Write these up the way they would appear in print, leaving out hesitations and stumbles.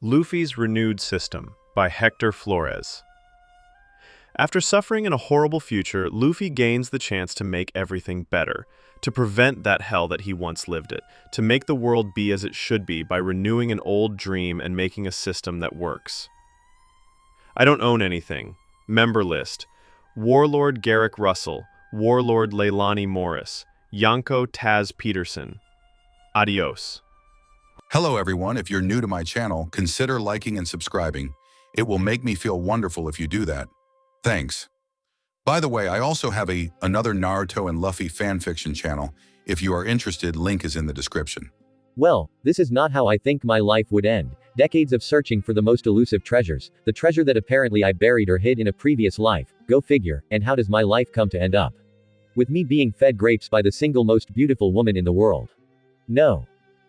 Luffy's Renewed System by Hector Flores. After suffering in a horrible future, Luffy gains the chance to make everything better, to prevent that hell that he once lived it, to make the world be as it should be by renewing an old dream and making a system that works. I don't own anything. Member list: Warlord Garrick Russell, Warlord Leilani Morris, Yanko Taz Peterson. Adios. Hello everyone, if you're new to my channel, consider liking and subscribing. It will make me feel wonderful if you do that. Thanks. By the way, I also have another Naruto and Luffy fanfiction channel. If you are interested, link is in the description. Well, this is not how I think my life would end. Decades of searching for the most elusive treasures, the treasure that apparently I buried or hid in a previous life, go figure, and how does my life come to end up? With me being fed grapes by the single most beautiful woman in the world. No.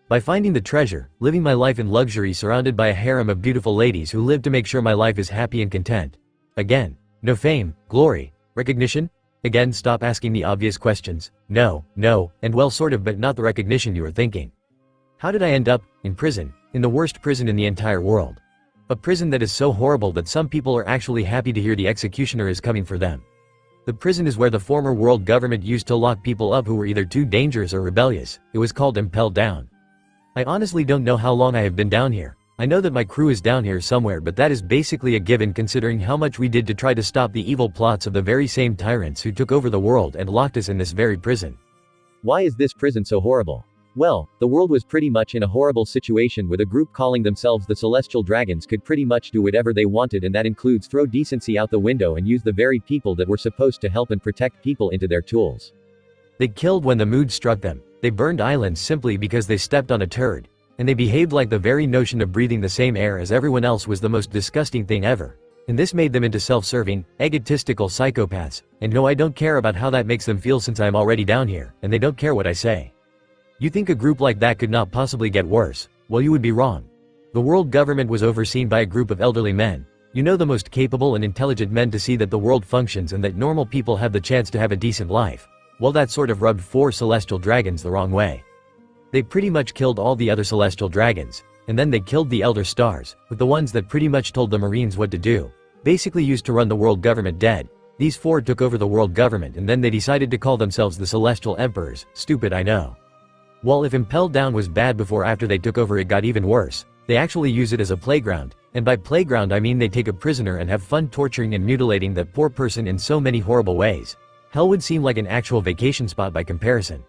By finding the treasure, living my life in luxury surrounded by a harem of beautiful ladies who live to make sure my life is happy and content. Again, no fame, glory, recognition? Again, stop asking the obvious questions. No, and well sort of, but not the recognition you are thinking. How did I end up in prison, in the worst prison in the entire world? A prison that is so horrible that some people are actually happy to hear the executioner is coming for them. The prison is where the former world government used to lock people up who were either too dangerous or rebellious. It was called Impel down. I honestly don't know how long I have been down here. I know that my crew is down here somewhere, but that is basically a given considering how much we did to try to stop the evil plots of the very same tyrants who took over the world and locked us in this very prison. Why is this prison so horrible? Well, the world was pretty much in a horrible situation with a group calling themselves the Celestial Dragons could pretty much do whatever they wanted, and that includes throw decency out the window and use the very people that were supposed to help and protect people into their tools. They killed when the mood struck them. They burned islands simply because they stepped on a turd. And they behaved like the very notion of breathing the same air as everyone else was the most disgusting thing ever. And this made them into self-serving, egotistical psychopaths. And no, I don't care about how that makes them feel since I'm already down here, and they don't care what I say. You think a group like that could not possibly get worse? Well, you would be wrong. The world government was overseen by a group of elderly men. You know, the most capable and intelligent men to see that the world functions and that normal people have the chance to have a decent life. Well, that sort of rubbed 4 celestial dragons the wrong way. They pretty much killed all the other celestial dragons, and then they killed the elder stars, with the ones that pretty much told the marines what to do. Basically used to run the world government dead. These 4 took over the world government and then they decided to call themselves the Celestial Emperors. Stupid, I know. Well, if Impel down was bad before, after they took over it got even worse. They actually use it as a playground, and by playground I mean they take a prisoner and have fun torturing and mutilating that poor person in so many horrible ways. Hell would seem like an actual vacation spot by comparison.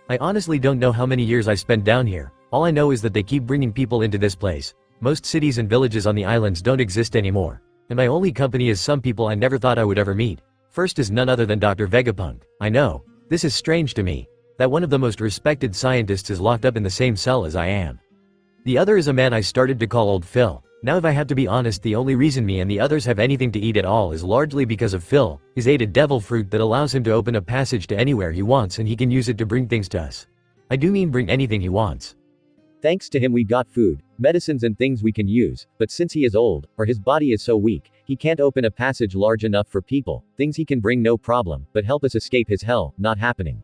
I honestly don't know how many years I spent down here. All I know is that they keep bringing people into this place. Most cities and villages on the islands don't exist anymore. And my only company is some people I never thought I would ever meet. First is none other than Dr. Vegapunk. I know, this is strange to me, that one of the most respected scientists is locked up in the same cell as I am. The other is a man I started to call Old Phil. Now if I have to be honest, the only reason me and the others have anything to eat at all is largely because of Phil. He's ate a devil fruit that allows him to open a passage to anywhere he wants, and he can use it to bring things to us. I do mean bring anything he wants. Thanks to him we got food, medicines and things we can use, but since he is old, or his body is so weak, he can't open a passage large enough for people. Things he can bring no problem, but help us escape his hell, not happening.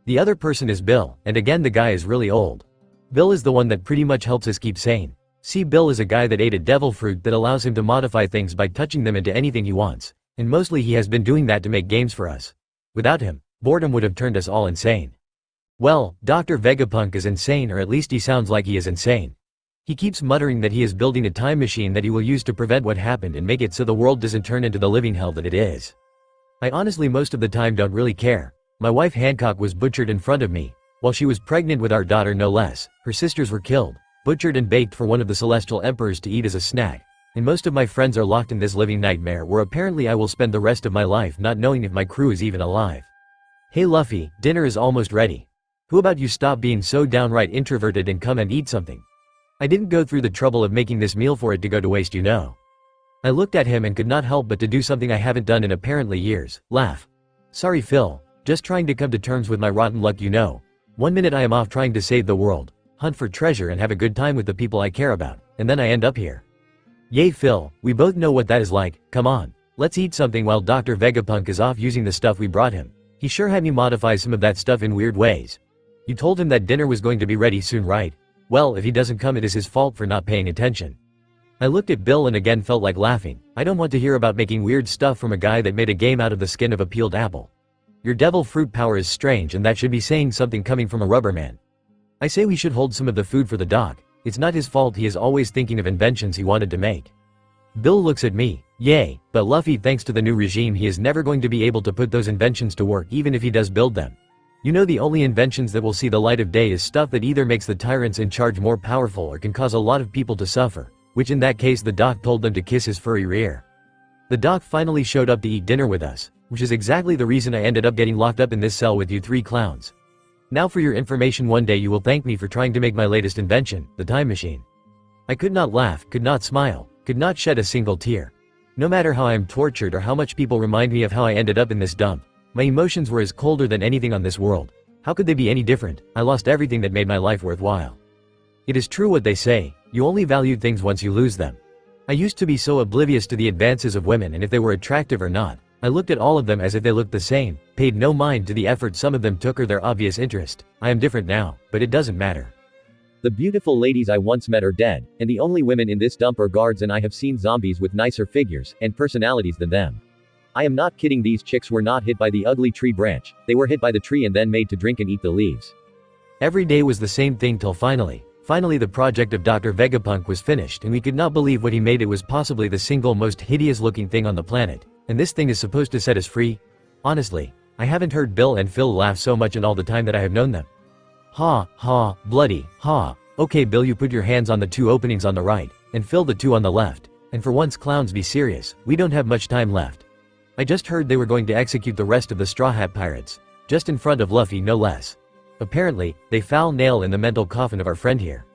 The other person is Bill, and again the guy is really old. Bill is the one that pretty much helps us keep sane. See, Bill is a guy that ate a devil fruit that allows him to modify things by touching them into anything he wants, and mostly he has been doing that to make games for us. Without him, boredom would have turned us all insane. Well, Dr. Vegapunk is insane, or at least he sounds like he is insane. He keeps muttering that he is building a time machine that he will use to prevent what happened and make it so the world doesn't turn into the living hell that it is. I honestly most of the time don't really care. My wife Hancock was butchered in front of me, while she was pregnant with our daughter no less. Her sisters were killed, butchered and baked for one of the Celestial Emperors to eat as a snack. And most of my friends are locked in this living nightmare where apparently I will spend the rest of my life not knowing if my crew is even alive. Hey Luffy, dinner is almost ready. Who about you stop being so downright introverted and come and eat something? I didn't go through the trouble of making this meal for it to go to waste, you know. I looked at him and could not help but to do something I haven't done in apparently years, laugh. Sorry Phil, just trying to come to terms with my rotten luck, you know. One minute I am off trying to save the world, hunt for treasure and have a good time with the people I care about, and then I end up here. Yay Phil, we both know what that is like. Come on, let's eat something while Dr. Vegapunk is off using the stuff we brought him. He sure had me modify some of that stuff in weird ways. You told him that dinner was going to be ready soon, right? Well, if he doesn't come, it is his fault for not paying attention. I looked at Bill and again felt like laughing. I don't want to hear about making weird stuff from a guy that made a game out of the skin of a peeled apple. Your devil fruit power is strange, and that should be saying something coming from a rubber man. I say we should hold some of the food for the dog. It's not his fault, he is always thinking of inventions he wanted to make. Bill looks at me. Yay, but Luffy, thanks to the new regime he is never going to be able to put those inventions to work even if he does build them. You know, the only inventions that will see the light of day is stuff that either makes the tyrants in charge more powerful or can cause a lot of people to suffer, which in that case the doc told them to kiss his furry rear. The doc finally showed up to eat dinner with us, which is exactly the reason I ended up getting locked up in this cell with you three clowns. Now for your information, one day you will thank me for trying to make my latest invention, the time machine. I could not laugh, could not smile, could not shed a single tear. No matter how I am tortured or how much people remind me of how I ended up in this dump, my emotions were as colder than anything on this world. How could they be any different? I lost everything that made my life worthwhile. It is true what they say, you only value things once you lose them. I used to be so oblivious to the advances of women and if they were attractive or not. I looked at all of them as if they looked the same, paid no mind to the effort some of them took or their obvious interest. I am different now, but it doesn't matter. The beautiful ladies I once met are dead, and the only women in this dump are guards, and I have seen zombies with nicer figures and personalities than them. I am not kidding, these chicks were not hit by the ugly tree branch, they were hit by the tree and then made to drink and eat the leaves. Every day was the same thing till finally the project of Dr. Vegapunk was finished and we could not believe what he made. It was possibly the single most hideous looking thing on the planet. And this thing is supposed to set us free? Honestly, I haven't heard Bill and Phil laugh so much in all the time that I have known them. Ha, ha, bloody, ha. Okay Bill, you put your hands on the two openings on the right, and Phil the two on the left. And for once, clowns, be serious, we don't have much time left. I just heard they were going to execute the rest of the Straw Hat Pirates. Just in front of Luffy, no less. Apparently, they found nail in the mental coffin of our friend here.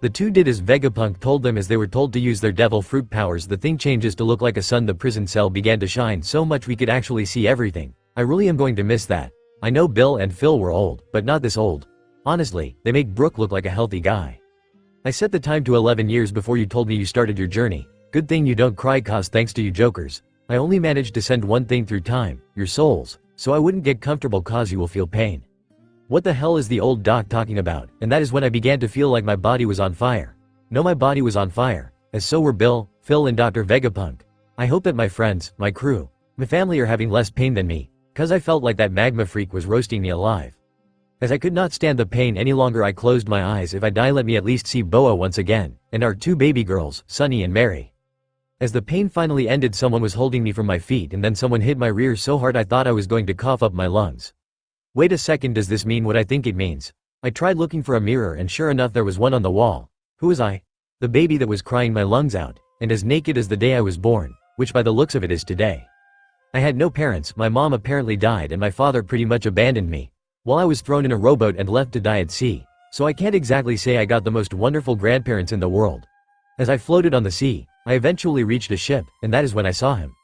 The two did as Vegapunk told them. As they were told to use their devil fruit powers, the thing changes to look like a sun. The prison cell began to shine so much we could actually see everything. I really am going to miss that. I know Bill and Phil were old, but not this old. Honestly, they make Brook look like a healthy guy. I set the time to 11 years before you told me you started your journey. Good thing you don't cry, cause thanks to you jokers, I only managed to send one thing through time, your souls, so I wouldn't get comfortable cause you will feel pain. What the hell is the old doc talking about? And that is when I began to feel like my body was on fire. No, my body was on fire, as so were Bill, Phil and Dr. Vegapunk. I hope that my friends, my crew, my family are having less pain than me, cause I felt like that magma freak was roasting me alive. As I could not stand the pain any longer, I closed my eyes. If I die, let me at least see Boa once again, and our two baby girls, Sunny and Mary. As the pain finally ended, someone was holding me from my feet and then someone hit my rear so hard I thought I was going to cough up my lungs. Wait a second, does this mean what I think it means? I tried looking for a mirror and sure enough there was one on the wall. Who was I? The baby that was crying my lungs out, and as naked as the day I was born, which by the looks of it is today. I had no parents, my mom apparently died and my father pretty much abandoned me, while I was thrown in a rowboat and left to die at sea, so I can't exactly say I got the most wonderful grandparents in the world. As I floated on the sea, I eventually reached a ship, and that is when I saw him.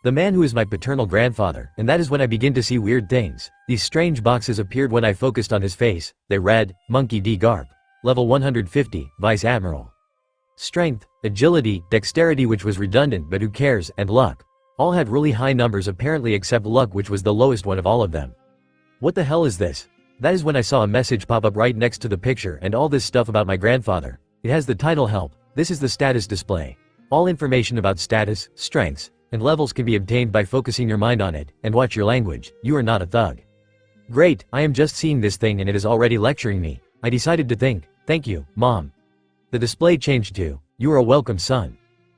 The man who is my paternal grandfather, and that is when I begin to see weird things. These strange boxes appeared when I focused on his face. They read, Monkey D. Garp. Level 150, Vice Admiral. Strength, Agility, Dexterity, which was redundant but who cares, and Luck. All had really high numbers apparently except Luck, which was the lowest one of all of them. What the hell is this? That is when I saw a message pop up right next to the picture and all this stuff about my grandfather. It has the title Help. This is the status display. All information about status, strengths, and levels can be obtained by focusing your mind on it, and watch your language. You are not a thug. Great, I am just seeing this thing and it is already lecturing me. I decided to think, thank you, Mom. The display changed to, you are a welcome son.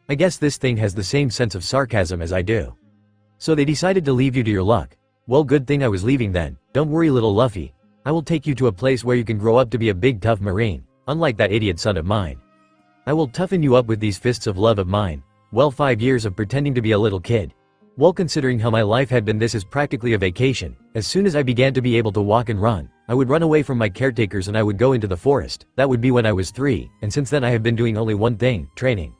I guess this thing has the same sense of sarcasm as I do. So they decided to leave you to your luck. Well, good thing I was leaving then. Don't worry, little Luffy. I will take you to a place where you can grow up to be a big tough Marine, unlike that idiot son of mine. I will toughen you up with these fists of love of mine. Well, 5 years of pretending to be a little kid. Well, considering how my life had been, this is practically a vacation. As soon as I began to be able to walk and run, I would run away from my caretakers and I would go into the forest. That would be when I was 3, and since then I have been doing only one thing, training.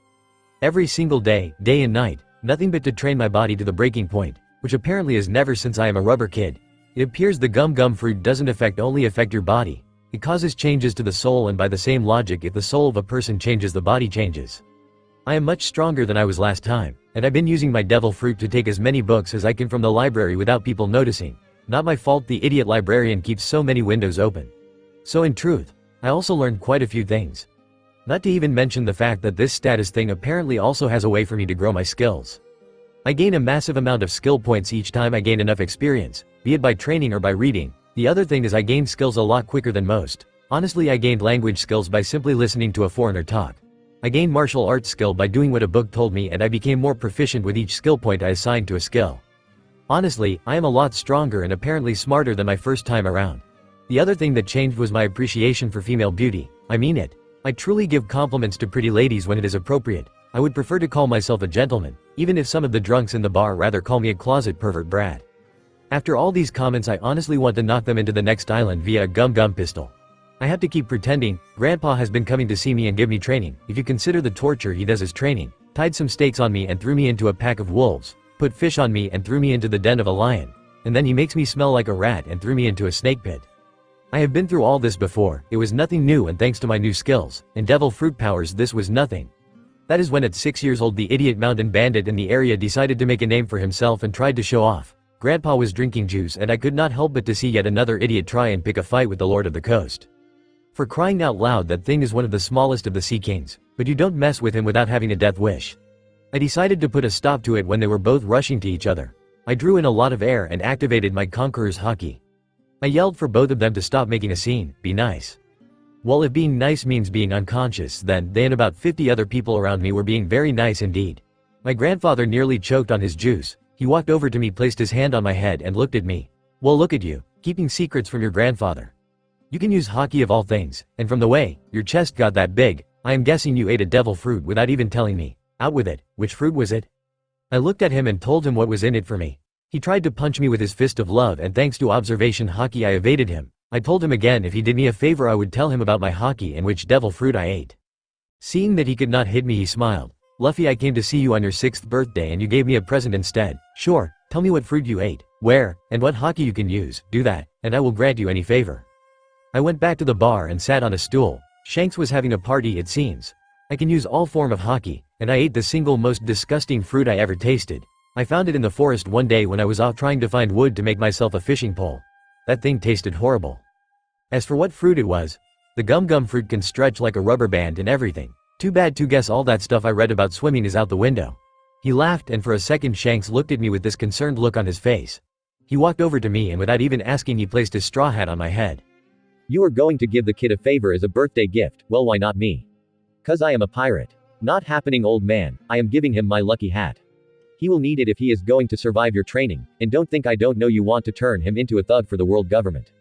Every single day, day and night, nothing but to train my body to the breaking point, which apparently is never since I am a rubber kid. It appears the gum fruit doesn't only affect your body. It causes changes to the soul, and by the same logic, if the soul of a person changes, the body changes. I am much stronger than I was last time, and I've been using my devil fruit to take as many books as I can from the library without people noticing. Not my fault the idiot librarian keeps so many windows open. So in truth, I also learned quite a few things. Not to even mention the fact that this status thing apparently also has a way for me to grow my skills. I gain a massive amount of skill points each time I gain enough experience, be it by training or by reading. The other thing is I gain skills a lot quicker than most. Honestly, I gained language skills by simply listening to a foreigner talk. I gained martial arts skill by doing what a book told me, and I became more proficient with each skill point I assigned to a skill. Honestly, I am a lot stronger and apparently smarter than my first time around. The other thing that changed was my appreciation for female beauty. I mean it. I truly give compliments to pretty ladies when it is appropriate. I would prefer to call myself a gentleman, even if some of the drunks in the bar rather call me a closet pervert brat. After all these comments, I honestly want to knock them into the next island via a gum pistol. I have to keep pretending. Grandpa has been coming to see me and give me training, if you consider the torture he does as training. Tied some stakes on me and threw me into a pack of wolves, put fish on me and threw me into the den of a lion, and then he makes me smell like a rat and threw me into a snake pit. I have been through all this before. It was nothing new, and thanks to my new skills and devil fruit powers, this was nothing. That is when at 6 years old the idiot mountain bandit in the area decided to make a name for himself and tried to show off. Grandpa was drinking juice and I could not help but to see yet another idiot try and pick a fight with the Lord of the Coast. For crying out loud, that thing is one of the smallest of the sea kings, but you don't mess with him without having a death wish. I decided to put a stop to it when they were both rushing to each other. I drew in a lot of air and activated my Conqueror's Haki. I yelled for both of them to stop making a scene, be nice. Well, if being nice means being unconscious, then they and about 50 other people around me were being very nice indeed. My grandfather nearly choked on his juice. He walked over to me, placed his hand on my head and looked at me. Well, look at you, keeping secrets from your grandfather. You can use Haki of all things, and from the way your chest got that big, I am guessing you ate a devil fruit without even telling me. Out with it. Which fruit was it? I looked at him and told him what was in it for me. He tried to punch me with his fist of love, and thanks to observation Haki I evaded him. I told him again if he did me a favor I would tell him about my Haki and which devil fruit I ate. Seeing that he could not hit me, he smiled. Luffy, I came to see you on your 6th birthday and you gave me a present instead. Sure, tell me what fruit you ate, where, and what Haki you can use. Do that, and I will grant you any favor. I went back to the bar and sat on a stool. Shanks was having a party, it seems. I can use all form of Haki, and I ate the single most disgusting fruit I ever tasted. I found it in the forest one day when I was off trying to find wood to make myself a fishing pole. That thing tasted horrible. As for what fruit it was, the gum fruit can stretch like a rubber band and everything. Too bad to guess all that stuff I read about swimming is out the window. He laughed, and for a second Shanks looked at me with this concerned look on his face. He walked over to me and without even asking he placed his straw hat on my head. You are going to give the kid a favor as a birthday gift. Well, why not me? 'Cause I am a pirate. Not happening, old man. I am giving him my lucky hat. He will need it if he is going to survive your training, and don't think I don't know you want to turn him into a thug for the world government.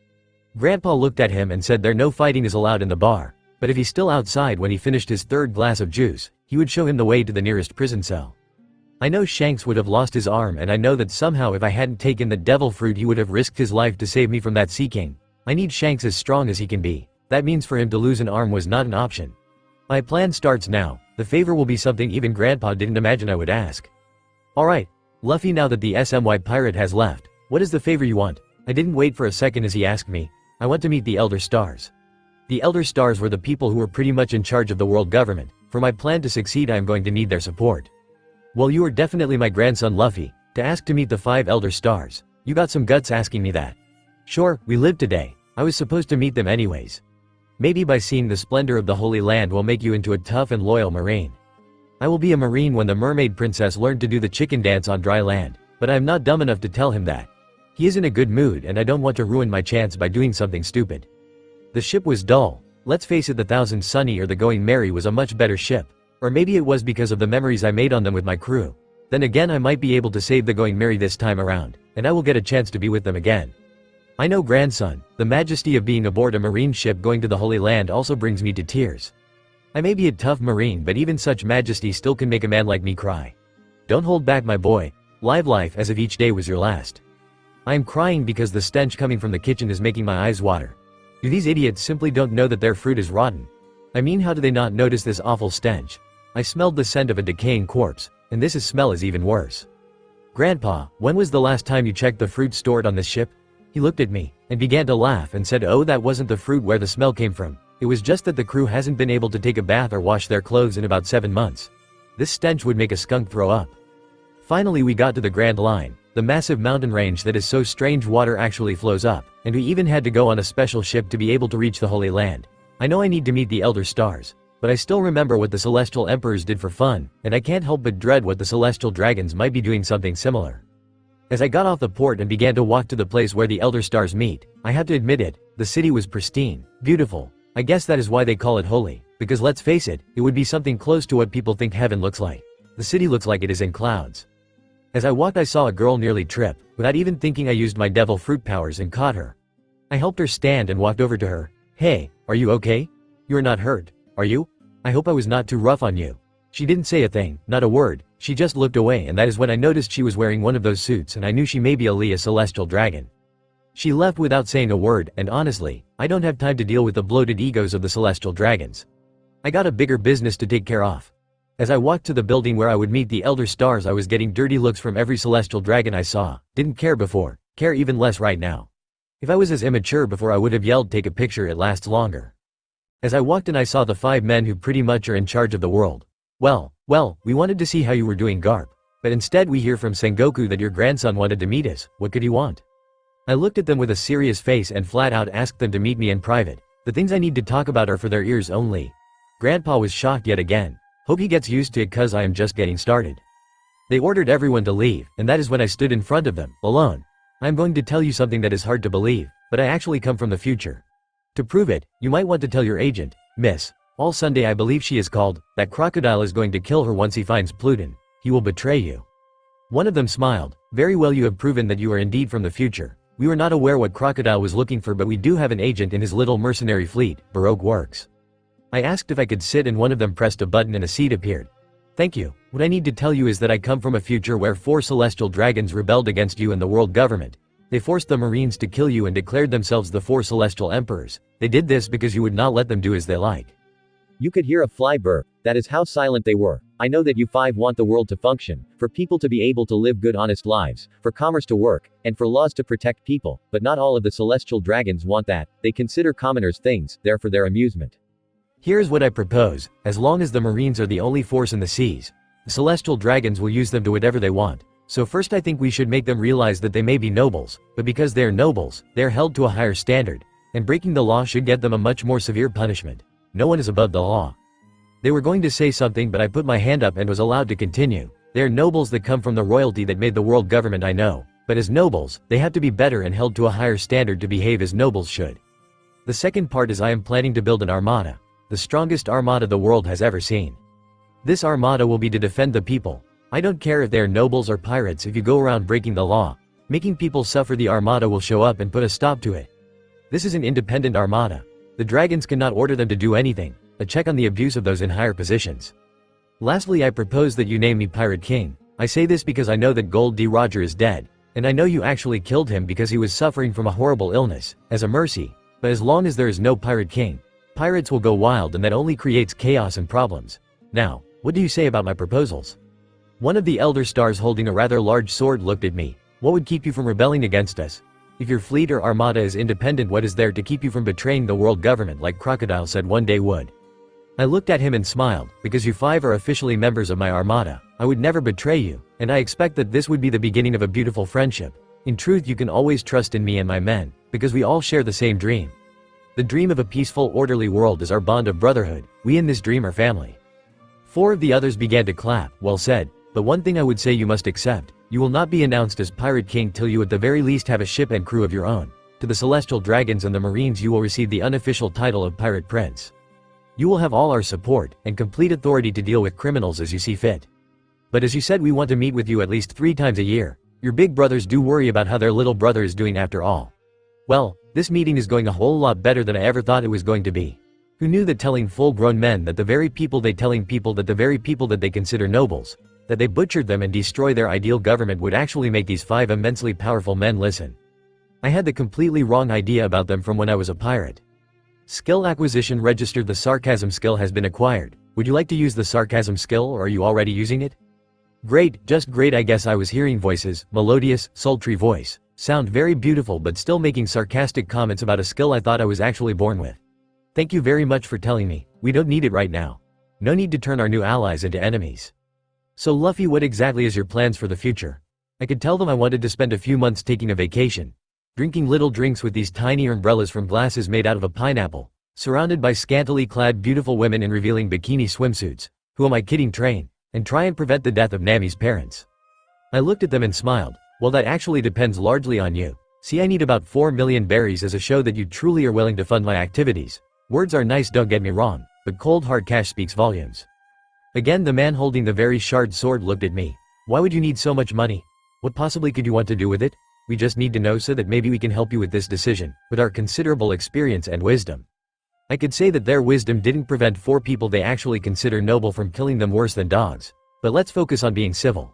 Grandpa looked at him and said no fighting is allowed in the bar, but if he's still outside when he finished his 3rd glass of juice, he would show him the way to the nearest prison cell. I know Shanks would have lost his arm, and I know that somehow if I hadn't taken the devil fruit he would have risked his life to save me from that sea king. I need Shanks as strong as he can be. That means for him to lose an arm was not an option. My plan starts now. The favor will be something even Grandpa didn't imagine I would ask. Alright, Luffy, now that the SMY pirate has left, what is the favor you want? I didn't wait for a second as he asked me. I want to meet the Elder Stars. The Elder Stars were the people who were pretty much in charge of the world government. For my plan to succeed I am going to need their support. Well, you are definitely my grandson Luffy, to ask to meet the 5 Elder Stars. You got some guts asking me that. Sure, we live today. I was supposed to meet them anyways. Maybe by seeing the splendor of the Holy Land will make you into a tough and loyal Marine. I will be a Marine when the mermaid princess learned to do the chicken dance on dry land, but I am not dumb enough to tell him that. He is in a good mood and I don't want to ruin my chance by doing something stupid. The ship was dull. Let's face it, the Thousand Sunny or the Going Merry was a much better ship. Or maybe it was because of the memories I made on them with my crew. Then again, I might be able to save the Going Merry this time around, and I will get a chance to be with them again. I know, grandson, the majesty of being aboard a marine ship going to the Holy Land also brings me to tears. I may be a tough marine, but even such majesty still can make a man like me cry. Don't hold back, my boy. Live life as if each day was your last. I am crying because the stench coming from the kitchen is making my eyes water. Do these idiots simply don't know that their fruit is rotten? I mean, how do they not notice this awful stench? I smelled the scent of a decaying corpse, and this smell is even worse. Grandpa, when was the last time you checked the fruit stored on this ship? He looked at me, and began to laugh and said, oh, that wasn't the fruit where the smell came from. It was just that the crew hasn't been able to take a bath or wash their clothes in about 7 months. This stench would make a skunk throw up. Finally we got to the Grand Line, the massive mountain range that is so strange water actually flows up, and we even had to go on a special ship to be able to reach the Holy Land. I know I need to meet the Elder Stars. but I still remember what the Celestial Emperors did for fun, and I can't help but dread what the Celestial Dragons might be doing something similar. As I got off the port and began to walk to the place where the Elder Stars meet, I had to admit it, the city was pristine, beautiful. I guess that is why they call it holy, because let's face it, it would be something close to what people think heaven looks like. The city looks like it is in clouds. As I walked I saw a girl nearly trip. Without even thinking I used my devil fruit powers and caught her. I helped her stand and walked over to her. Hey, are you okay? You are not hurt, are you? I hope I was not too rough on you. She didn't say a thing, not a word, she just looked away, and that is when I noticed she was wearing one of those suits and I knew she may be a celestial dragon. She left without saying a word, and honestly, I don't have time to deal with the bloated egos of the celestial dragons. I got a bigger business to take care of. As I walked to the building where I would meet the Elder Stars, I was getting dirty looks from every celestial dragon I saw. Didn't care before, care even less right now. If I was as immature before I would have yelled take a picture, it lasts longer. As I walked in I saw the 5 men who pretty much are in charge of the world. Well, we wanted to see how you were doing, Garp. But instead we hear from Sengoku that your grandson wanted to meet us. What could he want? I looked at them with a serious face and flat out asked them to meet me in private. The things I need to talk about are for their ears only. Grandpa was shocked yet again. Hope he gets used to it cause I am just getting started. They ordered everyone to leave, and that is when I stood in front of them, alone. I am going to tell you something that is hard to believe, but I actually come from the future. To prove it, you might want to tell your agent, Miss. All Sunday I believe she is called, that crocodile is going to kill her once he finds Pluton. He will betray you. One of them smiled. Very well, you have proven that you are indeed from the future. We were not aware what crocodile was looking for, but we do have an agent in his little mercenary fleet, Baroque Works. I asked if I could sit and one of them pressed a button and a seat appeared. Thank you. What I need to tell you is that I come from a future where 4 celestial dragons rebelled against you and the world government. They forced the Marines to kill you and declared themselves the 4 celestial emperors. They did this because you would not let them do as they like. You could hear a fly burp. That is how silent they were. I know that you 5 want the world to function, for people to be able to live good honest lives, for commerce to work, and for laws to protect people, but not all of the celestial dragons want that. They consider commoners things, there for their amusement. Here's what I propose. As long as the Marines are the only force in the seas, the celestial dragons will use them to whatever they want. So first I think we should make them realize that they may be nobles, but because they are nobles, they are held to a higher standard, and breaking the law should get them a much more severe punishment. No one is above the law. They were going to say something, but I put my hand up and was allowed to continue. They are nobles that come from the royalty that made the world government, I know. But as nobles, they have to be better and held to a higher standard to behave as nobles should. The second part is I am planning to build an armada. The strongest armada the world has ever seen. This armada will be to defend the people. I don't care if they are nobles or pirates. If you go around breaking the law, making people suffer, the armada will show up and put a stop to it. This is an independent armada. The dragons cannot order them to do anything. A check on the abuse of those in higher positions. Lastly, I propose that you name me Pirate King. I say this because I know that Gold D. Roger is dead, and I know you actually killed him because he was suffering from a horrible illness, as a mercy. But as long as there is no Pirate King, pirates will go wild, and that only creates chaos and problems. Now, what do you say about my proposals? One of the Elder Stars holding a rather large sword looked at me. What would keep you from rebelling against us? If your fleet or armada is independent, what is there to keep you from betraying the world government like Crocodile said one day would? I looked at him and smiled. Because you 5 are officially members of my armada, I would never betray you, and I expect that this would be the beginning of a beautiful friendship. In truth, you can always trust in me and my men, because we all share the same dream. The dream of a peaceful, orderly world is our bond of brotherhood. We in this dream are family. 4 of the others began to clap. Well said. But one thing I would say you must accept. You will not be announced as Pirate King till you at the very least have a ship and crew of your own. To the Celestial Dragons and the Marines you will receive the unofficial title of Pirate Prince. You will have all our support, and complete authority to deal with criminals as you see fit. But as you said, we want to meet with you at least 3 times a year. Your big brothers do worry about how their little brother is doing after all. Well, this meeting is going a whole lot better than I ever thought it was going to be. Who knew that telling full-grown men that the very people they consider nobles, that they butchered them and destroy their ideal government would actually make these 5 immensely powerful men listen. I had the completely wrong idea about them from when I was a pirate. Skill acquisition registered. The sarcasm skill has been acquired. Would you like to use the sarcasm skill, or are you already using it? Great, just great. I guess I was hearing voices, melodious, sultry voice. Sound very beautiful, but still making sarcastic comments about a skill I thought I was actually born with. Thank you very much for telling me. We don't need it right now. No need to turn our new allies into enemies. So Luffy, what exactly is your plans for the future? I could tell them I wanted to spend a few months taking a vacation, drinking little drinks with these tiny umbrellas from glasses made out of a pineapple, Surrounded by scantily clad beautiful women in revealing bikini swimsuits. Who am I kidding? Train and try and prevent the death of Nami's parents. I looked at them and smiled. Well, that actually depends largely on you. See, I need about 4 million berries as a show that you truly are willing to fund my activities. Words are nice, don't get me wrong, but cold hard cash speaks volumes. Again, the man holding the very sharp sword looked at me. Why would you need so much money? What possibly could you want to do with it? We just need to know so that maybe we can help you with this decision, with our considerable experience and wisdom. I could say that their wisdom didn't prevent 4 people they actually consider noble from killing them worse than dogs. But let's focus on being civil.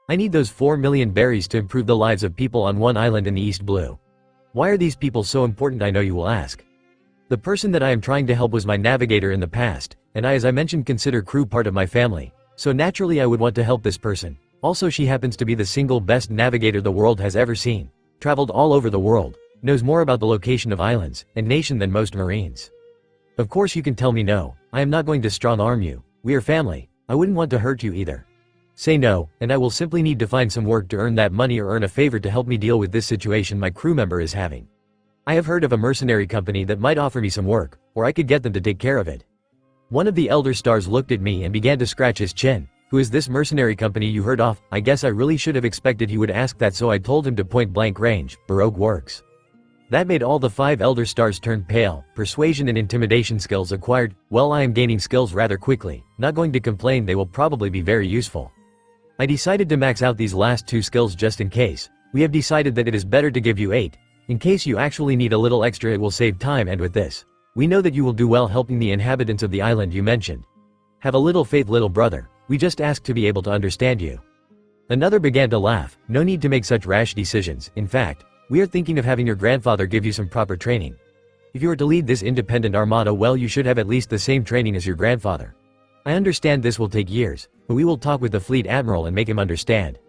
I need those 4 million berries to improve the lives of people on one island in the East Blue. Why are these people so important, I know you will ask. The person that I am trying to help was my navigator in the past, and I, as I mentioned, consider crew part of my family, so naturally I would want to help this person. Also, she happens to be the single best navigator the world has ever seen. Traveled all over the world, knows more about the location of islands and nation than most Marines. Of course you can tell me no, I am not going to strong-arm you, we are family, I wouldn't want to hurt you either. Say no, and I will simply need to find some work to earn that money or earn a favor to help me deal with this situation my crew member is having. I have heard of a mercenary company that might offer me some work, or I could get them to take care of it. One of the Elder Stars looked at me and began to scratch his chin. Who is this mercenary company you heard of? I guess I really should have expected he would ask that, so I told him to point blank range, Baroque works. That made all the 5 Elder Stars turn pale. Persuasion and intimidation skills acquired. Well, I am gaining skills rather quickly, not going to complain, they will probably be very useful. I decided to max out these last 2 skills just in case. We have decided that it is better to give you 8. In case you actually need a little extra, it will save time, and with this, we know that you will do well helping the inhabitants of the island you mentioned. Have a little faith, little brother. We just ask to be able to understand you. Another began to laugh. No need to make such rash decisions. In fact, we are thinking of having your grandfather give you some proper training. If you are to lead this independent armada, well, you should have at least the same training as your grandfather. I understand this will take years, but we will talk with the fleet admiral and make him understand.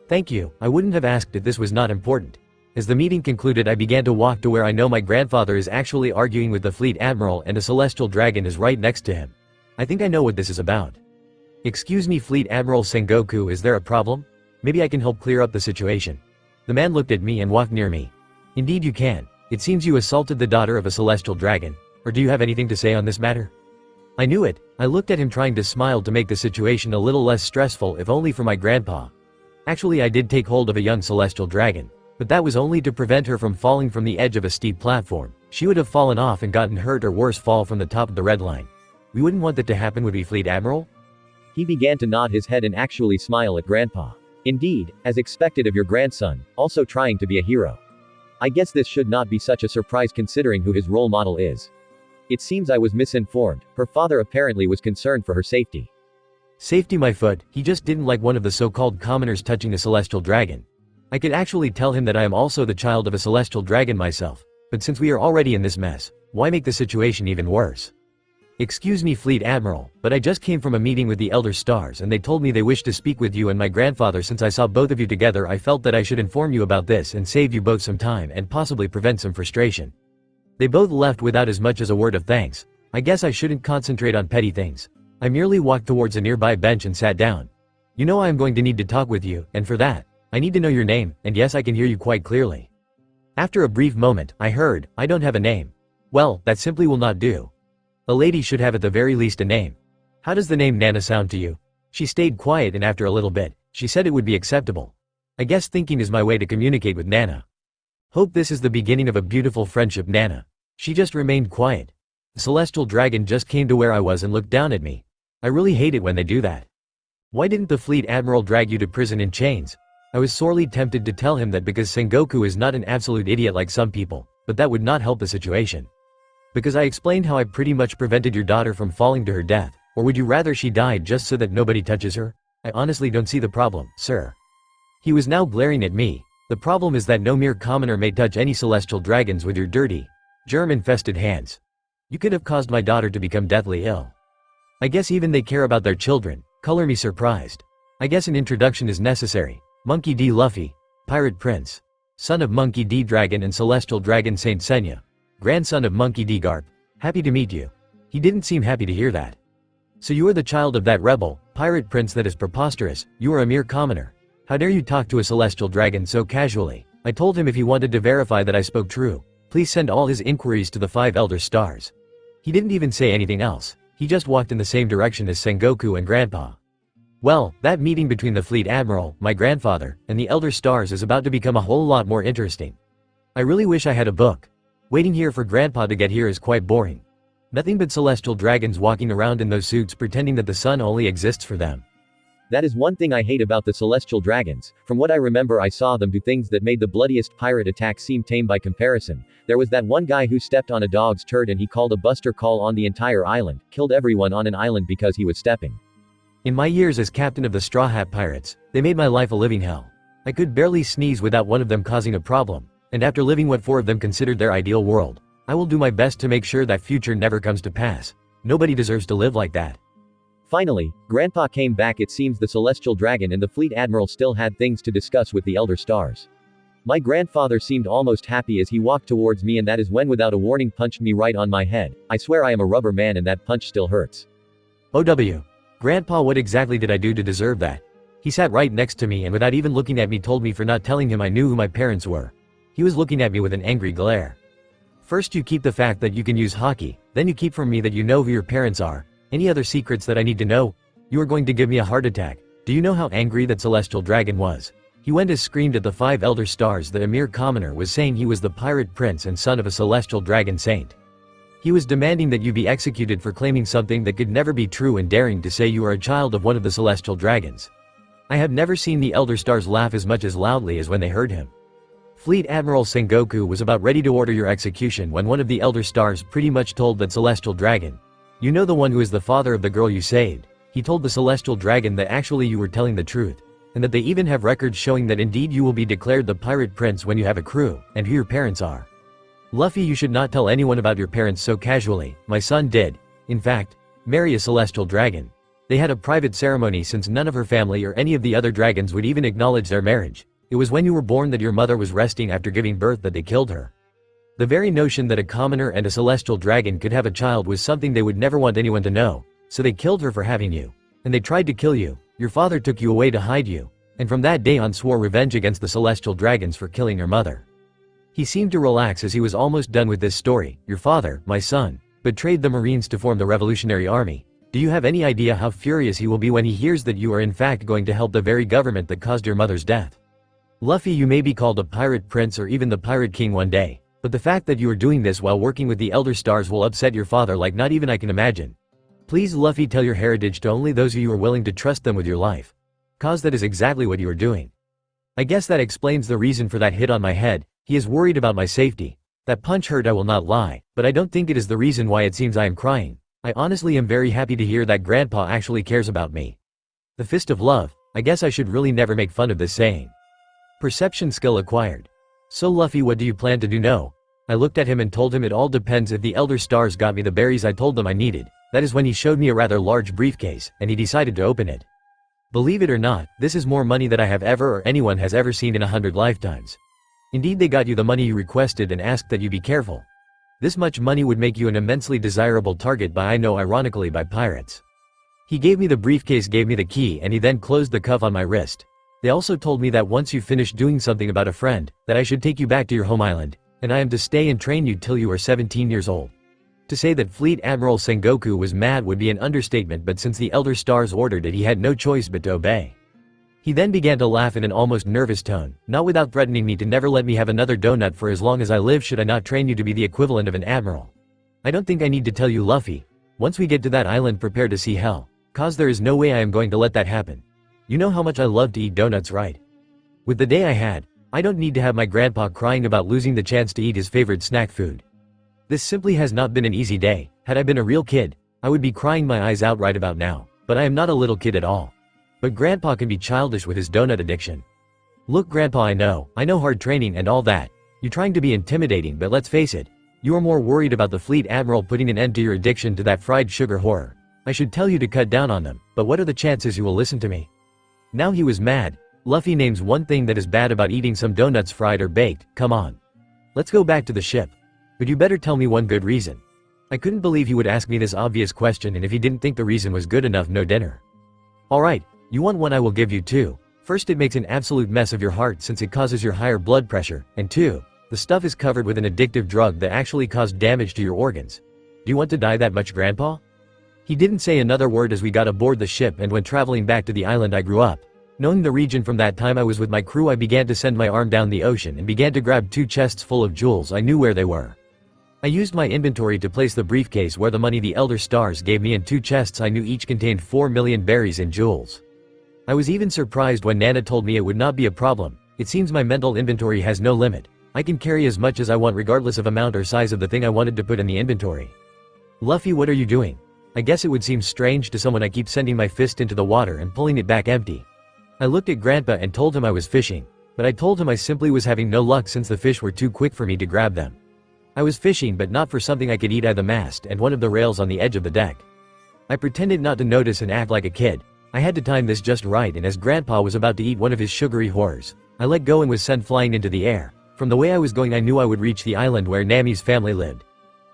Thank you, I wouldn't have asked if this was not important. As the meeting concluded, I began to walk to where I know my grandfather is actually arguing with the fleet admiral, and a celestial dragon is right next to him. I think I know what this is about. Excuse me, Fleet Admiral Sengoku, is there a problem? Maybe I can help clear up the situation. The man looked at me and walked near me. Indeed you can. It seems you assaulted the daughter of a celestial dragon. Or do you have anything to say on this matter? I knew it. I looked at him, trying to smile to make the situation a little less stressful, if only for my grandpa. Actually, I did take hold of a young celestial dragon, but that was only to prevent her from falling from the edge of a steep platform. She would have fallen off and gotten hurt, or worse, fall from the top of the red line. We wouldn't want that to happen, would we, Fleet Admiral? He began to nod his head and actually smile at Grandpa. Indeed, as expected of your grandson, also trying to be a hero. I guess this should not be such a surprise considering who his role model is. It seems I was misinformed. Her father apparently was concerned for her safety. Safety, my foot? He just didn't like one of the so-called commoners touching a celestial dragon. I could actually tell him that I am also the child of a celestial dragon myself. But since we are already in this mess, why make the situation even worse? Excuse me, Fleet Admiral, but I just came from a meeting with the Elder Stars and they told me they wish to speak with you and my grandfather. Since I saw both of you together, I felt that I should inform you about this and save you both some time and possibly prevent some frustration. They both left without as much as a word of thanks. I guess I shouldn't concentrate on petty things. I merely walked towards a nearby bench and sat down. You know, I am going to need to talk with you, and for that, I need to know your name, and yes, I can hear you quite clearly. After a brief moment, I heard, I don't have a name. Well, that simply will not do. A lady should have at the very least a name. How does the name Nana sound to you? She stayed quiet, and after a little bit, she said it would be acceptable. I guess thinking is my way to communicate with Nana. Hope this is the beginning of a beautiful friendship, Nana. She just remained quiet. The celestial dragon just came to where I was and looked down at me. I really hate it when they do that. Why didn't the Fleet Admiral drag you to prison in chains? I was sorely tempted to tell him that because Sengoku is not an absolute idiot like some people, but that would not help the situation. Because I explained how I pretty much prevented your daughter from falling to her death, or would you rather she died just so that nobody touches her? I honestly don't see the problem, sir. He was now glaring at me. The problem is that no mere commoner may touch any celestial dragons with your dirty, germ-infested hands. You could have caused my daughter to become deathly ill. I guess even they care about their children. Color me surprised. I guess an introduction is necessary. Monkey D. Luffy, Pirate Prince, son of Monkey D. Dragon and Celestial Dragon Saint Seiya, grandson of Monkey D. Garp. Happy to meet you. He didn't seem happy to hear that. So you are the child of that rebel, Pirate Prince? That is preposterous. You are a mere commoner. How dare you talk to a celestial dragon so casually? I told him if he wanted to verify that I spoke true, please send all his inquiries to the 5 Elder Stars. He didn't even say anything else. He just walked in the same direction as Sengoku and Grandpa. Well, that meeting between the Fleet Admiral, my grandfather, and the Elder Stars is about to become a whole lot more interesting. I really wish I had a book. Waiting here for Grandpa to get here is quite boring. Nothing but celestial dragons walking around in those suits pretending that the sun only exists for them. That is one thing I hate about the celestial dragons. From what I remember, I saw them do things that made the bloodiest pirate attack seem tame by comparison. There was that one guy who stepped on a dog's turd and he called a buster call on the entire island, killed everyone on an island because he was stepping. In my years as captain of the Straw Hat Pirates, they made my life a living hell. I could barely sneeze without one of them causing a problem, and after living what 4 of them considered their ideal world, I will do my best to make sure that future never comes to pass. Nobody deserves to live like that. Finally, Grandpa came back. It seems the Celestial Dragon and the Fleet Admiral still had things to discuss with the Elder Stars. My grandfather seemed almost happy as he walked towards me, and that is when without a warning punched me right on my head. I swear I am a rubber man and that punch still hurts. OW. Grandpa, what exactly did I do to deserve that? He sat right next to me and without even looking at me told me for not telling him I knew who my parents were. He was looking at me with an angry glare. First you keep the fact that you can use Haki, then you keep from me that you know who your parents are. Any other secrets that I need to know? You are going to give me a heart attack. Do you know how angry that Celestial Dragon was? He went and screamed at the 5 Elder Stars that a mere commoner was saying he was the pirate prince and son of a Celestial Dragon saint. He was demanding that you be executed for claiming something that could never be true and daring to say you are a child of one of the Celestial Dragons. I have never seen the Elder Stars laugh as much as loudly as when they heard him. Fleet Admiral Sengoku was about ready to order your execution when one of the Elder Stars pretty much told that Celestial Dragon, "You know the one who is the father of the girl you saved." He told the Celestial Dragon that actually you were telling the truth, and that they even have records showing that indeed you will be declared the pirate prince when you have a crew, and who your parents are. Luffy, you should not tell anyone about your parents so casually. My son did, in fact, marry a Celestial Dragon. They had a private ceremony since none of her family or any of the other dragons would even acknowledge their marriage. It was when you were born that your mother was resting after giving birth that they killed her. The very notion that a commoner and a Celestial Dragon could have a child was something they would never want anyone to know, so they killed her for having you. And they tried to kill you. Your father took you away to hide you, and from that day on swore revenge against the Celestial Dragons for killing your mother. He seemed to relax as he was almost done with this story. Your father, my son, betrayed the Marines to form the Revolutionary Army. Do you have any idea how furious he will be when he hears that you are in fact going to help the very government that caused your mother's death? Luffy, you may be called a pirate prince or even the pirate king one day, but the fact that you are doing this while working with the Elder Stars will upset your father like not even I can imagine. Please Luffy, tell your heritage to only those who you are willing to trust them with your life. Cause that is exactly what you are doing. I guess that explains the reason for that hit on my head. He is worried about my safety. That punch hurt, I will not lie, but I don't think it is the reason why it seems I am crying. I honestly am very happy to hear that Grandpa actually cares about me. The fist of love, I guess I should really never make fun of this saying. Perception skill acquired. So Luffy, what do you plan to do now? I looked at him and told him it all depends if the Elder Stars got me the berries I told them I needed. That is when he showed me a rather large briefcase, and he decided to open it. Believe it or not, this is more money than I have ever or anyone has ever seen in 100 lifetimes. Indeed, they got you the money you requested and asked that you be careful. This much money would make you an immensely desirable target by ironically by pirates. He gave me the briefcase, gave me the key, and he then closed the cuff on my wrist. They also told me that once you finish doing something about a friend, that I should take you back to your home island, and I am to stay and train you till you are 17 years old. To say that Fleet Admiral Sengoku was mad would be an understatement, but since the Elder Stars ordered it, he had no choice but to obey. He then began to laugh in an almost nervous tone, not without threatening me to never let me have another donut for as long as I live should I not train you to be the equivalent of an admiral. I don't think I need to tell you, Luffy. Once we get to that island, prepare to see hell, cause there is no way I am going to let that happen. You know how much I love to eat donuts, right? With the day I had, I don't need to have my grandpa crying about losing the chance to eat his favorite snack food. This simply has not been an easy day. Had I been a real kid, I would be crying my eyes out right about now, but I am not a little kid at all. But Grandpa can be childish with his donut addiction. Look Grandpa, I know hard training and all that. You're trying to be intimidating, but let's face it, you are more worried about the Fleet Admiral putting an end to your addiction to that fried sugar horror. I should tell you to cut down on them, but what are the chances you will listen to me? Now he was mad. Luffy names one thing that is bad about eating some donuts, fried or baked. Come on. Let's go back to the ship. But you better tell me one good reason. I couldn't believe he would ask me this obvious question, and if he didn't think the reason was good enough, no dinner. Alright, you want one, I will give you two. First, it makes an absolute mess of your heart since it causes your higher blood pressure, and two, the stuff is covered with an addictive drug that actually caused damage to your organs. Do you want to die that much, Grandpa? He didn't say another word as we got aboard the ship and went traveling back to the island I grew up. Knowing the region from that time I was with my crew, I began to send my arm down the ocean and began to grab 2 chests full of jewels. I knew where they were. I used my inventory to place the briefcase where the money the Elder Stars gave me, and 2 chests I knew each contained 4 million berries and jewels. I was even surprised when Nana told me it would not be a problem. It seems my mental inventory has no limit. I can carry as much as I want regardless of amount or size of the thing I wanted to put in the inventory. Luffy, what are you doing? I guess it would seem strange to someone I keep sending my fist into the water and pulling it back empty. I looked at Grandpa and told him I was fishing, but I told him I simply was having no luck since the fish were too quick for me to grab them. I was fishing, but not for something I could eat. I the mast and one of the rails on the edge of the deck. I pretended not to notice and act like a kid. I had to time this just right, and as Grandpa was about to eat one of his sugary horrors, I let go and was sent flying into the air. From the way I was going, I knew I would reach the island where Nami's family lived.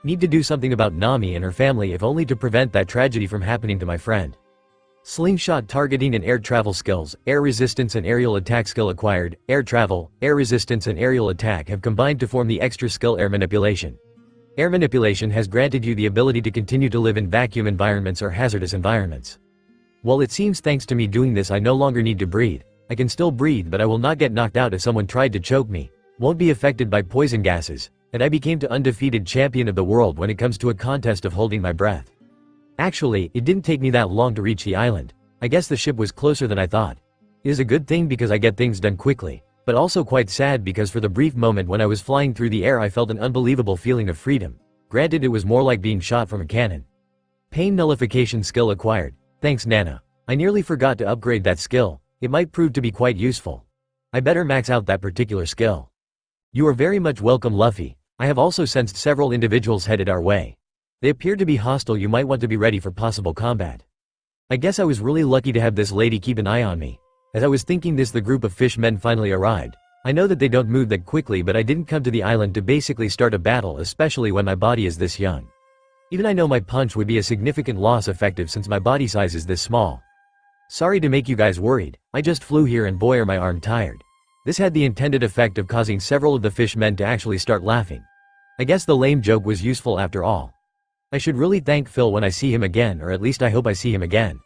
Need to do something about Nami and her family, if only to prevent that tragedy from happening to my friend. Slingshot targeting and air travel skills. Air resistance and aerial attack skill acquired. Air travel, air resistance and aerial attack have combined to form the extra skill air manipulation. Air manipulation has granted you the ability to continue to live in vacuum environments or hazardous environments. While it seems thanks to me doing this I no longer need to breathe, I can still breathe, but I will not get knocked out if someone tried to choke me, won't be affected by poison gases, and I became the undefeated champion of the world when it comes to a contest of holding my breath. Actually, it didn't take me that long to reach the island. I guess the ship was closer than I thought. It is a good thing because I get things done quickly, but also quite sad because for the brief moment when I was flying through the air I felt an unbelievable feeling of freedom. Granted, it was more like being shot from a cannon. Pain nullification skill acquired. Thanks, Nana. I nearly forgot to upgrade that skill. It might prove to be quite useful. I better max out that particular skill. You are very much welcome, Luffy. I have also sensed several individuals headed our way. They appear to be hostile. You might want to be ready for possible combat. I guess I was really lucky to have this lady keep an eye on me. As I was thinking this, the group of fishmen finally arrived. I know that they don't move that quickly, but I didn't come to the island to basically start a battle, especially when my body is this young. Even I know my punch would be a significant loss effective since my body size is this small. Sorry to make you guys worried, I just flew here and boy are my arm tired. This had the intended effect of causing several of the fishmen to actually start laughing. I guess the lame joke was useful after all. I should really thank Phil when I see him again, or at least I hope I see him again.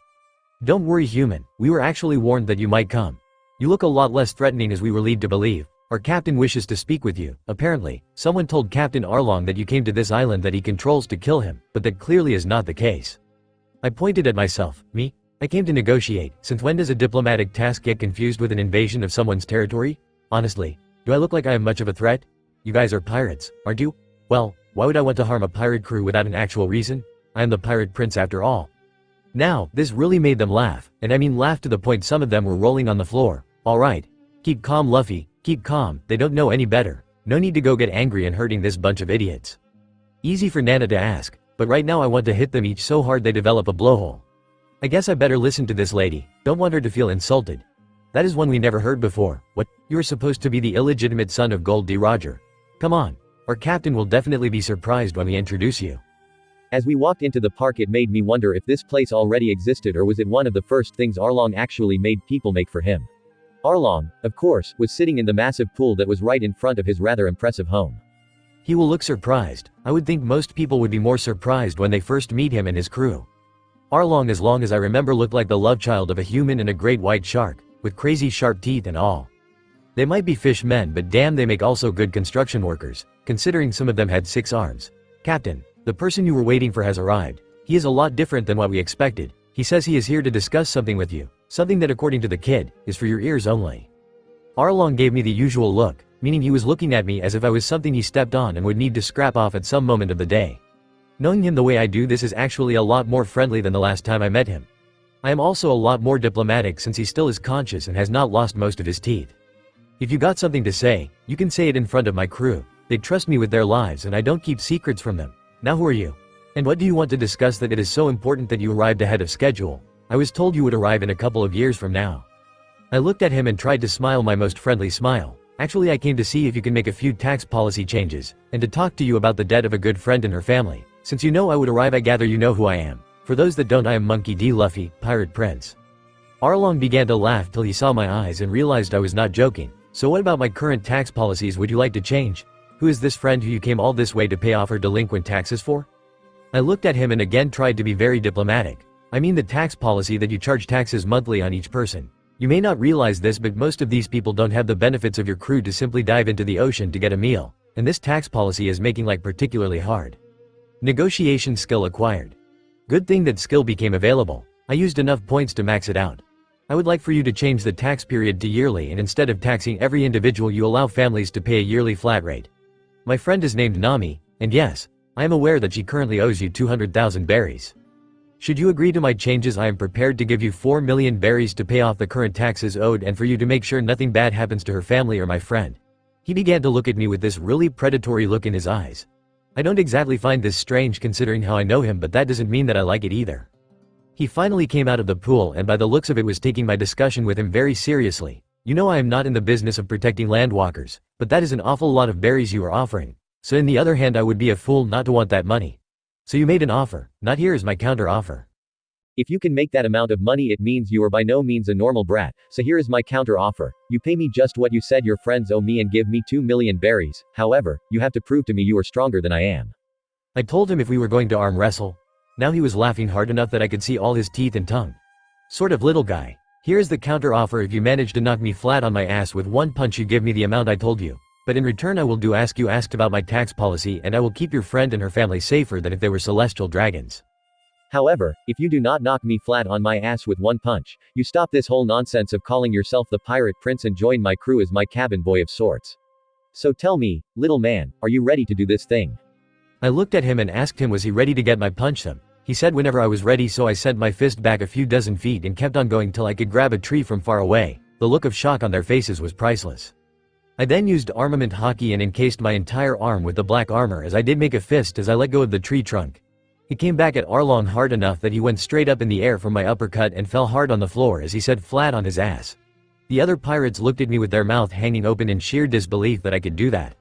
Don't worry, human, we were actually warned that you might come. You look a lot less threatening as we were led to believe. Our captain wishes to speak with you. Apparently, someone told Captain Arlong that you came to this island that he controls to kill him, but that clearly is not the case. I pointed at myself. Me? I came to negotiate. Since when does a diplomatic task get confused with an invasion of someone's territory? Honestly, do I look like I am much of a threat? You guys are pirates, aren't you? Well, why would I want to harm a pirate crew without an actual reason? I am the pirate prince after all. Now, this really made them laugh, and I mean laugh to the point some of them were rolling on the floor. Alright. Keep calm, Luffy, keep calm, they don't know any better. No need to go get angry and hurting this bunch of idiots. Easy for Nana to ask, but right now I want to hit them each so hard they develop a blowhole. I guess I better listen to this lady, don't want her to feel insulted. That is one we never heard before. What? You are supposed to be the illegitimate son of Gold D. Roger. Come on. Our captain will definitely be surprised when we introduce you. As we walked into the park, it made me wonder if this place already existed or was it one of the first things Arlong actually made people make for him. Arlong, of course, was sitting in the massive pool that was right in front of his rather impressive home. He will look surprised. I would think most people would be more surprised when they first meet him and his crew. Arlong, as long as I remember, looked like the love child of a human and a great white shark, with crazy sharp teeth and all. They might be fishmen, but damn, they make also good construction workers, considering some of them had 6 arms. Captain, the person you were waiting for has arrived. He is a lot different than what we expected. He says he is here to discuss something with you, something that according to the kid, is for your ears only. Arlong gave me the usual look, meaning he was looking at me as if I was something he stepped on and would need to scrap off at some moment of the day. Knowing him the way I do, this is actually a lot more friendly than the last time I met him. I am also a lot more diplomatic since he still is conscious and has not lost most of his teeth. If you got something to say, you can say it in front of my crew. They trust me with their lives and I don't keep secrets from them. Now who are you? And what do you want to discuss that it is so important that you arrived ahead of schedule? I was told you would arrive in a couple of years from now. I looked at him and tried to smile my most friendly smile. Actually, I came to see if you can make a few tax policy changes, and to talk to you about the death of a good friend and her family. Since you know I would arrive, I gather you know who I am. For those that don't, I am Monkey D. Luffy, Pirate Prince. Arlong began to laugh till he saw my eyes and realized I was not joking. So what about my current tax policies would you like to change? Who is this friend who you came all this way to pay off her delinquent taxes for? I looked at him and again tried to be very diplomatic. I mean the tax policy that you charge taxes monthly on each person. You may not realize this, but most of these people don't have the benefits of your crew to simply dive into the ocean to get a meal, and this tax policy is making life particularly hard. Negotiation skill acquired. Good thing that skill became available. I used enough points to max it out. I would like for you to change the tax period to yearly, and instead of taxing every individual you allow families to pay a yearly flat rate. My friend is named Nami, and yes, I am aware that she currently owes you 200,000 berries. Should you agree to my changes, I am prepared to give you 4 million berries to pay off the current taxes owed and for you to make sure nothing bad happens to her family or my friend. He began to look at me with this really predatory look in his eyes. I don't exactly find this strange considering how I know him, but that doesn't mean that I like it either. He finally came out of the pool and by the looks of it was taking my discussion with him very seriously. You know I am not in the business of protecting landwalkers, but that is an awful lot of berries you are offering. So in the other hand, I would be a fool not to want that money. So you made an offer. Not here is my counter offer. If you can make that amount of money, it means you are by no means a normal brat, so here is my counter offer. You pay me just what you said your friends owe me and give me 2 million berries, however, you have to prove to me you are stronger than I am. I told him if we were going to arm wrestle. Now he was laughing hard enough that I could see all his teeth and tongue. Sort of little guy. Here is the counter offer. If you manage to knock me flat on my ass with one punch, you give me the amount I told you. But in return I will do ask you asked about my tax policy, and I will keep your friend and her family safer than if they were celestial dragons. However, if you do not knock me flat on my ass with one punch, you stop this whole nonsense of calling yourself the pirate prince and join my crew as my cabin boy of sorts. So tell me, little man, are you ready to do this thing? I looked at him and asked him was he ready to get my punch them. He said whenever I was ready, so I sent my fist back a few dozen feet and kept on going till I could grab a tree from far away. The look of shock on their faces was priceless. I then used armament Haki and encased my entire arm with the black armor as I did make a fist as I let go of the tree trunk. It came back at Arlong hard enough that he went straight up in the air from my uppercut and fell hard on the floor as he said flat on his ass. The other pirates looked at me with their mouth hanging open in sheer disbelief that I could do that.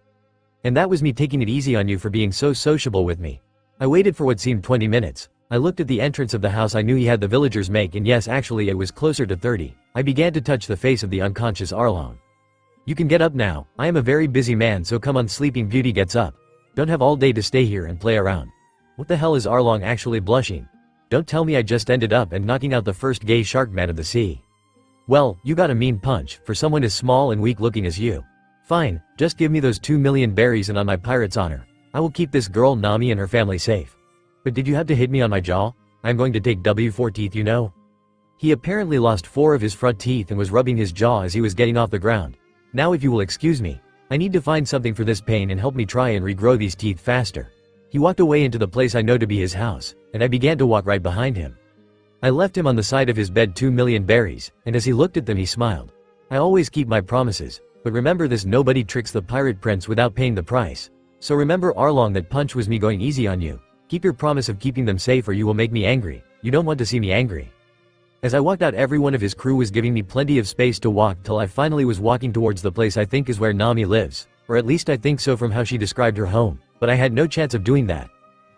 And that was me taking it easy on you for being so sociable with me. I waited for what seemed 20 minutes. I looked at the entrance of the house I knew he had the villagers make, and yes, actually it was closer to 30. I began to touch the face of the unconscious Arlong. You can get up now. I am a very busy man, so come on. Sleeping Beauty gets up. Don't have all day to stay here and play around. What the hell is Arlong actually blushing? Don't tell me I just ended up and knocking out the first gay shark man of the sea. Well, you got a mean punch, for someone as small and weak looking as you. Fine, just give me those 2 million berries and on my pirate's honor, I will keep this girl Nami and her family safe. But did you have to hit me on my jaw? I'm going to take W4 teeth, you know. He apparently lost 4 of his front teeth and was rubbing his jaw as he was getting off the ground. Now if you will excuse me, I need to find something for this pain and help me try and regrow these teeth faster. He walked away into the place I know to be his house, and I began to walk right behind him. I left him on the side of his bed 2 million berries, and as he looked at them he smiled. I always keep my promises, but remember this: nobody tricks the pirate prince without paying the price. So remember Arlong, that punch was me going easy on you. Keep your promise of keeping them safe or you will make me angry. You don't want to see me angry. As I walked out, every one of his crew was giving me plenty of space to walk till I finally was walking towards the place I think is where Nami lives, or at least I think so from how she described her home, but I had no chance of doing that.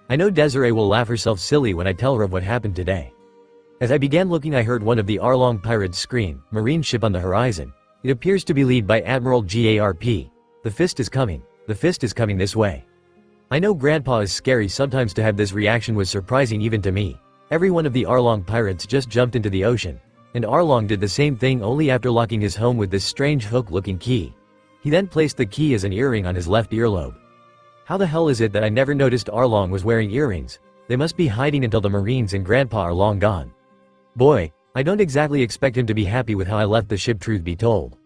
I know Desiree will laugh herself silly when I tell her of what happened today. As I began looking, I heard one of the Arlong pirates scream, "Marine ship on the horizon. It appears to be led by Admiral Garp. The fist is coming. The fist is coming this way." I know Grandpa is scary sometimes. To have this reaction was surprising even to me. Every one of the Arlong pirates just jumped into the ocean. And Arlong did the same thing, only after locking his home with this strange hook-looking key. He then placed the key as an earring on his left earlobe. How the hell is it that I never noticed Arlong was wearing earrings? They must be hiding until the Marines and Grandpa are long gone. Boy, I don't exactly expect him to be happy with how I left the ship, truth be told.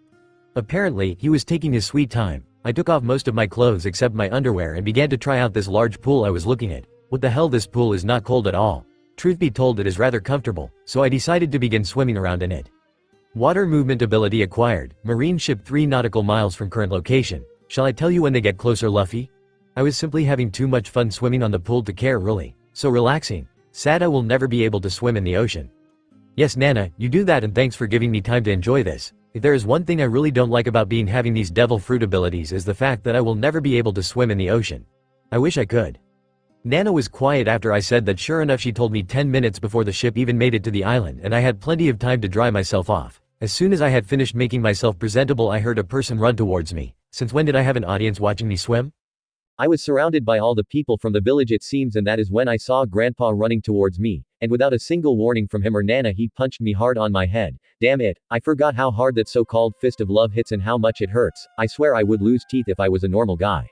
Apparently, he was taking his sweet time. I took off most of my clothes except my underwear and began to try out this large pool I was looking at. What the hell, this pool is not cold at all. Truth be told, it is rather comfortable, so I decided to begin swimming around in it. Water movement ability acquired. Marine ship 3 nautical miles from current location. Shall I tell you when they get closer, Luffy? I was simply having too much fun swimming on the pool to care, really. So relaxing. Sad I will never be able to swim in the ocean. Yes, Nana, you do that, and thanks for giving me time to enjoy this. If there is one thing I really don't like about being having these devil fruit abilities is the fact that I will never be able to swim in the ocean. I wish I could. Nana was quiet after I said that. Sure enough, she told me 10 minutes before the ship even made it to the island, and I had plenty of time to dry myself off. As soon as I had finished making myself presentable, I heard a person run towards me. Since when did I have an audience watching me swim? I was surrounded by all the people from the village it seems, and that is when I saw Grandpa running towards me, and without a single warning from him or Nana he punched me hard on my head. Damn it, I forgot how hard that so-called fist of love hits and how much it hurts. I swear I would lose teeth if I was a normal guy.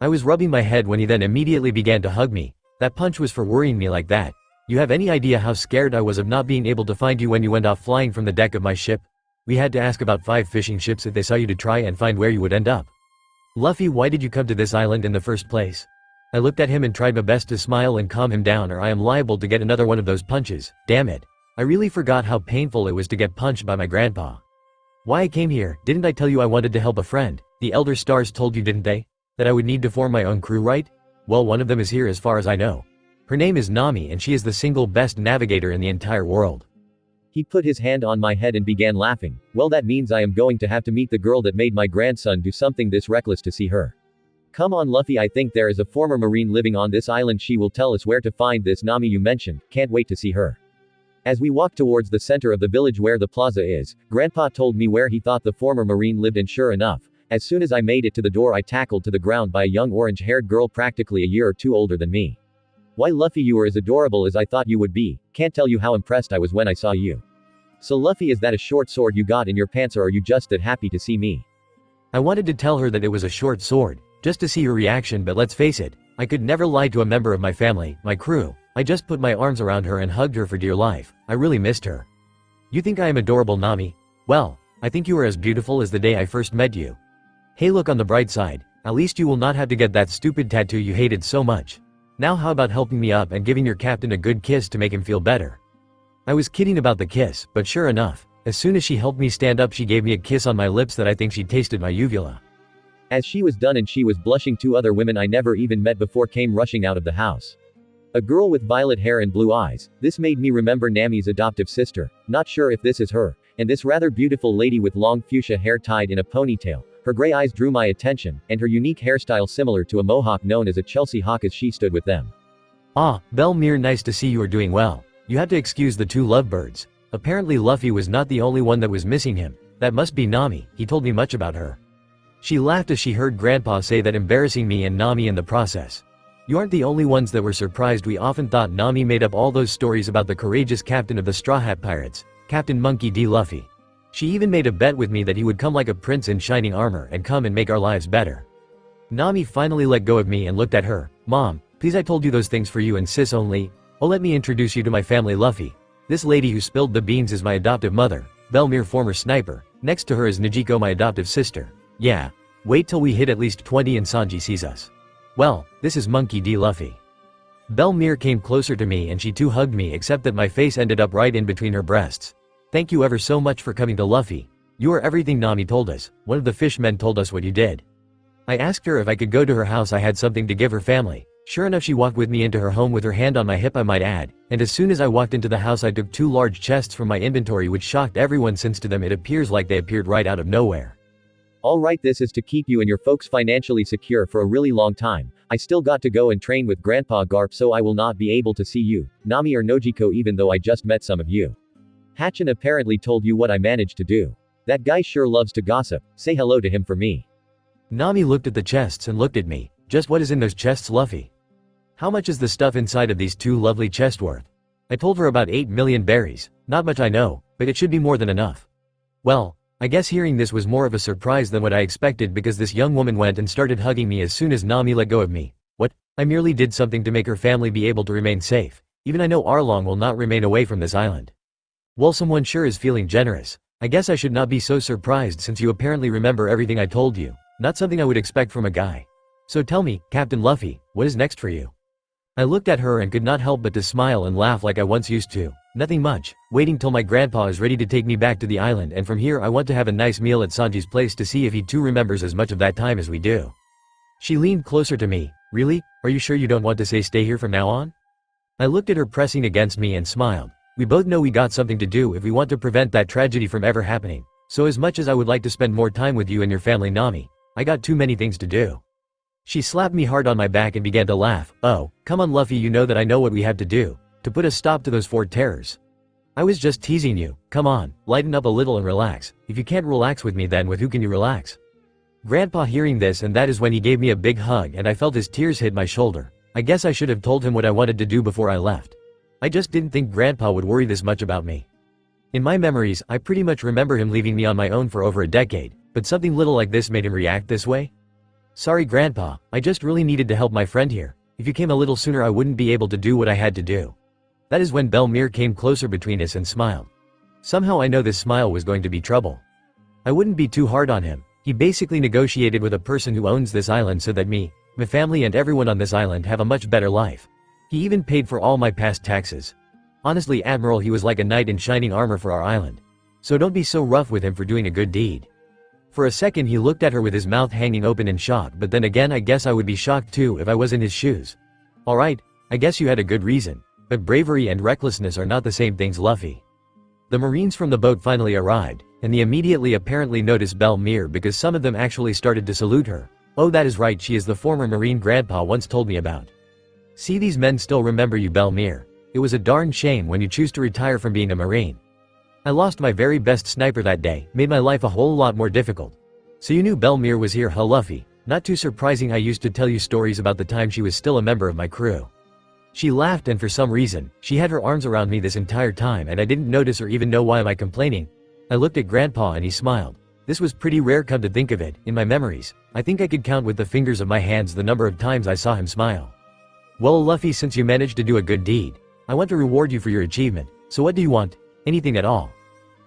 I was rubbing my head when he then immediately began to hug me. That punch was for worrying me like that. You have any idea how scared I was of not being able to find you when you went off flying from the deck of my ship? We had to ask about 5 fishing ships if they saw you to try and find where you would end up. Luffy, why did you come to this island in the first place? I looked at him and tried my best to smile and calm him down, or I am liable to get another one of those punches. Damn it. I really forgot how painful it was to get punched by my grandpa. Why I came here, didn't I tell you I wanted to help a friend? The Elder Stars told you, didn't they? That I would need to form my own crew, right? Well, one of them is here as far as I know. Her name is Nami and she is the single best navigator in the entire world. He put his hand on my head and began laughing. Well, that means I am going to have to meet the girl that made my grandson do something this reckless to see her. Come on Luffy, I think there is a former marine living on this island. She will tell us where to find this Nami you mentioned. Can't wait to see her. As we walked towards the center of the village where the plaza is, Grandpa told me where he thought the former marine lived, and sure enough, as soon as I made it to the door I tackled to the ground by a young orange-haired girl practically a year or two older than me. Why Luffy, you are as adorable as I thought you would be. Can't tell you how impressed I was when I saw you. So Luffy, is that a short sword you got in your pants, or are you just that happy to see me? I wanted to tell her that it was a short sword, just to see her reaction, but let's face it, I could never lie to a member of my family, my crew. I just put my arms around her and hugged her for dear life. I really missed her. You think I am adorable, Nami? Well, I think you are as beautiful as the day I first met you. Hey, look on the bright side, at least you will not have to get that stupid tattoo you hated so much. Now how about helping me up and giving your captain a good kiss to make him feel better? I was kidding about the kiss, but sure enough, as soon as she helped me stand up she gave me a kiss on my lips that I think she tasted my uvula. As she was done and she was blushing, 2 other women I never even met before came rushing out of the house. A girl with violet hair and blue eyes. This made me remember Nami's adoptive sister. Not sure if this is her. And this rather beautiful lady with long fuchsia hair tied in a ponytail. Her gray eyes drew my attention, and her unique hairstyle similar to a mohawk known as a Chelsea hawk as she stood with them. Ah, Belmere, nice to see you are doing well. You have to excuse the 2 lovebirds. Apparently Luffy was not the only one that was missing him. That must be Nami, he told me much about her. She laughed as she heard Grandpa say that, embarrassing me and Nami in the process. You aren't the only ones that were surprised. We often thought Nami made up all those stories about the courageous captain of the Straw Hat Pirates, Captain Monkey D. Luffy. She even made a bet with me that he would come like a prince in shining armor and come and make our lives better. Nami finally let go of me and looked at her. Mom, please, I told you those things for you and sis only. Oh, let me introduce you to my family, Luffy. This lady who spilled the beans is my adoptive mother, Belmere, former sniper. Next to her is Najiko, my adoptive sister. Yeah. Wait till we hit at least 20 and Sanji sees us. Well, this is Monkey D. Luffy. Belmere came closer to me and she too hugged me, except that my face ended up right in between her breasts. Thank you ever so much for coming to Luffy. You are everything Nami told us. One of the fishmen told us what you did. I asked her if I could go to her house. I had something to give her family. Sure enough, she walked with me into her home with her hand on my hip, I might add, and as soon as I walked into the house I took 2 large chests from my inventory, which shocked everyone since to them it appears like they appeared right out of nowhere. Alright, this is to keep you and your folks financially secure for a really long time. I still got to go and train with Grandpa Garp, so I will not be able to see you, Nami or Nojiko, even though I just met some of you. Hachin apparently told you what I managed to do. That guy sure loves to gossip. Say hello to him for me. Nami looked at the chests and looked at me. Just what is in those chests, Luffy? How much is the stuff inside of these 2 lovely chests worth? I told her about 8 million berries. Not much, I know, but it should be more than enough. Well, I guess hearing this was more of a surprise than what I expected, because this young woman went and started hugging me as soon as Nami let go of me. What? I merely did something to make her family be able to remain safe. Even I know Arlong will not remain away from this island. Well, someone sure is feeling generous. I guess I should not be so surprised since you apparently remember everything I told you. Not something I would expect from a guy. So tell me, Captain Luffy, what is next for you? I looked at her and could not help but to smile and laugh like I once used to. Nothing much, waiting till my grandpa is ready to take me back to the island, and from here I want to have a nice meal at Sanji's place to see if he too remembers as much of that time as we do. She leaned closer to me. Really? Are you sure you don't want to stay here from now on? I looked at her pressing against me and smiled. We both know we got something to do if we want to prevent that tragedy from ever happening. So as much as I would like to spend more time with you and your family, Nami, I got too many things to do. She slapped me hard on my back and began to laugh. Oh, come on Luffy, you know that I know what we have to do to put a stop to those 4 terrors. I was just teasing you. Come on, lighten up a little and relax. If you can't relax with me, then with who can you relax? Grandpa hearing this, and that is when he gave me a big hug and I felt his tears hit my shoulder. I guess I should have told him what I wanted to do before I left. I just didn't think Grandpa would worry this much about me. In my memories, I pretty much remember him leaving me on my own for over a decade, but something little like this made him react this way? Sorry Grandpa, I just really needed to help my friend here. If you came a little sooner I wouldn't be able to do what I had to do. That is when Belmere came closer between us and smiled. Somehow I know this smile was going to be trouble. I wouldn't be too hard on him. He basically negotiated with a person who owns this island so that me, my family and everyone on this island have a much better life. He even paid for all my past taxes. Honestly Admiral, he was like a knight in shining armor for our island. So don't be so rough with him for doing a good deed. For a second he looked at her with his mouth hanging open in shock, but then again I guess I would be shocked too if I was in his shoes. Alright, I guess you had a good reason. But bravery and recklessness are not the same things, Luffy. The Marines from the boat finally arrived, and they immediately apparently noticed Belmere because some of them actually started to salute her. Oh, that is right, she is the former Marine Grandpa once told me about. See, these men still remember you, Belmere. It was a darn shame when you choose to retire from being a Marine. I lost my very best sniper that day, made my life a whole lot more difficult. So you knew Belmere was here, huh Luffy? Not too surprising, I used to tell you stories about the time she was still a member of my crew. She laughed, and for some reason, she had her arms around me this entire time and I didn't notice or even know why am I complaining. I looked at Grandpa and he smiled. This was pretty rare, come to think of it. In my memories, I think I could count with the fingers of my hands the number of times I saw him smile. Well Luffy, since you managed to do a good deed, I want to reward you for your achievement. So what do you want? Anything at all?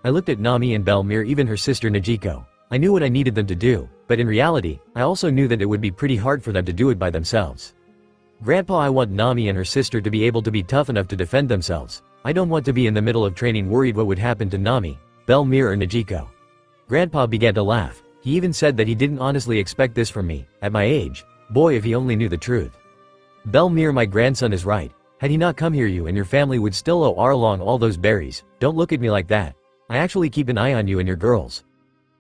I looked at Nami and Belmere, even her sister Najiko. I knew what I needed them to do, but in reality, I also knew that it would be pretty hard for them to do it by themselves. Grandpa, I want Nami and her sister to be able to be tough enough to defend themselves. I don't want to be in the middle of training worried what would happen to Nami, Belmere or Najiko. Grandpa began to laugh. He even said that he didn't honestly expect this from me, at my age. Boy, if he only knew the truth. Belmere, my grandson is right. Had he not come here, you and your family would still owe Arlong all those berries. Don't look at me like that. I actually keep an eye on you and your girls.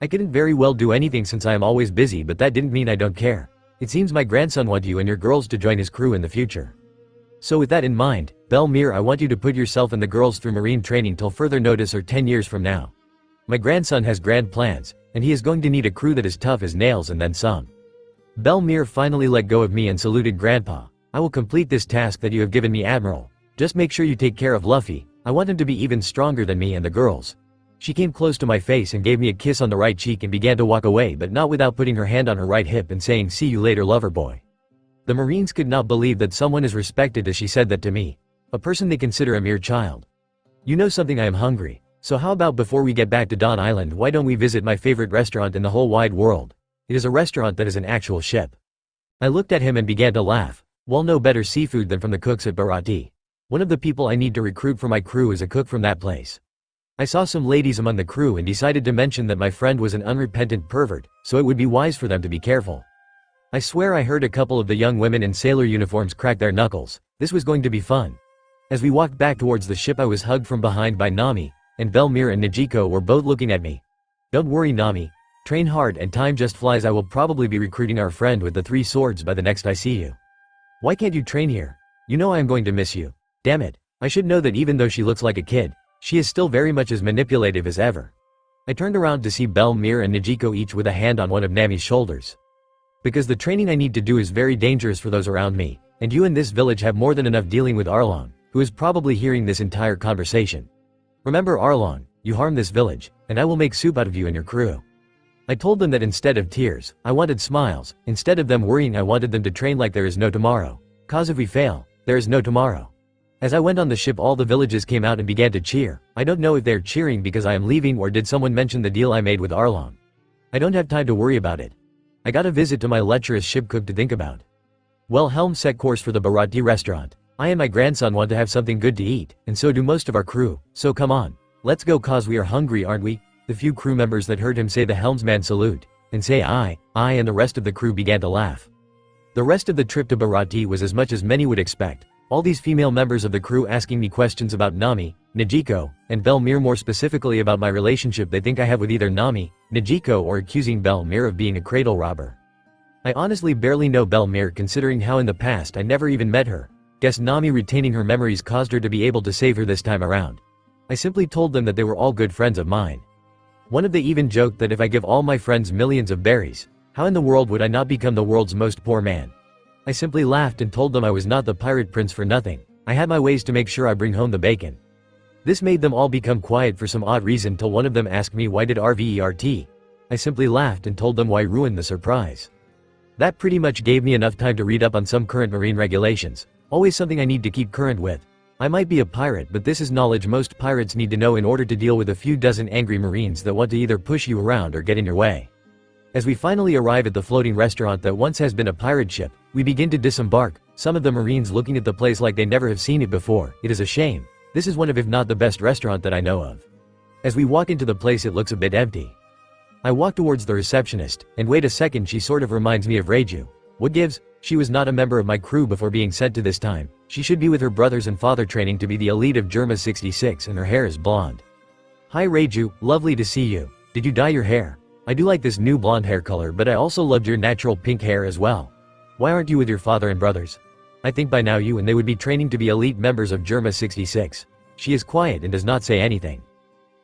I couldn't very well do anything since I am always busy, but that didn't mean I don't care. It seems my grandson wants you and your girls to join his crew in the future. So with that in mind, Belmere, I want you to put yourself and the girls through Marine training till further notice or 10 years from now. My grandson has grand plans, and he is going to need a crew that is tough as nails and then some. Belmere finally let go of me and saluted Grandpa. I will complete this task that you have given me, Admiral. Just make sure you take care of Luffy. I want him to be even stronger than me and the girls. She came close to my face and gave me a kiss on the right cheek and began to walk away, but not without putting her hand on her right hip and saying, "See you later, lover boy." The Marines could not believe that someone is respected as she said that to me. A person they consider a mere child. You know something, I am hungry. So how about before we get back to Dawn Island, why don't we visit my favorite restaurant in the whole wide world? It is a restaurant that is an actual ship. I looked at him and began to laugh. Well, no better seafood than from the cooks at Baratie. One of the people I need to recruit for my crew is a cook from that place. I saw some ladies among the crew and decided to mention that my friend was an unrepentant pervert, so it would be wise for them to be careful. I swear I heard a couple of the young women in sailor uniforms crack their knuckles. This was going to be fun. As we walked back towards the ship, I was hugged from behind by Nami, and Belmere and Najiko were both looking at me. Don't worry, Nami. Train hard and time just flies. I will probably be recruiting our friend with the 3 swords by the next I see you. Why can't you train here? You know I am going to miss you. Damn it. I should know that even though she looks like a kid, she is still very much as manipulative as ever. I turned around to see Belmere and Najiko each with a hand on one of Nami's shoulders. Because the training I need to do is very dangerous for those around me, and you in this village have more than enough dealing with Arlong, who is probably hearing this entire conversation. Remember Arlong, you harm this village, and I will make soup out of you and your crew. I told them that instead of tears, I wanted smiles. Instead of them worrying, I wanted them to train like there is no tomorrow. Cause if we fail, there is no tomorrow. As I went on the ship, all the villages came out and began to cheer. I don't know if they're cheering because I am leaving or did someone mention the deal I made with Arlong. I don't have time to worry about it. I got a visit to my lecherous ship cook to think about. Well, Helm set course for the Baratie restaurant. I and my grandson want to have something good to eat, and so do most of our crew, so come on. Let's go, cause we are hungry, aren't we? The few crew members that heard him say the helmsman salute, and say I, and the rest of the crew began to laugh. The rest of the trip to Baratie was as much as many would expect. All these female members of the crew asking me questions about Nami, Najiko, and Belmere, more specifically about my relationship they think I have with either Nami, Najiko, or accusing Belmere of being a cradle robber. I honestly barely know Belmere considering how in the past I never even met her. Guess Nami retaining her memories caused her to be able to save her this time around. I simply told them that they were all good friends of mine. One of them even joked that if I give all my friends millions of berries, How in the world would I not become the world's most poor man? I simply laughed and told them I was not the pirate prince for nothing. I had my ways to make sure I bring home the bacon. This made them all become quiet for some odd reason till one of them asked me why did RVERT. I simply laughed and told them why ruin the surprise. That pretty much gave me enough time to read up on some current marine regulations. Always something I need to keep current with. I might be a pirate, but this is knowledge most pirates need to know in order to deal with a few dozen angry marines that want to either push you around or get in your way. As we finally arrive at the floating restaurant that once has been a pirate ship, we begin to disembark, some of the marines looking at the place like they never have seen it before. It is a shame. This is one of if not the best restaurant that I know of. As we walk into the place it looks a bit empty. I walk towards the receptionist, and wait a second, she sort of reminds me of Reiju. What gives? She was not a member of my crew before being sent to this time. She should be with her brothers and father training to be the elite of Germa 66 and her hair is blonde. Hi Reiju, lovely to see you. Did you dye your hair? I do like this new blonde hair color, but I also loved your natural pink hair as well. Why aren't you with your father and brothers? I think by now you and they would be training to be elite members of Germa 66. She is quiet and does not say anything.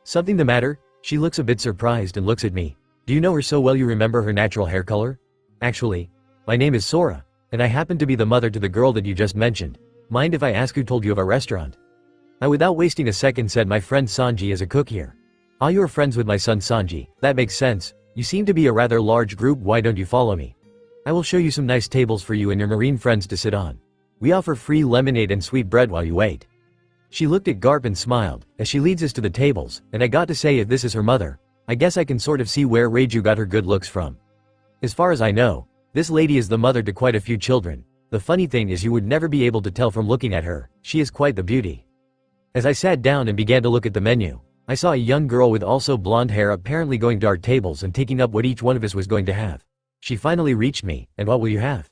Something the matter? She looks a bit surprised and looks at me. Do you know her so well you remember her natural hair color? Actually, my name is Sora, and I happen to be the mother to the girl that you just mentioned. Mind if I ask who told you of our restaurant? I without wasting a second said my friend Sanji is a cook here. Ah, you are friends with my son Sanji, that makes sense. You seem to be a rather large group, why don't you follow me? I will show you some nice tables for you and your marine friends to sit on. We offer free lemonade and sweet bread while you wait. She looked at Garp and smiled, as she leads us to the tables, and I got to say if this is her mother, I guess I can sort of see where Reiju got her good looks from. As far as I know, this lady is the mother to quite a few children. The funny thing is you would never be able to tell from looking at her, she is quite the beauty. As I sat down and began to look at the menu, I saw a young girl with also blonde hair apparently going to our tables and taking up what each one of us was going to have. She finally reached me, and what will you have?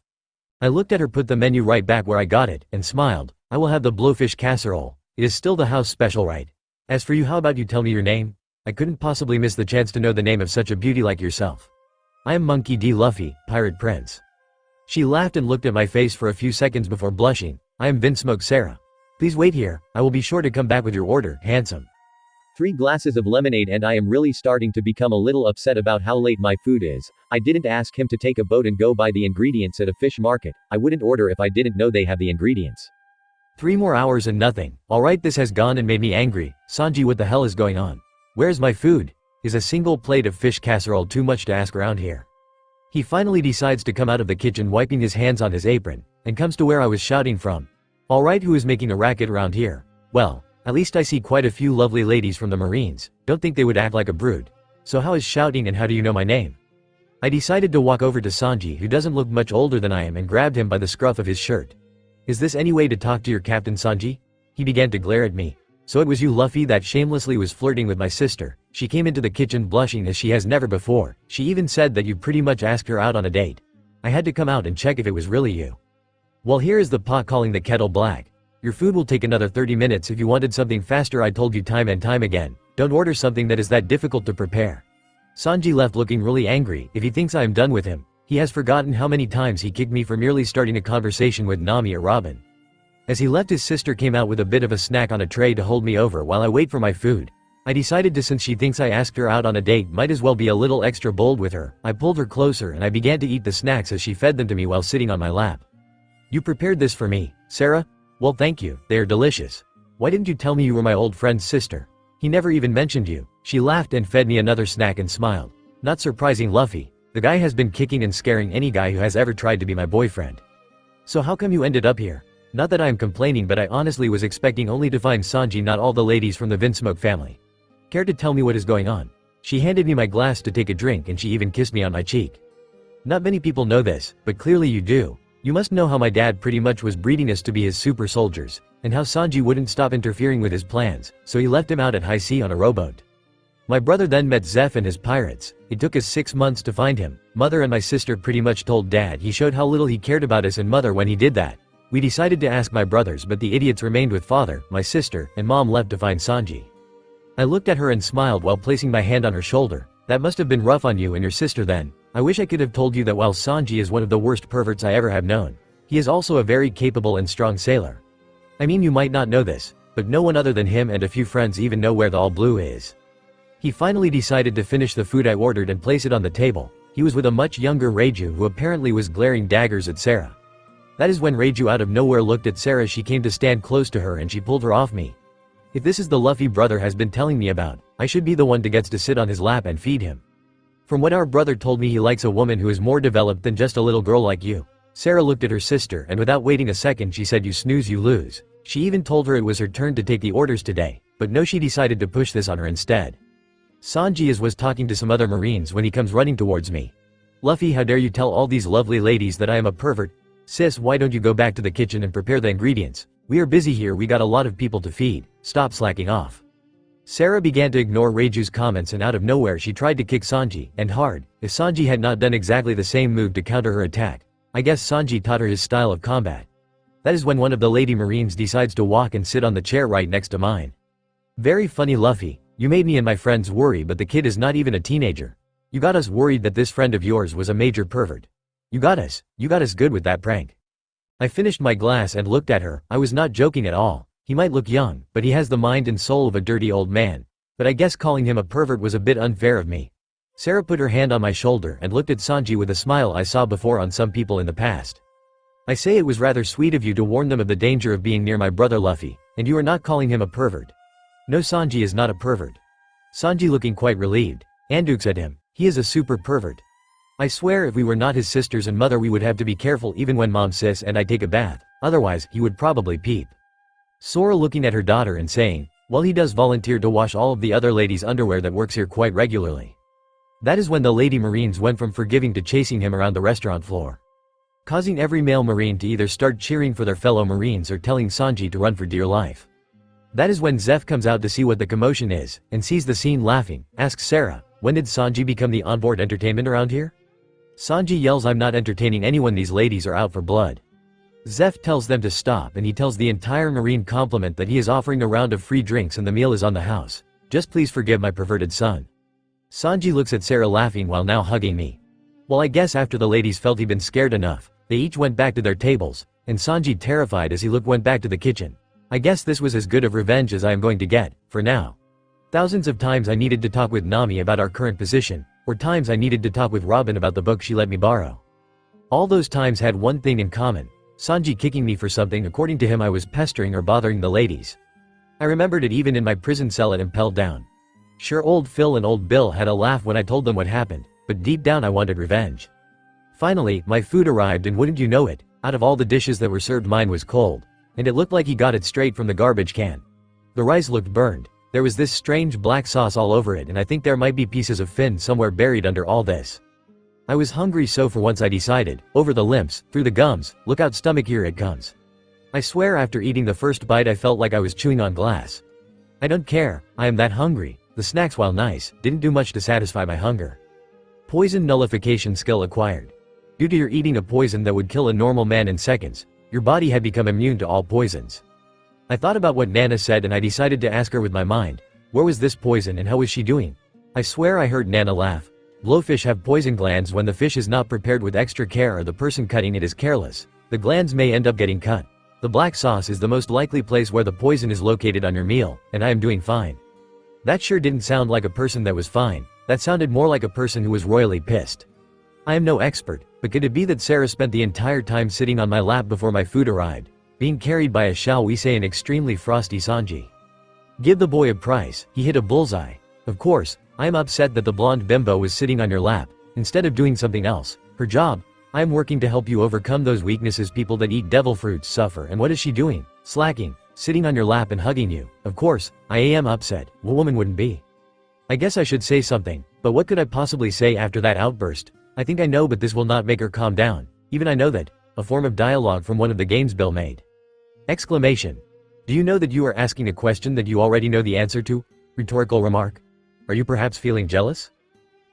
I looked at her, put the menu right back where I got it, and smiled. I will have the blowfish casserole. It is still the house special, right? As for you, how about you tell me your name? I couldn't possibly miss the chance to know the name of such a beauty like yourself. I am Monkey D. Luffy, Pirate Prince. She laughed and looked at my face for a few seconds before blushing. I am Vinsmoke Sarah. Please wait here, I will be sure to come back with your order, handsome. 3 glasses of lemonade and I am really starting to become a little upset about how late my food is. I didn't ask him to take a boat and go buy the ingredients at a fish market. I wouldn't order if I didn't know they have the ingredients. 3 more hours and nothing. Alright, this has gone and made me angry. Sanji, what the hell is going on? Where's my food? Is a single plate of fish casserole too much to ask around here? He finally decides to come out of the kitchen wiping his hands on his apron, and comes to where I was shouting from. Alright, who is making a racket around here? Well, at least I see quite a few lovely ladies from the Marines. Don't think they would act like a brood. So how is shouting and how do you know my name? I decided to walk over to Sanji, who doesn't look much older than I am, and grabbed him by the scruff of his shirt. Is this any way to talk to your captain, Sanji? He began to glare at me. So it was you, Luffy, that shamelessly was flirting with my sister. She came into the kitchen blushing as she has never before. She even said that you pretty much asked her out on a date. I had to come out and check if it was really you. Well, here is the pot calling the kettle black. Your food will take another 30 minutes. If you wanted something faster, I told you time and time again, don't order something that is that difficult to prepare. Sanji left looking really angry. If he thinks I am done with him, he has forgotten how many times he kicked me for merely starting a conversation with Nami or Robin. As he left, his sister came out with a bit of a snack on a tray to hold me over while I wait for my food. I decided to, since she thinks I asked her out on a date, might as well be a little extra bold with her. I pulled her closer and I began to eat the snacks as she fed them to me while sitting on my lap. You prepared this for me, Sarah? Well, thank you, they are delicious. Why didn't you tell me you were my old friend's sister? He never even mentioned you. She laughed and fed me another snack and smiled. Not surprising, Luffy. The guy has been kicking and scaring any guy who has ever tried to be my boyfriend. So how come you ended up here? Not that I am complaining, but I honestly was expecting only to find Sanji, not all the ladies from the Vinsmoke family. Care to tell me what is going on? She handed me my glass to take a drink and she even kissed me on my cheek. Not many people know this, but clearly you do. You must know how my dad pretty much was breeding us to be his super soldiers, and how Sanji wouldn't stop interfering with his plans, so he left him out at high sea on a rowboat. My brother then met Zeph and his pirates. It took us 6 months to find him. Mother and my sister pretty much told Dad he showed how little he cared about us and Mother when he did that. We decided to ask my brothers, but the idiots remained with Father, my sister, and Mom left to find Sanji. I looked at her and smiled while placing my hand on her shoulder. That must have been rough on you and your sister then. I wish I could have told you that while Sanji is one of the worst perverts I ever have known, he is also a very capable and strong sailor. I mean, you might not know this, but no one other than him and a few friends even know where the All Blue is. He finally decided to finish the food I ordered and place it on the table. He was with a much younger Reiju who apparently was glaring daggers at Sarah. That is when Reiju out of nowhere looked at Sarah. She came to stand close to her and she pulled her off me. If this is the Luffy brother has been telling me about, I should be the one to gets to sit on his lap and feed him. From what our brother told me, he likes a woman who is more developed than just a little girl like you. Sarah looked at her sister and without waiting a second she said, "You snooze, you lose." She even told her it was her turn to take the orders today, but no, she decided to push this on her instead. Sanji was talking to some other marines when he comes running towards me. "Luffy, how dare you tell all these lovely ladies that I am a pervert? Sis, why don't you go back to the kitchen and prepare the ingredients? We are busy here, we got a lot of people to feed, stop slacking off." Sarah began to ignore Reiju's comments and out of nowhere she tried to kick Sanji, and hard. If Sanji had not done exactly the same move to counter her attack, I guess Sanji taught her his style of combat. That is when one of the lady marines decides to walk and sit on the chair right next to mine. "Very funny, Luffy, you made me and my friends worry, but the kid is not even a teenager. You got us worried that this friend of yours was a major pervert. You got us good with that prank." I finished my glass and looked at her. I was not joking at all. He might look young, but he has the mind and soul of a dirty old man. But I guess calling him a pervert was a bit unfair of me. Sarah put her hand on my shoulder and looked at Sanji with a smile I saw before on some people in the past. "I say it was rather sweet of you to warn them of the danger of being near my brother Luffy, and you are not calling him a pervert." "No, Sanji is not a pervert." Sanji looking quite relieved. Andukes at him. "He is a super pervert. I swear if we were not his sisters and mother we would have to be careful even when mom sis and I take a bath, otherwise he would probably peep." Sora looking at her daughter and saying, "Well, he does volunteer to wash all of the other ladies' underwear that works here quite regularly." That is when the lady marines went from forgiving to chasing him around the restaurant floor, causing every male marine to either start cheering for their fellow marines or telling Sanji to run for dear life. That is when Zeph comes out to see what the commotion is, and sees the scene laughing, asks Sarah, "When did Sanji become the onboard entertainment around here?" Sanji yells, "I'm not entertaining anyone, these ladies are out for blood." Zeph tells them to stop and he tells the entire marine complement that he is offering a round of free drinks and the meal is on the house. "Just please forgive my perverted son." Sanji looks at Sarah laughing while now hugging me. Well, I guess after the ladies felt he'd been scared enough, they each went back to their tables, and Sanji, terrified as he looked, went back to the kitchen. I guess this was as good of revenge as I am going to get, for now. Thousands of times I needed to talk with Nami about our current position, or times I needed to talk with Robin about the book she let me borrow. All those times had one thing in common: Sanji kicking me for something according to him I was pestering or bothering the ladies. I remembered it even in my prison cell at Impel down. Sure, old Phil and old Bill had a laugh when I told them what happened, but deep down I wanted revenge. Finally, my food arrived and wouldn't you know it, out of all the dishes that were served mine was cold. And it looked like he got it straight from the garbage can. The rice looked burned. There was this strange black sauce all over it, and I think there might be pieces of fin somewhere buried under all this. I was hungry, so for once I decided, over the limbs, through the gums, look out stomach, here it comes. I swear after eating the first bite I felt like I was chewing on glass. I don't care, I am that hungry. The snacks, while nice, didn't do much to satisfy my hunger. Poison nullification skill acquired. Due to your eating a poison that would kill a normal man in seconds, your body had become immune to all poisons. I thought about what Nana said and I decided to ask her with my mind, where was this poison and how was she doing? I swear I heard Nana laugh. Blowfish have poison glands. When the fish is not prepared with extra care or the person cutting it is careless, the glands may end up getting cut. The black sauce is the most likely place where the poison is located on your meal, and I am doing fine. That sure didn't sound like a person that was fine. That sounded more like a person who was royally pissed. I am no expert, but could it be that Sarah spent the entire time sitting on my lap before my food arrived, being carried by a, shall we say, an extremely frosty Sanji? Give the boy a prize, he hit a bullseye. Of course, I am upset that the blonde bimbo was sitting on your lap, instead of doing something else, her job. I am working to help you overcome those weaknesses people that eat devil fruits suffer, and what is she doing? Slacking, sitting on your lap and hugging you. Of course, I am upset, what woman wouldn't be? I guess I should say something, but what could I possibly say after that outburst? I think I know, but this will not make her calm down. Even I know that. A form of dialogue from one of the games Bill made. Exclamation. Do you know that you are asking a question that you already know the answer to? Rhetorical remark. Are you perhaps feeling jealous?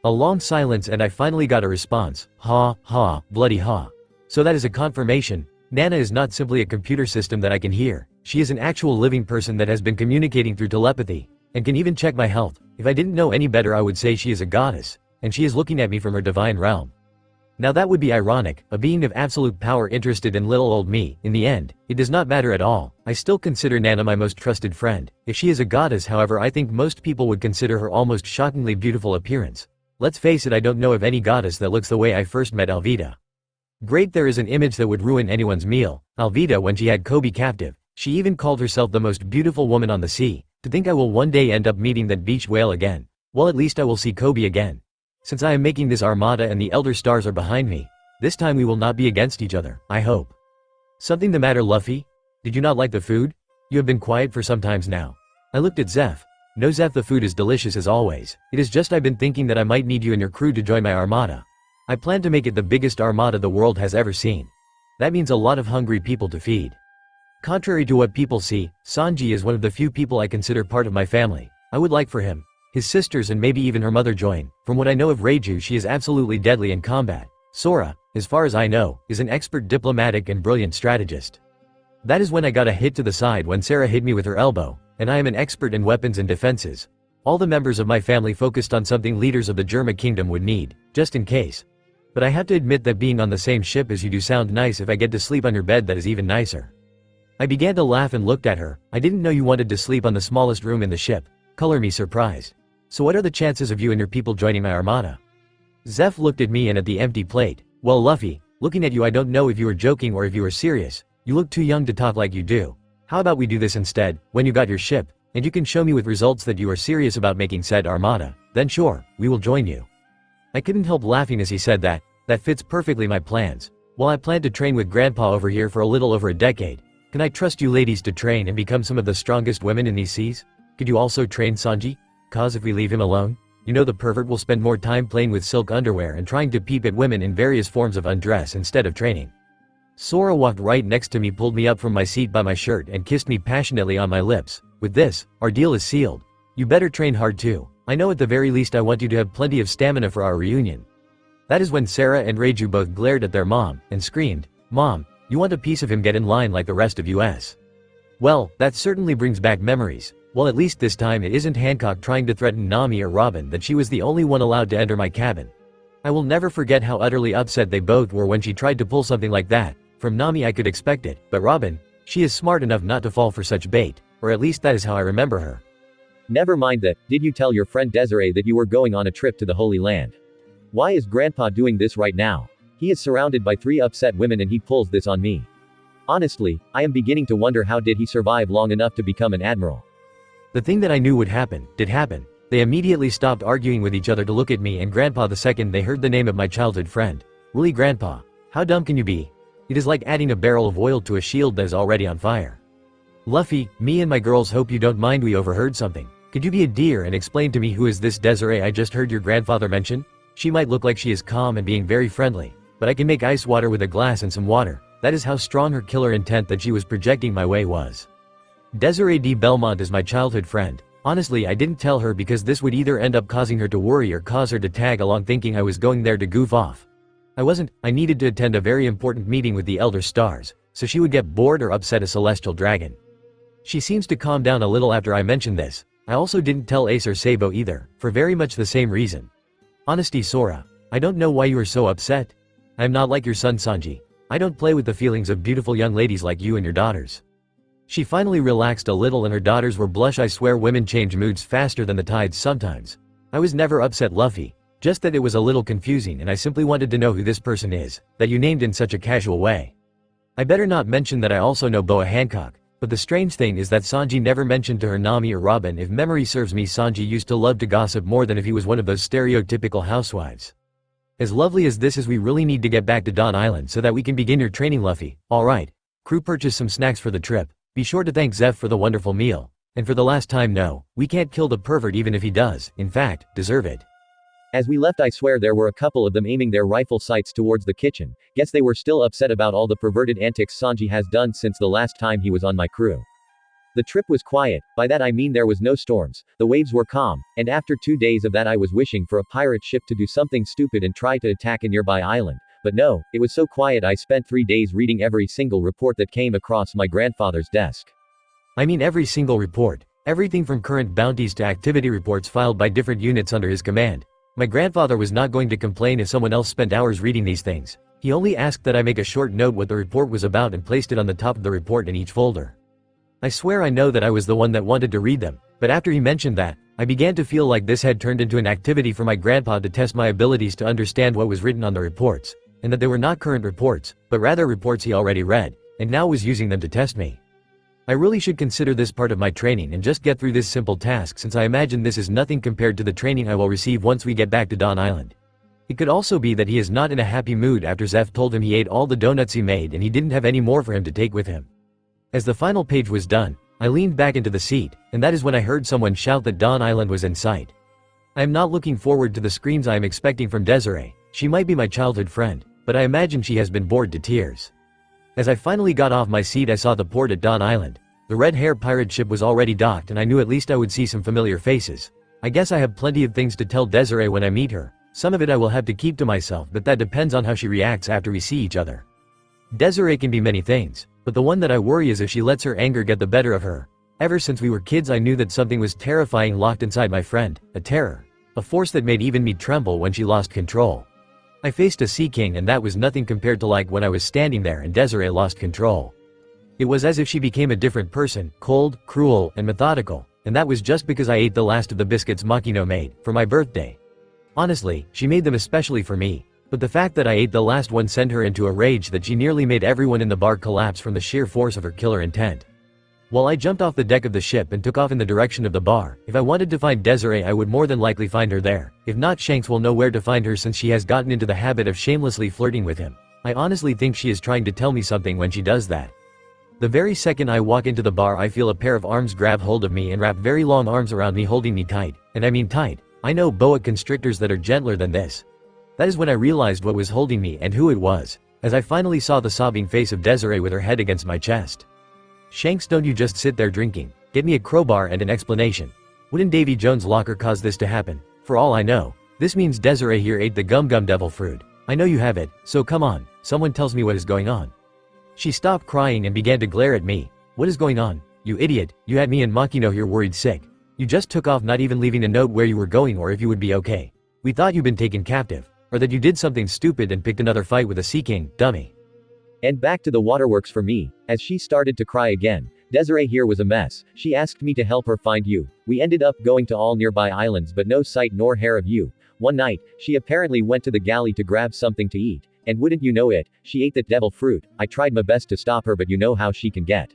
A long silence and I finally got a response. Ha, ha, bloody ha. So that is a confirmation. Nana is not simply a computer system that I can hear. She is an actual living person that has been communicating through telepathy, and can even check my health. If I didn't know any better I would say she is a goddess, and she is looking at me from her divine realm. Now that would be ironic, a being of absolute power interested in little old me. In the end, it does not matter at all. I still consider Nana my most trusted friend. If she is a goddess, however, I think most people would consider her almost shockingly beautiful appearance. Let's face it, I don't know of any goddess that looks the way I first met Alvida. Great, there is an image that would ruin anyone's meal. Alvida, when she had Kobe captive, she even called herself the most beautiful woman on the sea. To think I will one day end up meeting that beach whale again. Well, at least I will see Kobe again. Since I am making this armada and the elder stars are behind me, this time we will not be against each other, I hope. Something the matter, Luffy? Did you not like the food? You have been quiet for some times now. I looked at Zeph. No Zeph, the food is delicious as always. It is just I've been thinking that I might need you and your crew to join my armada. I plan to make it the biggest armada the world has ever seen. That means a lot of hungry people to feed. Contrary to what people see, Sanji is one of the few people I consider part of my family. I would like for him, his sisters and maybe even her mother join. From what I know of Reiju, she is absolutely deadly in combat. Sora, as far as I know, is an expert diplomatic and brilliant strategist. That is when I got a hit to the side when Sarah hit me with her elbow, and I am an expert in weapons and defenses. All the members of my family focused on something leaders of the Germa kingdom would need, just in case. But I have to admit that being on the same ship as you do sound nice. If I get to sleep on your bed, that is even nicer. I began to laugh and looked at her. I didn't know you wanted to sleep on the smallest room in the ship. Color me surprised. So what are the chances of you and your people joining my armada? Zeph looked at me and at the empty plate. Well, Luffy, looking at you, I don't know if you were joking or if you were serious. You look too young to talk like you do. How about we do this instead? When you got your ship, and you can show me with results that you are serious about making said armada, then sure, we will join you. I couldn't help laughing as he said that. That fits perfectly my plans. Well, I plan to train with Grandpa over here for a little over a decade. Can I trust you ladies to train and become some of the strongest women in these seas? Could you also train Sanji? Cause if we leave him alone, you know the pervert will spend more time playing with silk underwear and trying to peep at women in various forms of undress instead of training. Sora walked right next to me, pulled me up from my seat by my shirt and kissed me passionately on my lips. With this, our deal is sealed. You better train hard too. I know at the very least I want you to have plenty of stamina for our reunion. That is when Sarah and Reiju both glared at their mom and screamed, "Mom, you want a piece of him? Get in line like the rest of us." Well, that certainly brings back memories. Well, at least this time it isn't Hancock trying to threaten Nami or Robin that she was the only one allowed to enter my cabin. I will never forget how utterly upset they both were when she tried to pull something like that. From Nami I could expect it, but Robin, she is smart enough not to fall for such bait, or at least that is how I remember her. Never mind that. Did you tell your friend Desiree that you were going on a trip to the Holy Land? Why is Grandpa doing this right now? He is surrounded by 3 upset women and he pulls this on me. Honestly, I am beginning to wonder how did he survive long enough to become an admiral. The thing that I knew would happen, did happen. They immediately stopped arguing with each other to look at me and Grandpa the second they heard the name of my childhood friend. Really, Grandpa? How dumb can you be? It is like adding a barrel of oil to a shield that is already on fire. Luffy, me and my girls hope you don't mind we overheard something. Could you be a dear and explain to me who is this Desiree I just heard your grandfather mention? She might look like she is calm and being very friendly, but I can make ice water with a glass and some water. That is how strong her killer intent that she was projecting my way was. Desiree D. Belmont is my childhood friend. Honestly, I didn't tell her because this would either end up causing her to worry or cause her to tag along thinking I was going there to goof off. I needed to attend a very important meeting with the Elder Stars, so she would get bored or upset a celestial dragon. She seems to calm down a little after I mentioned this. I also didn't tell Ace or Sabo either, for very much the same reason. Honesty, Sora. I don't know why you are so upset. I am not like your son Sanji. I don't play with the feelings of beautiful young ladies like you and your daughters. She finally relaxed a little and her daughters were blush. I swear women change moods faster than the tides sometimes. I was never upset, Luffy. Just that it was a little confusing and I simply wanted to know who this person is, that you named in such a casual way. I better not mention that I also know Boa Hancock, but the strange thing is that Sanji never mentioned to her Nami or Robin. If memory serves me, Sanji used to love to gossip more than if he was one of those stereotypical housewives. As lovely as this is, we really need to get back to Dawn Island so that we can begin your training, Luffy. Alright. Crew, purchase some snacks for the trip. Be sure to thank Zeph for the wonderful meal. And for the last time, no, we can't kill the pervert even if he does, in fact, deserve it. As we left, I swear there were a couple of them aiming their rifle sights towards the kitchen. Guess they were still upset about all the perverted antics Sanji has done since the last time he was on my crew. The trip was quiet, by that I mean there was no storms, the waves were calm, and after 2 days of that I was wishing for a pirate ship to do something stupid and try to attack a nearby island. But no, it was so quiet I spent 3 days reading every single report that came across my grandfather's desk. I mean every single report. Everything from current bounties to activity reports filed by different units under his command. My grandfather was not going to complain if someone else spent hours reading these things. He only asked that I make a short note what the report was about and placed it on the top of the report in each folder. I swear I know that I was the one that wanted to read them, but after he mentioned that, I began to feel like this had turned into an activity for my grandpa to test my abilities to understand what was written on the reports, and that they were not current reports, but rather reports he already read, and now was using them to test me. I really should consider this part of my training and just get through this simple task, since I imagine this is nothing compared to the training I will receive once we get back to Dawn Island. It could also be that he is not in a happy mood after Zeph told him he ate all the donuts he made and he didn't have any more for him to take with him. As the final page was done, I leaned back into the seat, and that is when I heard someone shout that Dawn Island was in sight. I am not looking forward to the screams I am expecting from Desiree. She might be my childhood friend, but I imagine she has been bored to tears. As I finally got off my seat, I saw the port at Dawn Island. The red hair pirate ship was already docked, and I knew at least I would see some familiar faces. I guess I have plenty of things to tell Desiree when I meet her. Some of it I will have to keep to myself, but that depends on how she reacts after we see each other. Desiree can be many things, but the one that I worry is if she lets her anger get the better of her. Ever since we were kids, I knew that something was terrifying locked inside my friend, a terror. A force that made even me tremble when she lost control. I faced a Sea King, and that was nothing compared to like when I was standing there and Desiree lost control. It was as if she became a different person, cold, cruel, and methodical, and that was just because I ate the last of the biscuits Makino made, for my birthday. Honestly, she made them especially for me, but the fact that I ate the last one sent her into a rage that she nearly made everyone in the bar collapse from the sheer force of her killer intent. While I jumped off the deck of the ship and took off in the direction of the bar, if I wanted to find Desiree I would more than likely find her there. If not, Shanks will know where to find her since she has gotten into the habit of shamelessly flirting with him. I honestly think she is trying to tell me something when she does that. The very second I walk into the bar, I feel a pair of arms grab hold of me and wrap very long arms around me, holding me tight, and I mean tight. I know boa constrictors that are gentler than this. That is when I realized what was holding me and who it was, as I finally saw the sobbing face of Desiree with her head against my chest. Shanks, don't you just sit there drinking. Get me a crowbar and an explanation. Wouldn't Davy Jones' locker cause this to happen? For all I know, this means Desiree here ate the gum devil fruit. I know you have it, so come on, someone tells me what is going on. She stopped crying and began to glare at me. What is going on? You idiot, you had me and Makino here worried sick. You just took off, not even leaving a note where you were going or if you would be okay. We thought you'd been taken captive, or that you did something stupid and picked another fight with a Sea King, dummy. And back to the waterworks for me. As she started to cry again, Desiree here was a mess. She asked me to help her find you. We ended up going to all nearby islands, but no sight nor hair of you. One night, she apparently went to the galley to grab something to eat, and wouldn't you know it, she ate that devil fruit. I tried my best to stop her, but you know how she can get.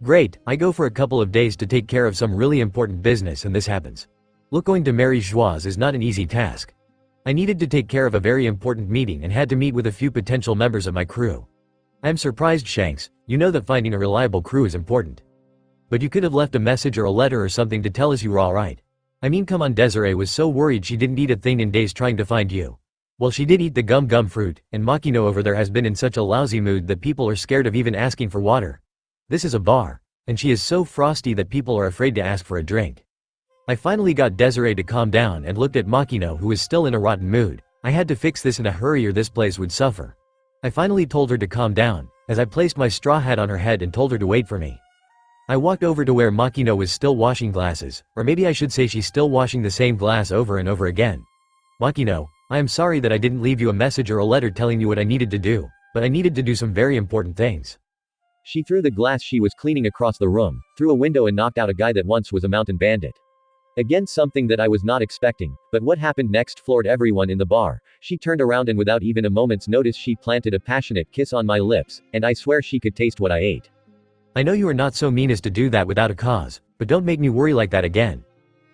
Great, I go for a couple of days to take care of some really important business and this happens. Look, going to Mary Joie's is not an easy task. I needed to take care of a very important meeting and had to meet with a few potential members of my crew. I am surprised, Shanks, you know that finding a reliable crew is important. But you could have left a message or a letter or something to tell us you were alright. I mean, come on, Desiree was so worried she didn't eat a thing in days trying to find you. Well, she did eat the gum fruit, and Makino over there has been in such a lousy mood that people are scared of even asking for water. This is a bar, and she is so frosty that people are afraid to ask for a drink. I finally got Desiree to calm down and looked at Makino, who is still in a rotten mood. I had to fix this in a hurry or this place would suffer. I finally told her to calm down, as I placed my straw hat on her head and told her to wait for me. I walked over to where Makino was still washing glasses, or maybe I should say she's still washing the same glass over and over again. Makino, I am sorry that I didn't leave you a message or a letter telling you what I needed to do, but I needed to do some very important things. She threw the glass she was cleaning across the room, through a window, and knocked out a guy that once was a mountain bandit. Again, something that I was not expecting, but what happened next floored everyone in the bar. She turned around and without even a moment's notice she planted a passionate kiss on my lips, and I swear she could taste what I ate. I know you are not so mean as to do that without a cause, but don't make me worry like that again.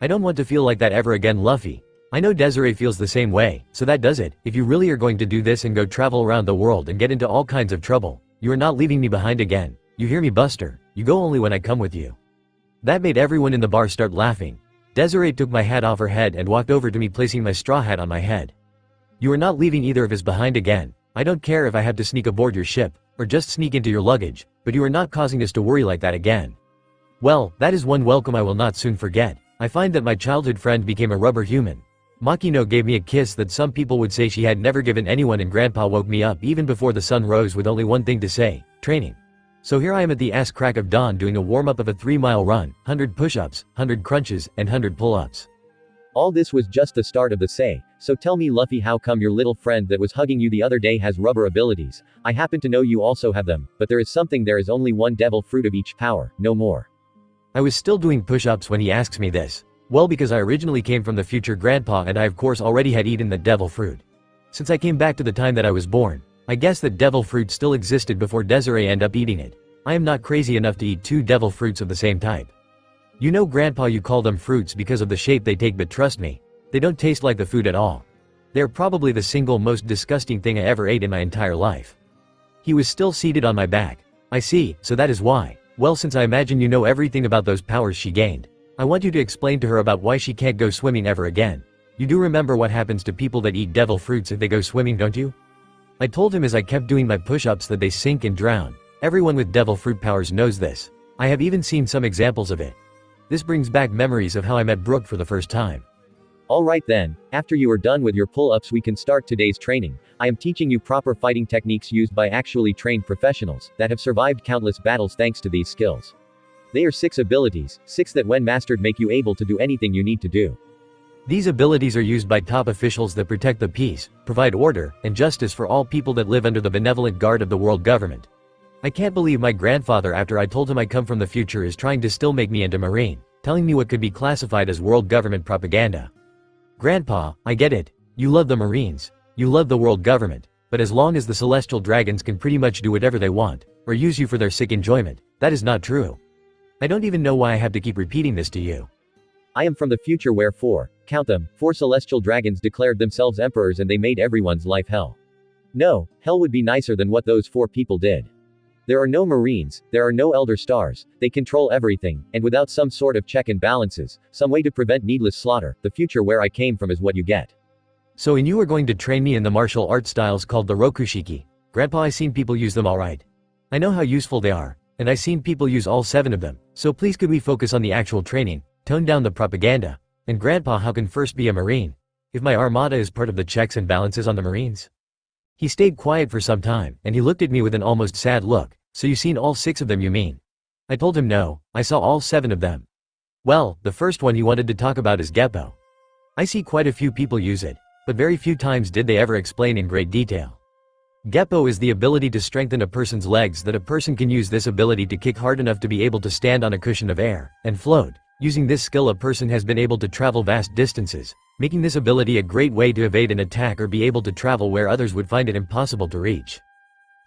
I don't want to feel like that ever again, Luffy. I know Desiree feels the same way, so that does it. If you really are going to do this and go travel around the world and get into all kinds of trouble, you are not leaving me behind again. You hear me, Buster? You go only when I come with you. That made everyone in the bar start laughing. Desiree took my hat off her head and walked over to me, placing my straw hat on my head. You are not leaving either of us behind again. I don't care if I have to sneak aboard your ship, or just sneak into your luggage, but you are not causing us to worry like that again. Well, that is one welcome I will not soon forget. I find that my childhood friend became a rubber human. Makino gave me a kiss that some people would say she had never given anyone, and Grandpa woke me up even before the sun rose with only one thing to say: training. So here I am at the ass crack of dawn doing a warm-up of a 3-mile run, 100 push-ups, 100 crunches, and 100 pull-ups. All this was just the start of the say. So tell me, Luffy, how come your little friend that was hugging you the other day has rubber abilities? I happen to know you also have them, but there is only one devil fruit of each power, no more. I was still doing push-ups when he asks me this. Well, because I originally came from the future, Grandpa, and I of course already had eaten the devil fruit. Since I came back to the time that I was born, I guess that devil fruit still existed before Desiree ended up eating it. I am not crazy enough to eat 2 devil fruits of the same type. You know, Grandpa, you call them fruits because of the shape they take, but trust me, they don't taste like the food at all. They're probably the single most disgusting thing I ever ate in my entire life. He was still seated on my back. I see, so that is why. Well, since I imagine you know everything about those powers she gained, I want you to explain to her about why she can't go swimming ever again. You do remember what happens to people that eat devil fruits if they go swimming, don't you? I told him as I kept doing my push-ups that they sink and drown. Everyone with devil fruit powers knows this. I have even seen some examples of it. This brings back memories of how I met Brooke for the first time. Alright then, after you are done with your pull-ups we can start today's training. I am teaching you proper fighting techniques used by actually trained professionals that have survived countless battles thanks to these skills. They are 6 abilities, 6 that when mastered make you able to do anything you need to do. These abilities are used by top officials that protect the peace, provide order, and justice for all people that live under the benevolent guard of the world government. I can't believe my grandfather, after I told him I come from the future, is trying to still make me into Marine, telling me what could be classified as world government propaganda. Grandpa, I get it. You love the Marines. You love the world government. But as long as the celestial dragons can pretty much do whatever they want, or use you for their sick enjoyment, that is not true. I don't even know why I have to keep repeating this to you. I am from the future where 4, count them, 4 celestial dragons declared themselves emperors and they made everyone's life hell. No, hell would be nicer than what those 4 people did. There are no Marines, there are no Elder Stars, they control everything, and without some sort of check and balances, some way to prevent needless slaughter, the future where I came from is what you get. So and you are going to train me in the martial art styles called the Rokushiki. Grandpa, I seen people use them alright. I know how useful they are, and I seen people use all 7 of them, so please could we focus on the actual training, tone down the propaganda. And Grandpa, how can first be a Marine if my armada is part of the checks and balances on the Marines? He stayed quiet for some time, and he looked at me with an almost sad look. So you seen all 6 of them, you mean? I told him no, I saw all 7 of them. Well, the first one he wanted to talk about is Geppo. I see quite a few people use it, but very few times did they ever explain in great detail. Geppo is the ability to strengthen a person's legs, that a person can use this ability to kick hard enough to be able to stand on a cushion of air and float. Using this skill, a person has been able to travel vast distances, making this ability a great way to evade an attack or be able to travel where others would find it impossible to reach.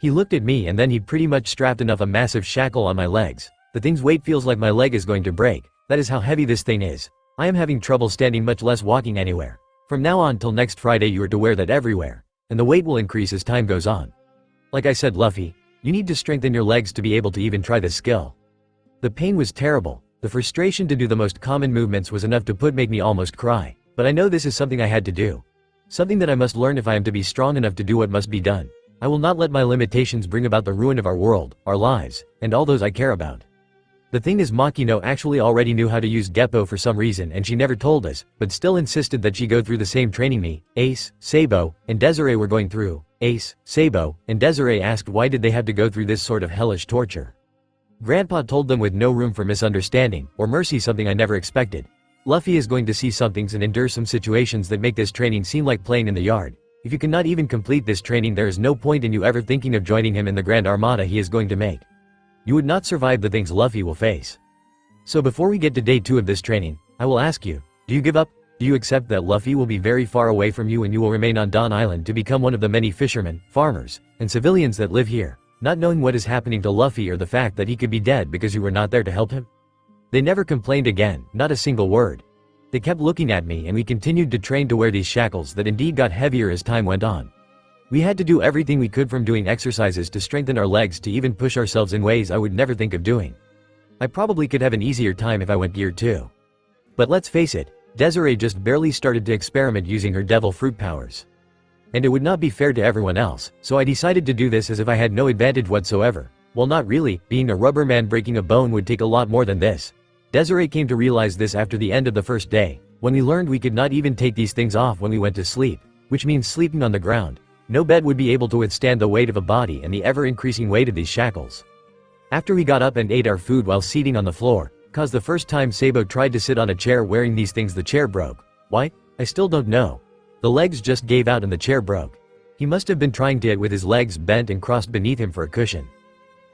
He looked at me and then he pretty much strapped enough a massive shackle on my legs. The thing's weight feels like my leg is going to break. That is how heavy this thing is. I am having trouble standing, much less walking anywhere. From now on till next Friday you are to wear that everywhere, and the weight will increase as time goes on. Like I said, Luffy, you need to strengthen your legs to be able to even try this skill. The pain was terrible. The frustration to do the most common movements was enough to make me almost cry. But I know this is something I had to do. Something that I must learn if I am to be strong enough to do what must be done. I will not let my limitations bring about the ruin of our world, our lives, and all those I care about. The thing is, Makino actually already knew how to use Geppo for some reason and she never told us, but still insisted that she go through the same training me, Ace, Sabo, and Desiree were going through. Ace, Sabo, and Desiree asked why did they have to go through this sort of hellish torture. Grandpa told them with no room for misunderstanding or mercy, something I never expected. Luffy is going to see some things and endure some situations that make this training seem like playing in the yard. If you cannot even complete this training, there is no point in you ever thinking of joining him in the Grand Armada he is going to make. You would not survive the things Luffy will face. So before we get to day 2 of this training, I will ask you, do you give up? Do you accept that Luffy will be very far away from you and you will remain on Dawn Island to become one of the many fishermen, farmers, and civilians that live here, not knowing what is happening to Luffy or the fact that he could be dead because you were not there to help him? They never complained again, not a single word. They kept looking at me and we continued to train to wear these shackles that indeed got heavier as time went on. We had to do everything we could, from doing exercises to strengthen our legs to even push ourselves in ways I would never think of doing. I probably could have an easier time if I went geared too. But let's face it, Desiree just barely started to experiment using her devil fruit powers. And it would not be fair to everyone else, so I decided to do this as if I had no advantage whatsoever. Well, not really, being a rubber man breaking a bone would take a lot more than this. Desiree came to realize this after the end of the first day, when we learned we could not even take these things off when we went to sleep, which means sleeping on the ground. No bed would be able to withstand the weight of a body and the ever-increasing weight of these shackles. After we got up and ate our food while seating on the floor, cause the first time Sabo tried to sit on a chair wearing these things, the chair broke. Why? I still don't know. The legs just gave out and the chair broke. He must have been trying to it with his legs bent and crossed beneath him for a cushion.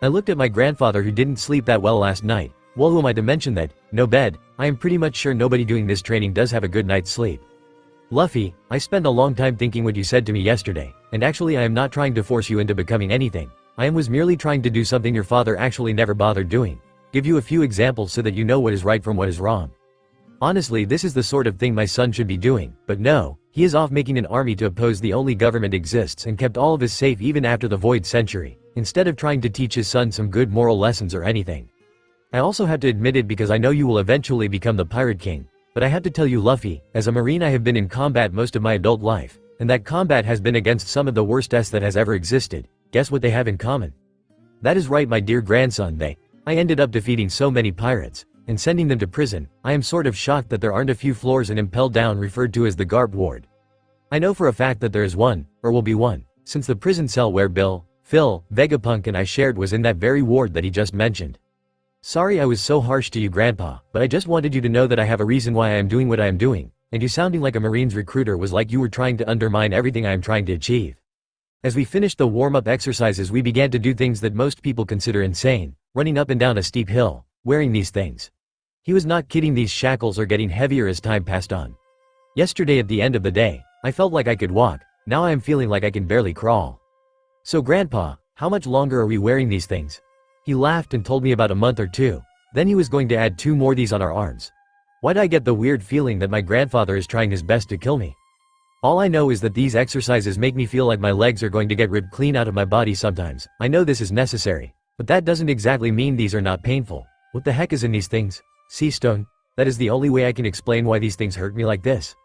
I looked at my grandfather, who didn't sleep that well last night, Well, who am I to mention that? No bed. I am pretty much sure nobody doing this training does have a good night's sleep. Luffy, I spent a long time thinking what you said to me yesterday, and actually I am not trying to force you into becoming anything. Was merely trying to do something your father actually never bothered doing. Give you a few examples so that you know what is right from what is wrong. Honestly, this is the sort of thing my son should be doing, but no, he is off making an army to oppose the only government exists and kept all of us safe even after the Void Century, instead of trying to teach his son some good moral lessons or anything. I also have to admit it because I know you will eventually become the Pirate King, but I have to tell you Luffy, as a Marine I have been in combat most of my adult life, and that combat has been against some of the worst that has ever existed. Guess what they have in common? That is right, my dear grandson, I ended up defeating so many pirates, and sending them to prison. I am sort of shocked that there aren't a few floors in Impel down referred to as the Garp ward. I know for a fact that there is one, or will be one, since the prison cell where Bill, Phil, Vegapunk and I shared was in that very ward that he just mentioned. Sorry I was so harsh to you, Grandpa, but I just wanted you to know that I have a reason why I am doing what I am doing, and you sounding like a Marines recruiter was like you were trying to undermine everything I am trying to achieve. As we finished the warm-up exercises we began to do things that most people consider insane, running up and down a steep hill, wearing these things. He was not kidding, these shackles are getting heavier as time passed on. Yesterday at the end of the day, I felt like I could walk, now I am feeling like I can barely crawl. So Grandpa, how much longer are we wearing these things? He laughed and told me about a month or two, then he was going to add 2 more these on our arms. Why do I get the weird feeling that my grandfather is trying his best to kill me? All I know is that these exercises make me feel like my legs are going to get ripped clean out of my body sometimes. I know this is necessary, but that doesn't exactly mean these are not painful. What the heck is in these things? Sea stone? That is the only way I can explain why these things hurt me like this.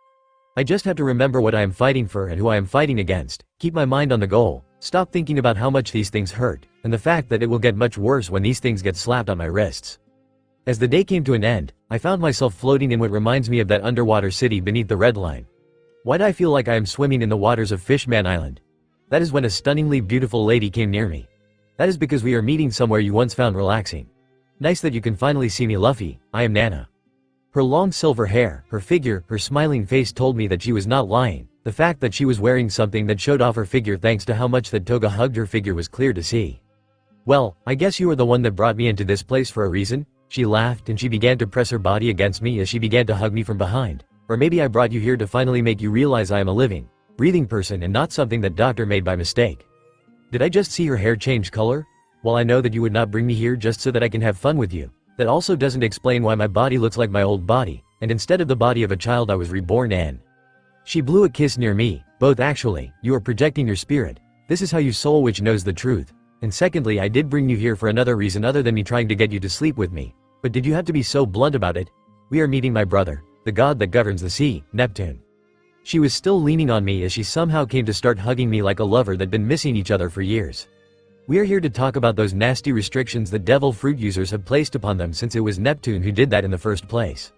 I just have to remember what I am fighting for and who I am fighting against, keep my mind on the goal, stop thinking about how much these things hurt, and the fact that it will get much worse when these things get slapped on my wrists. As the day came to an end, I found myself floating in what reminds me of that underwater city beneath the red line. Why do I feel like I am swimming in the waters of Fishman Island? That is when a stunningly beautiful lady came near me. That is because we are meeting somewhere you once found relaxing. Nice that you can finally see me, Luffy. I am Nana. Her long silver hair, her figure, her smiling face told me that she was not lying. The fact that she was wearing something that showed off her figure thanks to how much that Toga hugged her figure was clear to see. Well, I guess you are the one that brought me into this place for a reason? She laughed and she began to press her body against me as she began to hug me from behind. Or maybe I brought you here to finally make you realize I am a living, breathing person and not something that doctor made by mistake. Did I just see her hair change color? Well, I know that you would not bring me here just so that I can have fun with you. That also doesn't explain why my body looks like my old body, and instead of the body of a child I was reborn in. She blew a kiss near me. Both actually, you are projecting your spirit. This is how you soul which knows the truth. And secondly, I did bring you here for another reason other than me trying to get you to sleep with me. But did you have to be so blunt about it? We are meeting my brother, the god that governs the sea, Neptune. She was still leaning on me as she somehow came to start hugging me like a lover that'd been missing each other for years. We are here to talk about those nasty restrictions that devil fruit users have placed upon them since it was Neptune who did that in the first place.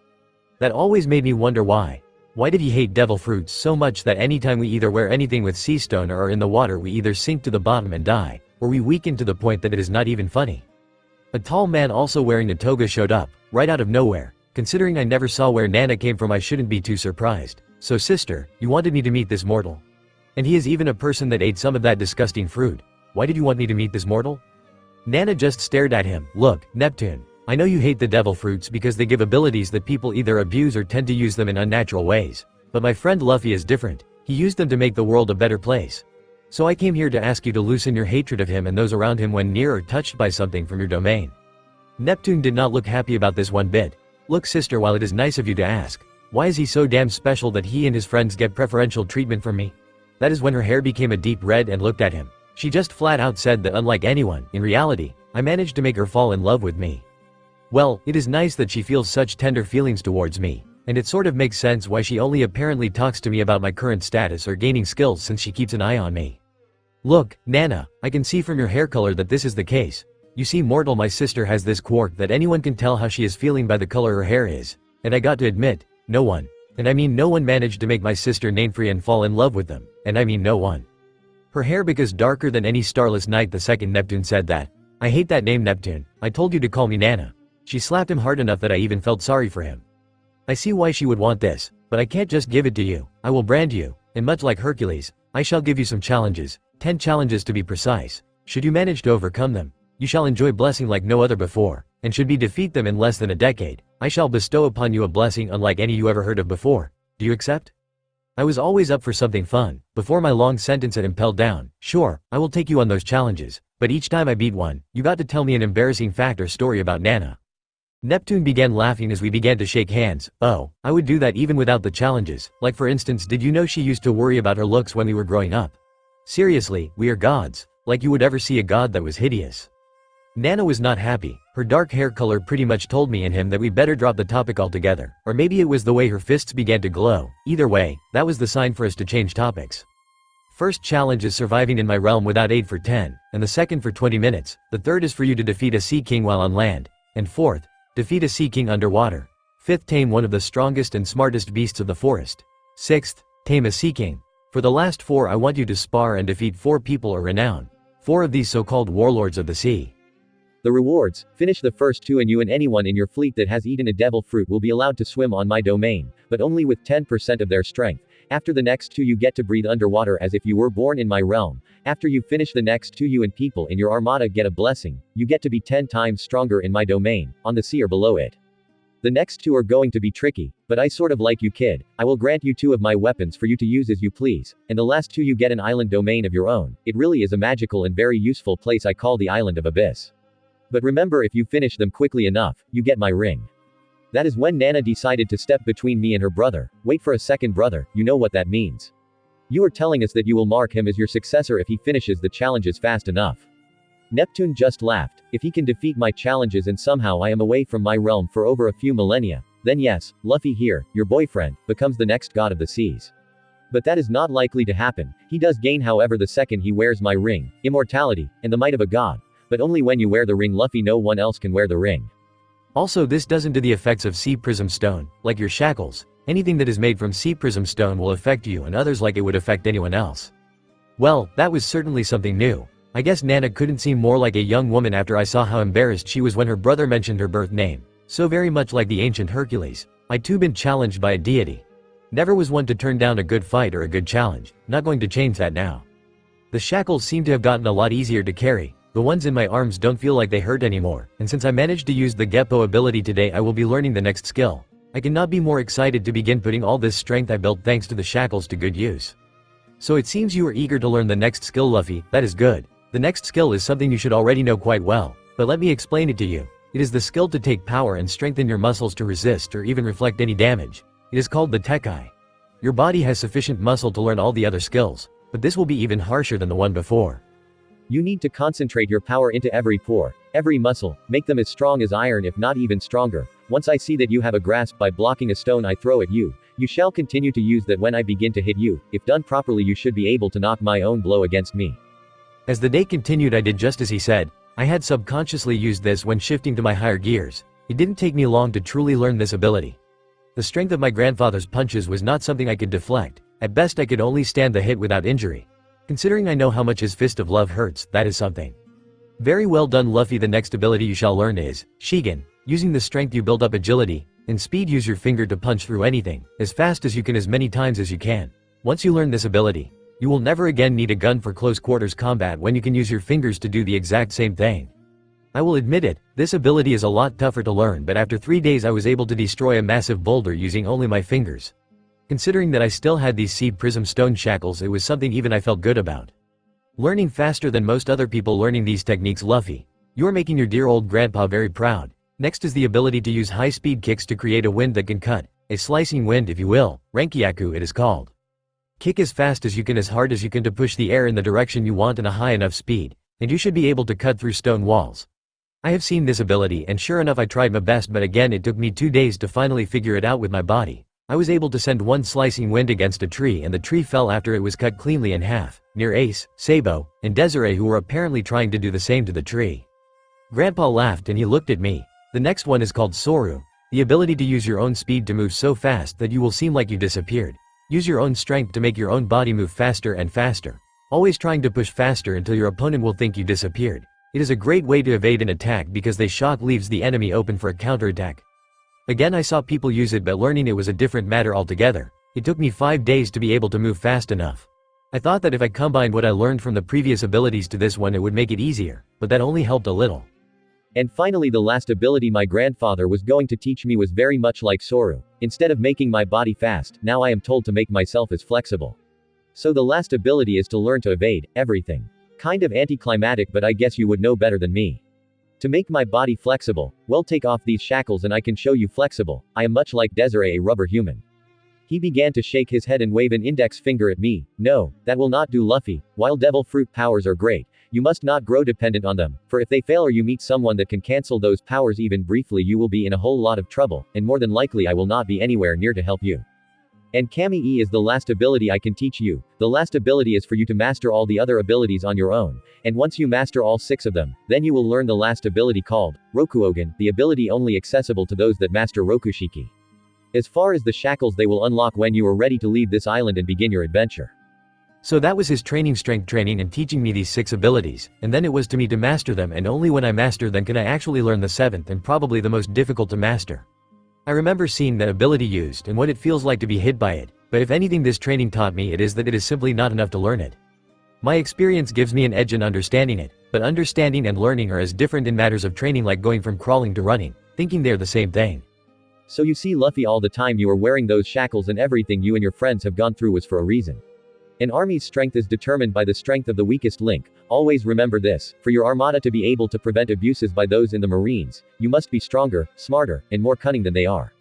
That always made me wonder why. Why did he hate devil fruits so much that anytime we either wear anything with sea stone or are in the water we either sink to the bottom and die, or we weaken to the point that it is not even funny. A tall man also wearing a toga showed up, right out of nowhere. Considering I never saw where Nana came from I shouldn't be too surprised. So sister, you wanted me to meet this mortal. And he is even a person that ate some of that disgusting fruit. Why did you want me to meet this mortal? Nana just stared at him. Look, Neptune, I know you hate the devil fruits because they give abilities that people either abuse or tend to use them in unnatural ways. But my friend Luffy is different. He used them to make the world a better place. So I came here to ask you to loosen your hatred of him and those around him when near or touched by something from your domain. Neptune did not look happy about this one bit. Look sister, while it is nice of you to ask, why is he so damn special that he and his friends get preferential treatment from me? That is when her hair became a deep red and looked at him. She just flat out said that unlike anyone, in reality, I managed to make her fall in love with me. Well, it is nice that she feels such tender feelings towards me, and it sort of makes sense why she only apparently talks to me about my current status or gaining skills since she keeps an eye on me. Look, Nana, I can see from your hair color that this is the case. You see mortal, my sister has this quirk that anyone can tell how she is feeling by the color her hair is, and I got to admit, no one, and I mean no one managed to make my sister Nainfree and fall in love with them, and I mean no one. Her hair because darker than any starless night. The second Neptune said that. I hate that name Neptune, I told you to call me Nana. She slapped him hard enough that I even felt sorry for him. I see why she would want this, but I can't just give it to you. I will brand you, and much like Hercules, I shall give you some challenges, 10 challenges to be precise. Should you manage to overcome them, You shall enjoy blessing like no other before, and should we defeat them in less than a decade, I shall bestow upon you a blessing unlike any you ever heard of before. Do you accept? I was always up for something fun. Before my long sentence had impelled down, sure, I will take you on those challenges, but each time I beat one, you got to tell me an embarrassing fact or story about Nana. Neptune began laughing as we began to shake hands. Oh, I would do that even without the challenges. Like for instance, did you know she used to worry about her looks when we were growing up? Seriously, we are gods. Like you would ever see a god that was hideous. Nana was not happy. Her dark hair color pretty much told me and him that we better drop the topic altogether. Or maybe it was the way her fists began to glow. Either way, that was the sign for us to change topics. First challenge is surviving in my realm without aid for 10, and the second for 20 minutes. The third is for you to defeat a sea king while on land. And fourth, defeat a sea king underwater. Fifth, tame one of the strongest and smartest beasts of the forest. Sixth, tame a sea king. For the last 4 I want you to spar and defeat 4 people or renown. 4 of these so-called warlords of the sea. The rewards: finish the first 2 and you and anyone in your fleet that has eaten a devil fruit will be allowed to swim on my domain, but only with 10% of their strength. After the next 2 you get to breathe underwater as if you were born in my realm. After you finish the next 2 you and people in your armada get a blessing. You get to be 10 times stronger in my domain, on the sea or below it. The next 2 are going to be tricky, but I sort of like you kid. I will grant you 2 of my weapons for you to use as you please, and the last 2 you get an island domain of your own. It really is a magical and very useful place I call the Island of Abyss. But remember, if you finish them quickly enough, you get my ring. That is when Nana decided to step between me and her brother. Wait for a second, brother, you know what that means. You are telling us that you will mark him as your successor if he finishes the challenges fast enough. Neptune just laughed. If he can defeat my challenges and somehow I am away from my realm for over a few millennia, then yes, Luffy here, your boyfriend, becomes the next god of the seas. But that is not likely to happen. He does gain however the second he wears my ring, immortality, and the might of a god. But only when you wear the ring, Luffy, no one else can wear the ring. Also, this doesn't do the effects of sea prism stone, like your shackles. Anything that is made from sea prism stone will affect you and others like it would affect anyone else. Well, that was certainly something new. I guess Nana couldn't seem more like a young woman after I saw how embarrassed she was when her brother mentioned her birth name. So very much like the ancient Hercules. I too been challenged by a deity. Never was one to turn down a good fight or a good challenge. Not going to change that now. The shackles seem to have gotten a lot easier to carry. The ones in my arms don't feel like they hurt anymore, and since I managed to use the Geppo ability today, I will be learning the next skill. I cannot be more excited to begin putting all this strength I built thanks to the shackles to good use. So it seems you are eager to learn the next skill, Luffy. That is good. The next skill is something you should already know quite well, but let me explain it to you. It is the skill to take power and strengthen your muscles to resist or even reflect any damage. It is called the Tekai. Your body has sufficient muscle to learn all the other skills, but this will be even harsher than the one before. You need to concentrate your power into every pore, every muscle, make them as strong as iron if not even stronger. Once I see that you have a grasp by blocking a stone I throw at you, you shall continue to use that when I begin to hit you. If done properly you should be able to knock my own blow against me. As the day continued I did just as he said. I had subconsciously used this when shifting to my higher gears. It didn't take me long to truly learn this ability. The strength of my grandfather's punches was not something I could deflect. At best I could only stand the hit without injury. Considering I know how much his fist of love hurts, that is something. Very well done, Luffy. The next ability you shall learn is Shigen. Using the strength you build up agility and speed. Use your finger to punch through anything, as fast as you can, as many times as you can. Once you learn this ability, you will never again need a gun for close quarters combat when you can use your fingers to do the exact same thing. I will admit it, this ability is a lot tougher to learn, but after 3 days I was able to destroy a massive boulder using only my fingers. Considering that I still had these sea prism stone shackles, it was something even I felt good about. Learning faster than most other people learning these techniques, Luffy. You're making your dear old grandpa very proud. Next is the ability to use high-speed kicks to create a wind that can cut. A slicing wind, if you will. Rankyaku it is called. Kick as fast as you can, as hard as you can, to push the air in the direction you want in a high enough speed, and you should be able to cut through stone walls. I have seen this ability and sure enough I tried my best, but again it took me 2 days to finally figure it out with my body. I was able to send one slicing wind against a tree and the tree fell after it was cut cleanly in half, near Ace, Sabo, and Desiree, who were apparently trying to do the same to the tree. Grandpa laughed and he looked at me. The next one is called Soru. The ability to use your own speed to move so fast that you will seem like you disappeared. Use your own strength to make your own body move faster and faster. Always trying to push faster until your opponent will think you disappeared. It is a great way to evade an attack because they shock leaves the enemy open for a counterattack. Again I saw people use it, but learning it was a different matter altogether. It took me 5 days to be able to move fast enough. I thought that if I combined what I learned from the previous abilities to this one it would make it easier, but that only helped a little. And finally the last ability my grandfather was going to teach me was very much like Soru. Instead of making my body fast, now I am told to make myself as flexible. So the last ability is to learn to evade everything. Kind of anticlimactic, but I guess you would know better than me. To make my body flexible, well, take off these shackles and I can show you flexible. I am much like Desiree, a rubber human. He began to shake his head and wave an index finger at me. No, that will not do, Luffy. While devil fruit powers are great, you must not grow dependent on them, for if they fail or you meet someone that can cancel those powers even briefly, you will be in a whole lot of trouble, and more than likely I will not be anywhere near to help you. And Kami E is the last ability I can teach you. The last ability is for you to master all the other abilities on your own, and once you master all 6 of them, then you will learn the last ability called Rokuogen, the ability only accessible to those that master Rokushiki. As far as the shackles, they will unlock when you are ready to leave this island and begin your adventure. So that was his strength training and teaching me these 6 abilities, and then it was to me to master them, and only when I master them can I actually learn the 7th and probably the most difficult to master. I remember seeing that ability used and what it feels like to be hit by it, but if anything this training taught me it is that it is simply not enough to learn it. My experience gives me an edge in understanding it, but understanding and learning are as different in matters of training like going from crawling to running, thinking they're the same thing. So you see, Luffy, all the time you are wearing those shackles and everything you and your friends have gone through was for a reason. An army's strength is determined by the strength of the weakest link. Always remember this: for your armada to be able to prevent abuses by those in the Marines, you must be stronger, smarter, and more cunning than they are.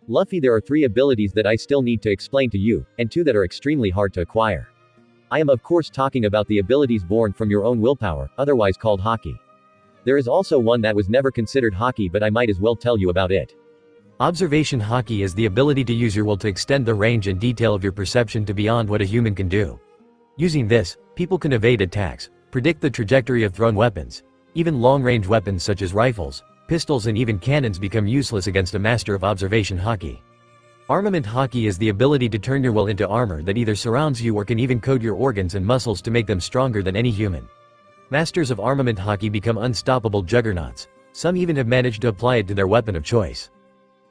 Luffy, there are 3 abilities that I still need to explain to you, and 2 that are extremely hard to acquire. I am of course talking about the abilities born from your own willpower, otherwise called Haki. There is also one that was never considered Haki, but I might as well tell you about it. Observation Haki is the ability to use your will to extend the range and detail of your perception to beyond what a human can do. Using this, people can evade attacks, predict the trajectory of thrown weapons. Even long-range weapons such as rifles, pistols and even cannons become useless against a master of observation Haki. Armament Haki is the ability to turn your will into armor that either surrounds you or can even coat your organs and muscles to make them stronger than any human. Masters of armament Haki become unstoppable juggernauts. Some even have managed to apply it to their weapon of choice.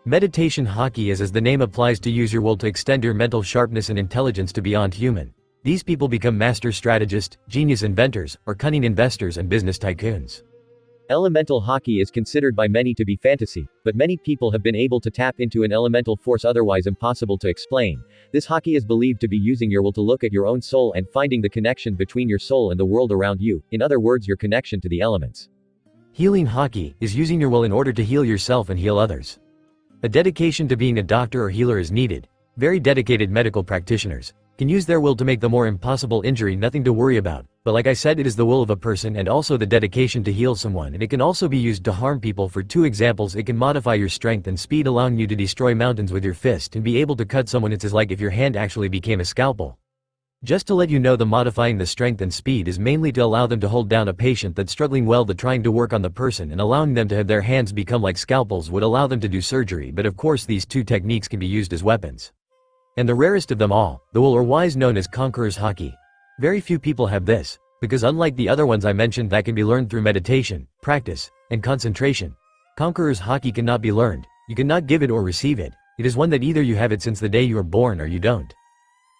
Meditation Haki is, as the name applies, to use your will to extend your mental sharpness and intelligence to beyond human. These people become master strategists, genius inventors, or cunning investors and business tycoons. Elemental Haki is considered by many to be fantasy, but many people have been able to tap into an elemental force otherwise impossible to explain. This Haki is believed to be using your will to look at your own soul and finding the connection between your soul and the world around you, in other words, your connection to the elements. Healing Haki is using your will in order to heal yourself and heal others. A dedication to being a doctor or healer is needed. Very dedicated medical practitioners can use their will to make the more impossible injury nothing to worry about, but like I said, it is the will of a person and also the dedication to heal someone, and it can also be used to harm people. For 2 examples, it can modify your strength and speed, allowing you to destroy mountains with your fist and be able to cut someone. It's like if your hand actually became a scalpel. Just to let you know, the modifying the strength and speed is mainly to allow them to hold down a patient that's struggling while trying to work on the person, and allowing them to have their hands become like scalpels would allow them to do surgery. But of course these 2 techniques can be used as weapons. And the rarest of them all, the will or wise, known as Conqueror's Haki. Very few people have this, because unlike the other ones I mentioned that can be learned through meditation, practice, and concentration, Conqueror's Haki cannot be learned. You cannot give it or receive it. It is one that either you have it since the day you are born or you don't.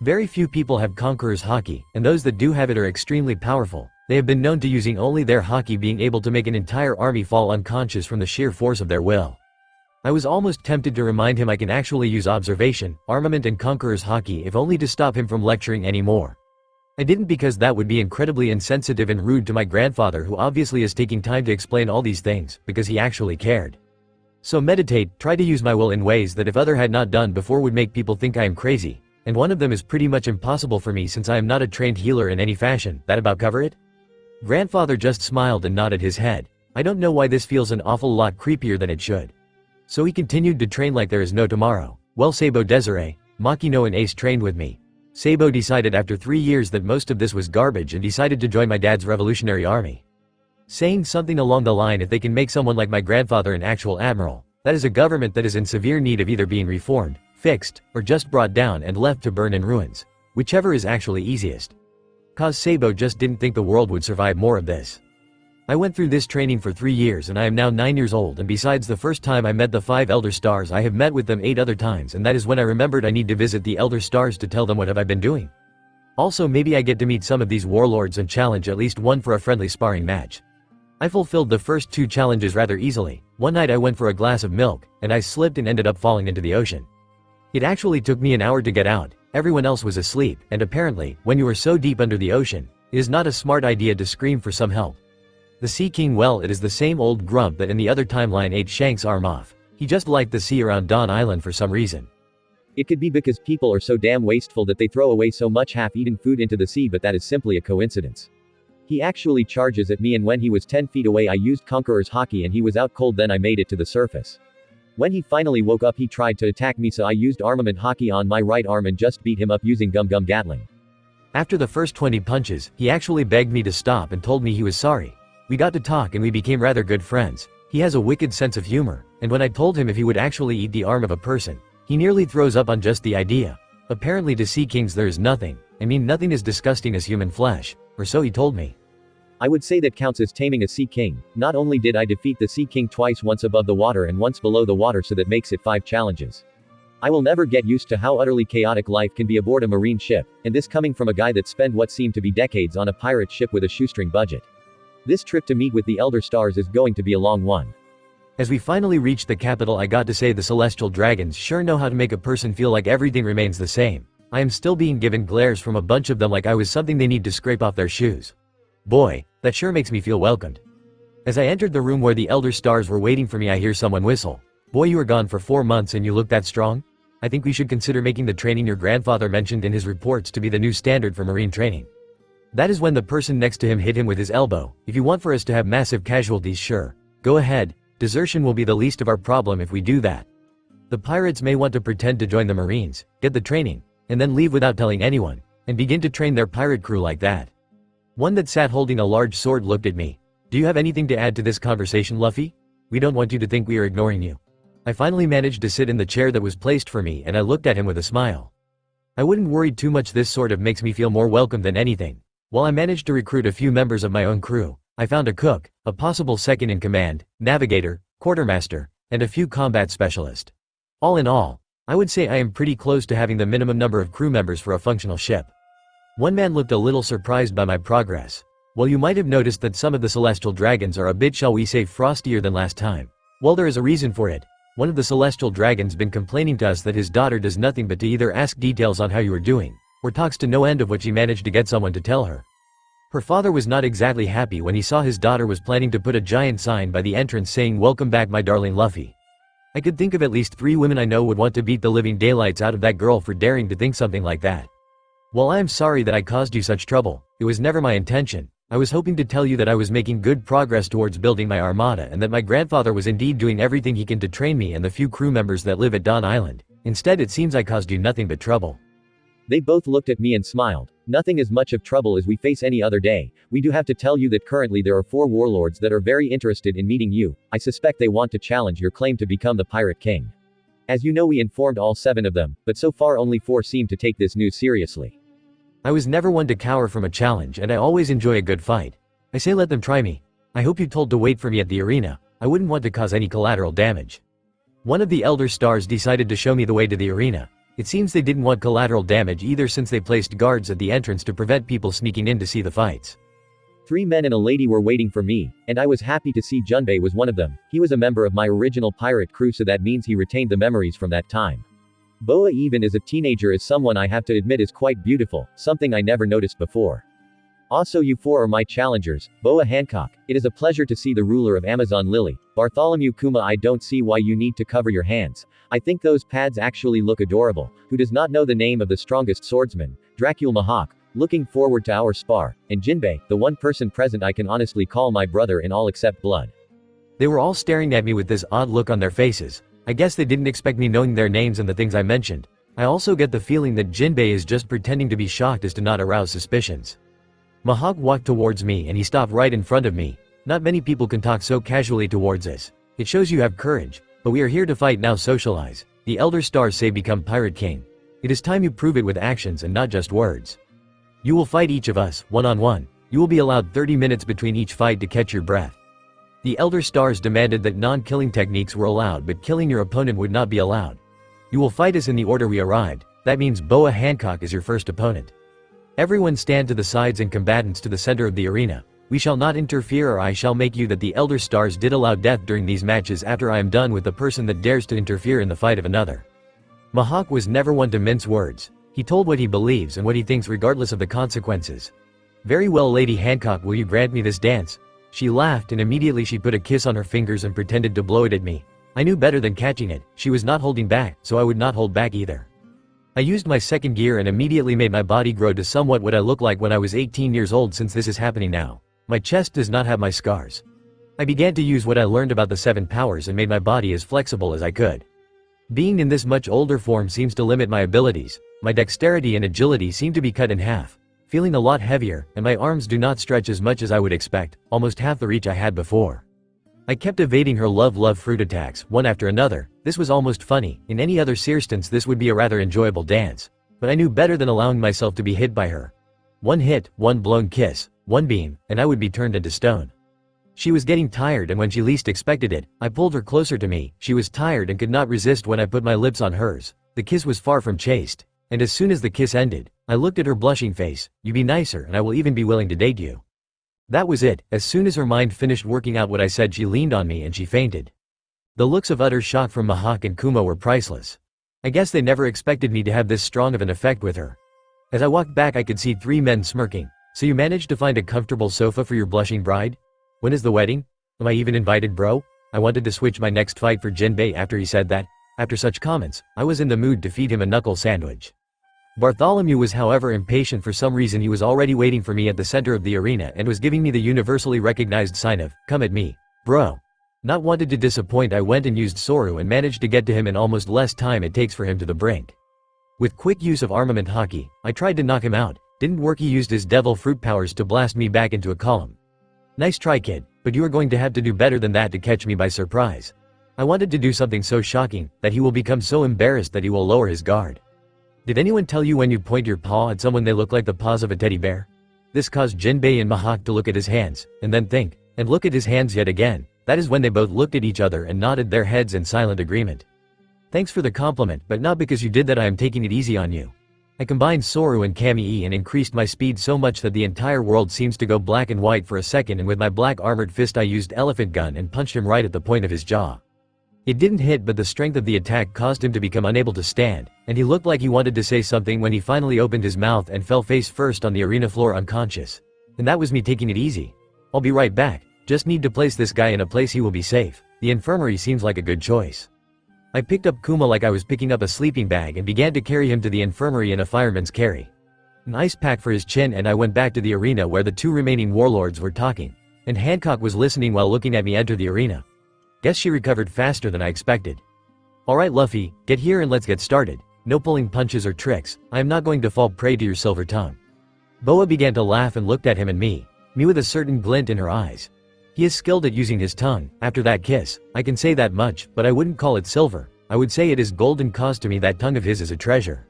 Very few people have Conqueror's Haki, and those that do have it are extremely powerful. They have been known to using only their Haki being able to make an entire army fall unconscious from the sheer force of their will. I was almost tempted to remind him I can actually use observation, armament and Conqueror's Haki if only to stop him from lecturing anymore. I didn't, because that would be incredibly insensitive and rude to my grandfather, who obviously is taking time to explain all these things, because he actually cared. So meditate, try to use my will in ways that if other had not done before would make people think I am crazy. And one of them is pretty much impossible for me since I am not a trained healer in any fashion. That about cover it? Grandfather just smiled and nodded his head. I don't know why this feels an awful lot creepier than it should. So he continued to train like there is no tomorrow. Well, Sabo, Desiree, Makino and Ace trained with me. Sabo decided after 3 years that most of this was garbage and decided to join my dad's revolutionary army. Saying something along the line, if they can make someone like my grandfather an actual admiral, that is a government that is in severe need of either being reformed, fixed, or just brought down and left to burn in ruins. Whichever is actually easiest. Cause Sabo just didn't think the world would survive more of this. I went through this training for 3 years and I am now 9 years old, and besides the first time I met the 5 Elder Stars, I have met with them 8 other times, and that is when I remembered I need to visit the Elder Stars to tell them what have I been doing. Also, maybe I get to meet some of these warlords and challenge at least one for a friendly sparring match. I fulfilled the first 2 challenges rather easily. One night I went for a glass of milk, and I slipped and ended up falling into the ocean. It actually took me an hour to get out. Everyone else was asleep, and apparently, when you are so deep under the ocean, it is not a smart idea to scream for some help. The Sea King, well, it is the same old grump that in the other timeline ate Shanks' arm off. He just liked the sea around Dawn Island for some reason. It could be because people are so damn wasteful that they throw away so much half-eaten food into the sea, but that is simply a coincidence. He actually charges at me, and when he was 10 feet away I used Conqueror's Haki and he was out cold, then I made it to the surface. When he finally woke up he tried to attack me, so I used Armament Haki on my right arm and just beat him up using Gum Gum Gatling. After the first 20 punches, he actually begged me to stop and told me he was sorry. We got to talk and we became rather good friends. He has a wicked sense of humor, and when I told him if he would actually eat the arm of a person, he nearly throws up on just the idea. Apparently to Sea Kings there is nothing, nothing as disgusting as human flesh, or so he told me. I would say that counts as taming a Sea King. Not only did I defeat the Sea King twice, once above the water and once below the water, so that makes it 5 challenges. I will never get used to how utterly chaotic life can be aboard a marine ship, and this coming from a guy that spent what seemed to be decades on a pirate ship with a shoestring budget. This trip to meet with the Elder Stars is going to be a long one. As we finally reached the capital, I got to say the celestial dragons sure know how to make a person feel like everything remains the same. I am still being given glares from a bunch of them like I was something they need to scrape off their shoes. Boy, that sure makes me feel welcomed. As I entered the room where the Elder Stars were waiting for me, I hear someone whistle. Boy, you were gone for 4 months and you look that strong? I think we should consider making the training your grandfather mentioned in his reports to be the new standard for marine training. That is when the person next to him hit him with his elbow. If you want for us to have massive casualties, sure. Go ahead. Desertion will be the least of our problem if we do that. The pirates may want to pretend to join the Marines, get the training, and then leave without telling anyone, and begin to train their pirate crew like that. One that sat holding a large sword looked at me. Do you have anything to add to this conversation, Luffy? We don't want you to think we are ignoring you. I finally managed to sit in the chair that was placed for me, and I looked at him with a smile. I wouldn't worry too much, this sort of makes me feel more welcome than anything. While I managed to recruit a few members of my own crew, I found a cook, a possible second-in-command, navigator, quartermaster, and a few combat specialists. All in all, I would say I am pretty close to having the minimum number of crew members for a functional ship. One man looked a little surprised by my progress. Well, you might have noticed that some of the celestial dragons are a bit, shall we say, frostier than last time. Well, there is a reason for it. One of the celestial dragons been complaining to us that his daughter does nothing but to either ask details on how you are doing, or talks to no end of what she managed to get someone to tell her. Her father was not exactly happy when he saw his daughter was planning to put a giant sign by the entrance saying, "Welcome back, my darling Luffy." I could think of at least 3 women I know would want to beat the living daylights out of that girl for daring to think something like that. Well, I am sorry that I caused you such trouble. It was never my intention. I was hoping to tell you that I was making good progress towards building my armada and that my grandfather was indeed doing everything he can to train me and the few crew members that live at Dawn Island. Instead, it seems I caused you nothing but trouble. They both looked at me and smiled. Nothing as much of trouble as we face any other day. We do have to tell you that currently there are 4 warlords that are very interested in meeting you. I suspect they want to challenge your claim to become the Pirate King. As you know, we informed all 7 of them, but so far only 4 seem to take this news seriously. I was never one to cower from a challenge, and I always enjoy a good fight. I say let them try me. I hope you told to wait for me at the arena. I wouldn't want to cause any collateral damage. One of the Elder Stars decided to show me the way to the arena. It seems they didn't want collateral damage either, since they placed guards at the entrance to prevent people sneaking in to see the fights. 3 men and a lady were waiting for me, and I was happy to see Junbei was one of them. He was a member of my original pirate crew, so that means he retained the memories from that time. Boa, even as a teenager, is someone I have to admit is quite beautiful, something I never noticed before. Also, you 4 are my challengers. Boa Hancock, it is a pleasure to see the ruler of Amazon Lily. Bartholomew Kuma, I don't see why you need to cover your hands. I think those pads actually look adorable. Who does not know the name of the strongest swordsman? Dracul Mahawk, looking forward to our spar. And Jinbei, the one person present I can honestly call my brother in all except blood. They were all staring at me with this odd look on their faces. I guess they didn't expect me knowing their names and the things I mentioned. I also get the feeling that Jinbei is just pretending to be shocked as to not arouse suspicions. Mahawk walked towards me and he stopped right in front of me. Not many people can talk so casually towards us. It shows you have courage. But we are here to fight now, socialize. The Elder Stars say become Pirate King. It is time you prove it with actions and not just words. You will fight each of us, one-on-one. You will be allowed 30 minutes between each fight to catch your breath. The Elder Stars demanded that non-killing techniques were allowed, but killing your opponent would not be allowed. You will fight us in the order we arrived. That means Boa Hancock is your first opponent. Everyone stand to the sides and combatants to the center of the arena. We shall not interfere, or I shall make you that the Elder Stars did allow death during these matches after I am done with the person that dares to interfere in the fight of another. Mihawk was never one to mince words. He told what he believes and what he thinks regardless of the consequences. Very well, Lady Hancock, will you grant me this dance? She laughed and immediately she put a kiss on her fingers and pretended to blow it at me. I knew better than catching it. She was not holding back, so I would not hold back either. I used my second gear and immediately made my body grow to somewhat what I looked like when I was 18 years old, since this is happening now. My chest does not have my scars. I began to use what I learned about the 7 powers and made my body as flexible as I could. Being in this much older form seems to limit my abilities. My dexterity and agility seem to be cut in half. Feeling a lot heavier, and my arms do not stretch as much as I would expect, almost half the reach I had before. I kept evading her love fruit attacks, one after another. This was almost funny. In any other instance this would be a rather enjoyable dance. But I knew better than allowing myself to be hit by her. One hit, one blown kiss, one beam, and I would be turned into stone. She was getting tired, and when she least expected it, I pulled her closer to me. She was tired and could not resist when I put my lips on hers. The kiss was far from chaste. And as soon as the kiss ended, I looked at her blushing face. You be nicer and I will even be willing to date you. That was it. As soon as her mind finished working out what I said, she leaned on me and she fainted. The looks of utter shock from Mihawk and Kuma were priceless. I guess they never expected me to have this strong of an effect with her. As I walked back I could see 3 men smirking. So you managed to find a comfortable sofa for your blushing bride? When is the wedding? Am I even invited, bro? I wanted to switch my next fight for Jinbei after he said that. After such comments, I was in the mood to feed him a knuckle sandwich. Bartholomew was however impatient. For some reason he was already waiting for me at the center of the arena and was giving me the universally recognized sign of, come at me, bro. Not wanted to disappoint, I went and used Soru and managed to get to him in almost less time it takes for him to the brink. With quick use of armament Haki, I tried to knock him out. Didn't work. He used his devil fruit powers to blast me back into a column. Nice try, kid, but you are going to have to do better than that to catch me by surprise. I wanted to do something so shocking that he will become so embarrassed that he will lower his guard. Did anyone tell you when you point your paw at someone they look like the paws of a teddy bear? This caused Jinbei and Mihawk to look at his hands, and then think, and look at his hands yet again. That is when they both looked at each other and nodded their heads in silent agreement. Thanks for the compliment, but not because you did that. I am taking it easy on you. I combined Soru and Kami-e and increased my speed so much that the entire world seems to go black and white for a second, and with my black armored fist I used elephant gun and punched him right at the point of his jaw. It didn't hit, but the strength of the attack caused him to become unable to stand, and he looked like he wanted to say something when he finally opened his mouth and fell face first on the arena floor unconscious. And that was me taking it easy. I'll be right back, just need to place this guy in a place he will be safe. The infirmary seems like a good choice. I picked up Kuma like I was picking up a sleeping bag and began to carry him to the infirmary in a fireman's carry. An ice pack for his chin, and I went back to the arena where the 2 remaining warlords were talking, and Hancock was listening while looking at me enter the arena. Guess she recovered faster than I expected. Alright Luffy, get here and let's get started. No pulling punches or tricks. I am not going to fall prey to your silver tongue. Boa began to laugh and looked at him and me with a certain glint in her eyes. He is skilled at using his tongue. After that kiss, I can say that much, but I wouldn't call it silver. I would say it is golden, cause to me that tongue of his is a treasure.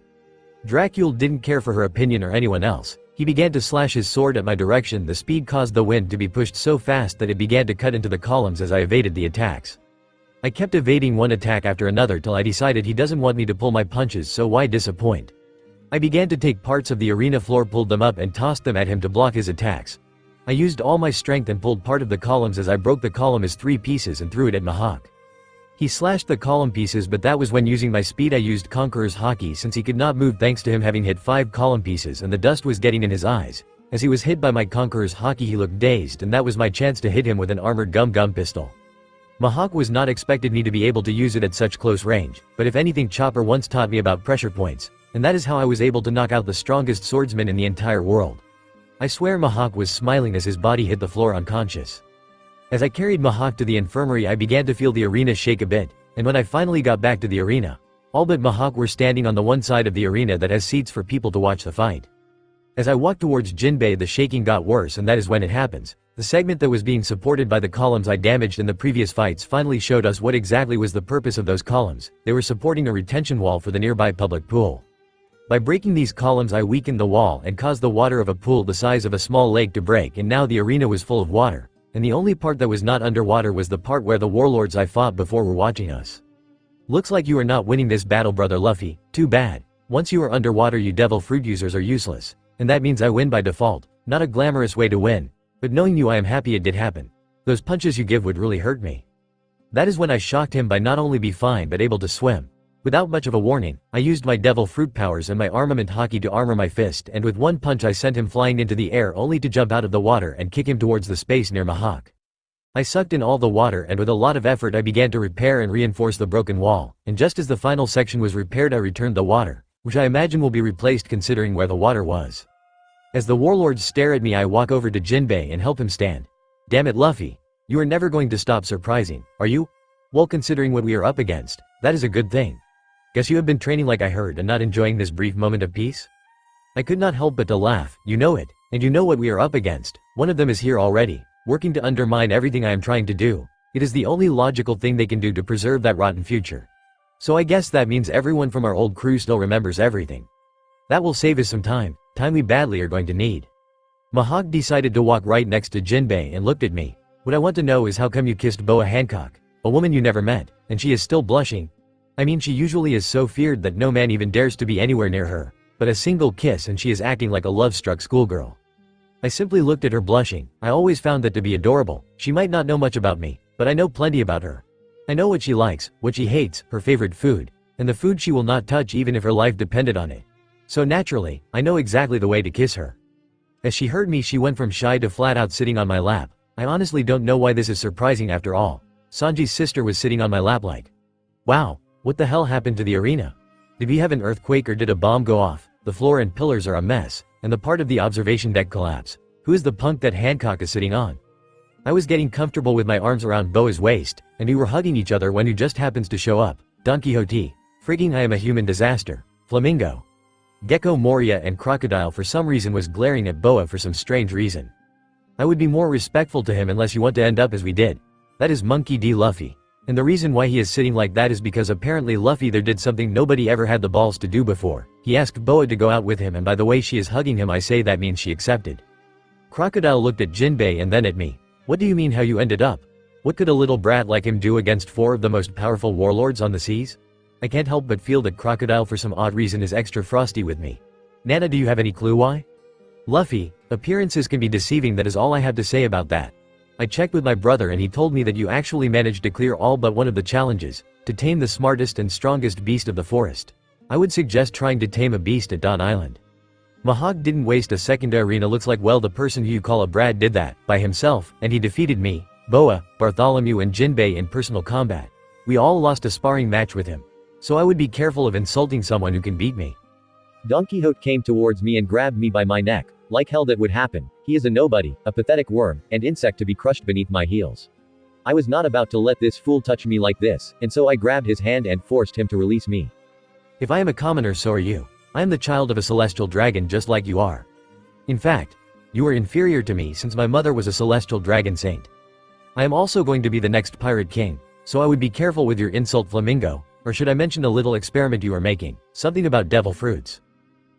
Dracule didn't care for her opinion or anyone else. He began to slash his sword at my direction. The speed caused the wind to be pushed so fast that it began to cut into the columns as I evaded the attacks. I kept evading one attack after another till I decided he doesn't want me to pull my punches, so why disappoint? I began to take parts of the arena floor, pulled them up and tossed them at him to block his attacks. I used all my strength and pulled part of the columns as I broke the column as 3 pieces and threw it at Mihawk. He slashed the column pieces, but that was when using my speed I used Conqueror's Haki, since he could not move thanks to him having hit 5 column pieces and the dust was getting in his eyes. As he was hit by my Conqueror's Haki he looked dazed, and that was my chance to hit him with an armored gum pistol. Mihawk was not expected me to be able to use it at such close range, but if anything Chopper once taught me about pressure points, and that is how I was able to knock out the strongest swordsman in the entire world. I swear Mihawk was smiling as his body hit the floor unconscious. As I carried Mihawk to the infirmary I began to feel the arena shake a bit, and when I finally got back to the arena, all but Mihawk were standing on the one side of the arena that has seats for people to watch the fight. As I walked towards Jinbei the shaking got worse, and that is when it happens. The segment that was being supported by the columns I damaged in the previous fights finally showed us what exactly was the purpose of those columns. They were supporting a retention wall for the nearby public pool. By breaking these columns I weakened the wall and caused the water of a pool the size of a small lake to break, and now the arena was full of water. And the only part that was not underwater was the part where the warlords I fought before were watching us. Looks like you are not winning this battle, brother Luffy. Too bad. Once you are underwater you devil fruit users are useless. And that means I win by default. Not a glamorous way to win. But knowing you, I am happy it did happen. Those punches you give would really hurt me. That is when I shocked him by not only be fine but able to swim. Without much of a warning, I used my devil fruit powers and my armament Haki to armor my fist, and with one punch I sent him flying into the air only to jump out of the water and kick him towards the space near Mahawk. I sucked in all the water and with a lot of effort I began to repair and reinforce the broken wall, and just as the final section was repaired I returned the water, which I imagine will be replaced considering where the water was. As the warlords stare at me I walk over to Jinbei and help him stand. Damn it Luffy. You are never going to stop surprising, are you? Well, considering what we are up against, that is a good thing. Guess you have been training like I heard and not enjoying this brief moment of peace? I could not help but to laugh. You know it, and you know what we are up against. One of them is here already, working to undermine everything I am trying to do. It is the only logical thing they can do to preserve that rotten future. So I guess that means everyone from our old crew still remembers everything. That will save us some time we badly are going to need. Mahawk decided to walk right next to Jinbei and looked at me. What I want to know is how come you kissed Boa Hancock, a woman you never met, and she is still blushing? I mean, she usually is so feared that no man even dares to be anywhere near her, but a single kiss and she is acting like a love-struck schoolgirl. I simply looked at her blushing. I always found that to be adorable. She might not know much about me, but I know plenty about her. I know what she likes, what she hates, her favorite food, and the food she will not touch even if her life depended on it. So naturally, I know exactly the way to kiss her. As she heard me she went from shy to flat out sitting on my lap. I honestly don't know why this is surprising after all. Sanji's sister was sitting on my lap like, wow. What the hell happened to the arena? Did we have an earthquake or did a bomb go off? The floor and pillars are a mess, and the part of the observation deck collapse. Who is the punk that Hancock is sitting on? I was getting comfortable with my arms around Boa's waist, and we were hugging each other when who just happens to show up. Don Quixote. Frigging I am a human disaster. Flamingo. Gecko Moria and Crocodile for some reason was glaring at Boa for some strange reason. I would be more respectful to him unless you want to end up as we did. That is Monkey D. Luffy. And the reason why he is sitting like that is because apparently Luffy there did something nobody ever had the balls to do before. He asked Boa to go out with him and by the way she is hugging him I say that means she accepted. Crocodile looked at Jinbei and then at me. What do you mean how you ended up? What could a little brat like him do against 4 of the most powerful warlords on the seas? I can't help but feel that Crocodile for some odd reason is extra frosty with me. Nana, do you have any clue why? Luffy, appearances can be deceiving, that is all I have to say about that. I checked with my brother and he told me that you actually managed to clear all but one of the challenges, to tame the smartest and strongest beast of the forest. I would suggest trying to tame a beast at Dawn Island. Mahawk didn't waste a second. Arena looks like well the person who you call a brat did that, by himself, and he defeated me, Boa, Bartholomew and Jinbei in personal combat. We all lost a sparring match with him. So I would be careful of insulting someone who can beat me. Don Quixote came towards me and grabbed me by my neck. Like hell that would happen. He is a nobody, a pathetic worm, and insect to be crushed beneath my heels. I was not about to let this fool touch me like this, and so I grabbed his hand and forced him to release me. If I am a commoner, so are you. I am the child of a celestial dragon just like you are. In fact, you are inferior to me since my mother was a celestial dragon saint. I am also going to be the next pirate king, so I would be careful with your insult, Flamingo, or should I mention a little experiment you are making, something about devil fruits.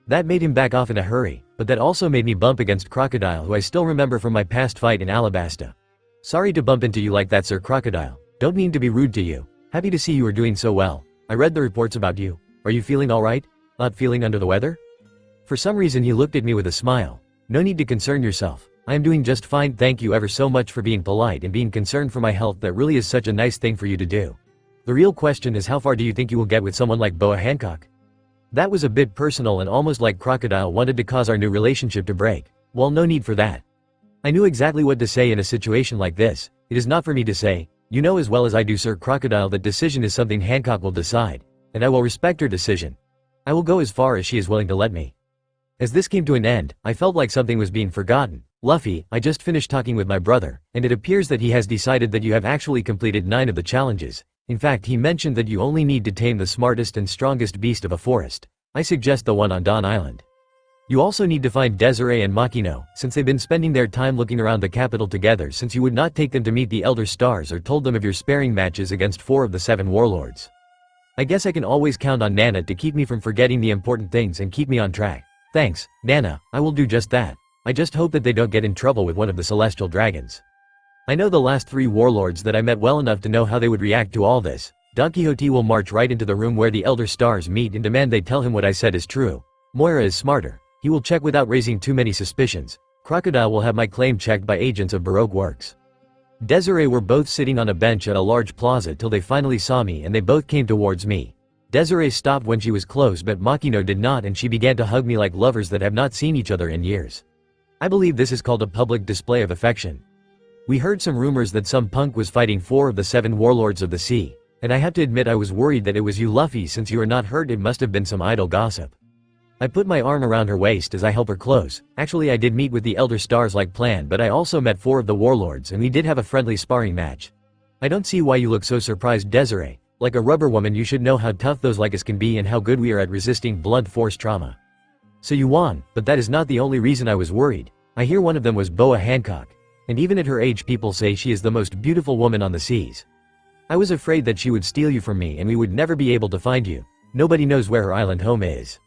That made him back off in a hurry, but that also made me bump against Crocodile, who I still remember from my past fight in Alabasta. Sorry to bump into you like that, Sir Crocodile. Don't mean to be rude to you. Happy to see you are doing so well. I read the reports about you. Are you feeling alright? Not feeling under the weather? For some reason he looked at me with a smile. No need to concern yourself. I am doing just fine, thank you ever so much for being polite and being concerned for my health. That really is such a nice thing for you to do. The real question is how far do you think you will get with someone like Boa Hancock? That was a bit personal and almost like Crocodile wanted to cause our new relationship to break. Well, no need for that. I knew exactly what to say in a situation like this. It is not for me to say. You know as well as I do, Sir Crocodile, that decision is something Hancock will decide. And I will respect her decision. I will go as far as she is willing to let me. As this came to an end, I felt like something was being forgotten. Luffy, I just finished talking with my brother, and it appears that he has decided that you have actually completed 9 of the challenges. In fact, he mentioned that you only need to tame the smartest and strongest beast of a forest. I suggest the one on Dawn Island. You also need to find Desiree and Makino, since they've been spending their time looking around the capital together since you would not take them to meet the Elder Stars or told them of your sparring matches against 4 of the 7 warlords. I guess I can always count on Nana to keep me from forgetting the important things and keep me on track. Thanks, Nana, I will do just that. I just hope that they don't get in trouble with one of the celestial dragons. I know the last 3 warlords that I met well enough to know how they would react to all this. Don Quixote will march right into the room where the Elder Stars meet and demand they tell him what I said is true. Moira is smarter. He will check without raising too many suspicions. Crocodile will have my claim checked by agents of Baroque Works. Desiree were both sitting on a bench at a large plaza till they finally saw me and they both came towards me. Desiree stopped when she was close but Makino did not and she began to hug me like lovers that have not seen each other in years. I believe this is called a public display of affection. We heard some rumors that some punk was fighting 4 of the 7 warlords of the sea, and I have to admit I was worried that it was you Luffy since you are not hurt it must have been some idle gossip. I put my arm around her waist as I help her close. Actually I did meet with the Elder Stars like planned but I also met 4 of the warlords and we did have a friendly sparring match. I don't see why you look so surprised Desiree. Like a rubber woman you should know how tough those like us can be and how good we are at resisting blunt force trauma. So you won, but that is not the only reason I was worried. I hear one of them was Boa Hancock. And even at her age people say she is the most beautiful woman on the seas. I was afraid that she would steal you from me and we would never be able to find you. Nobody knows where her island home is.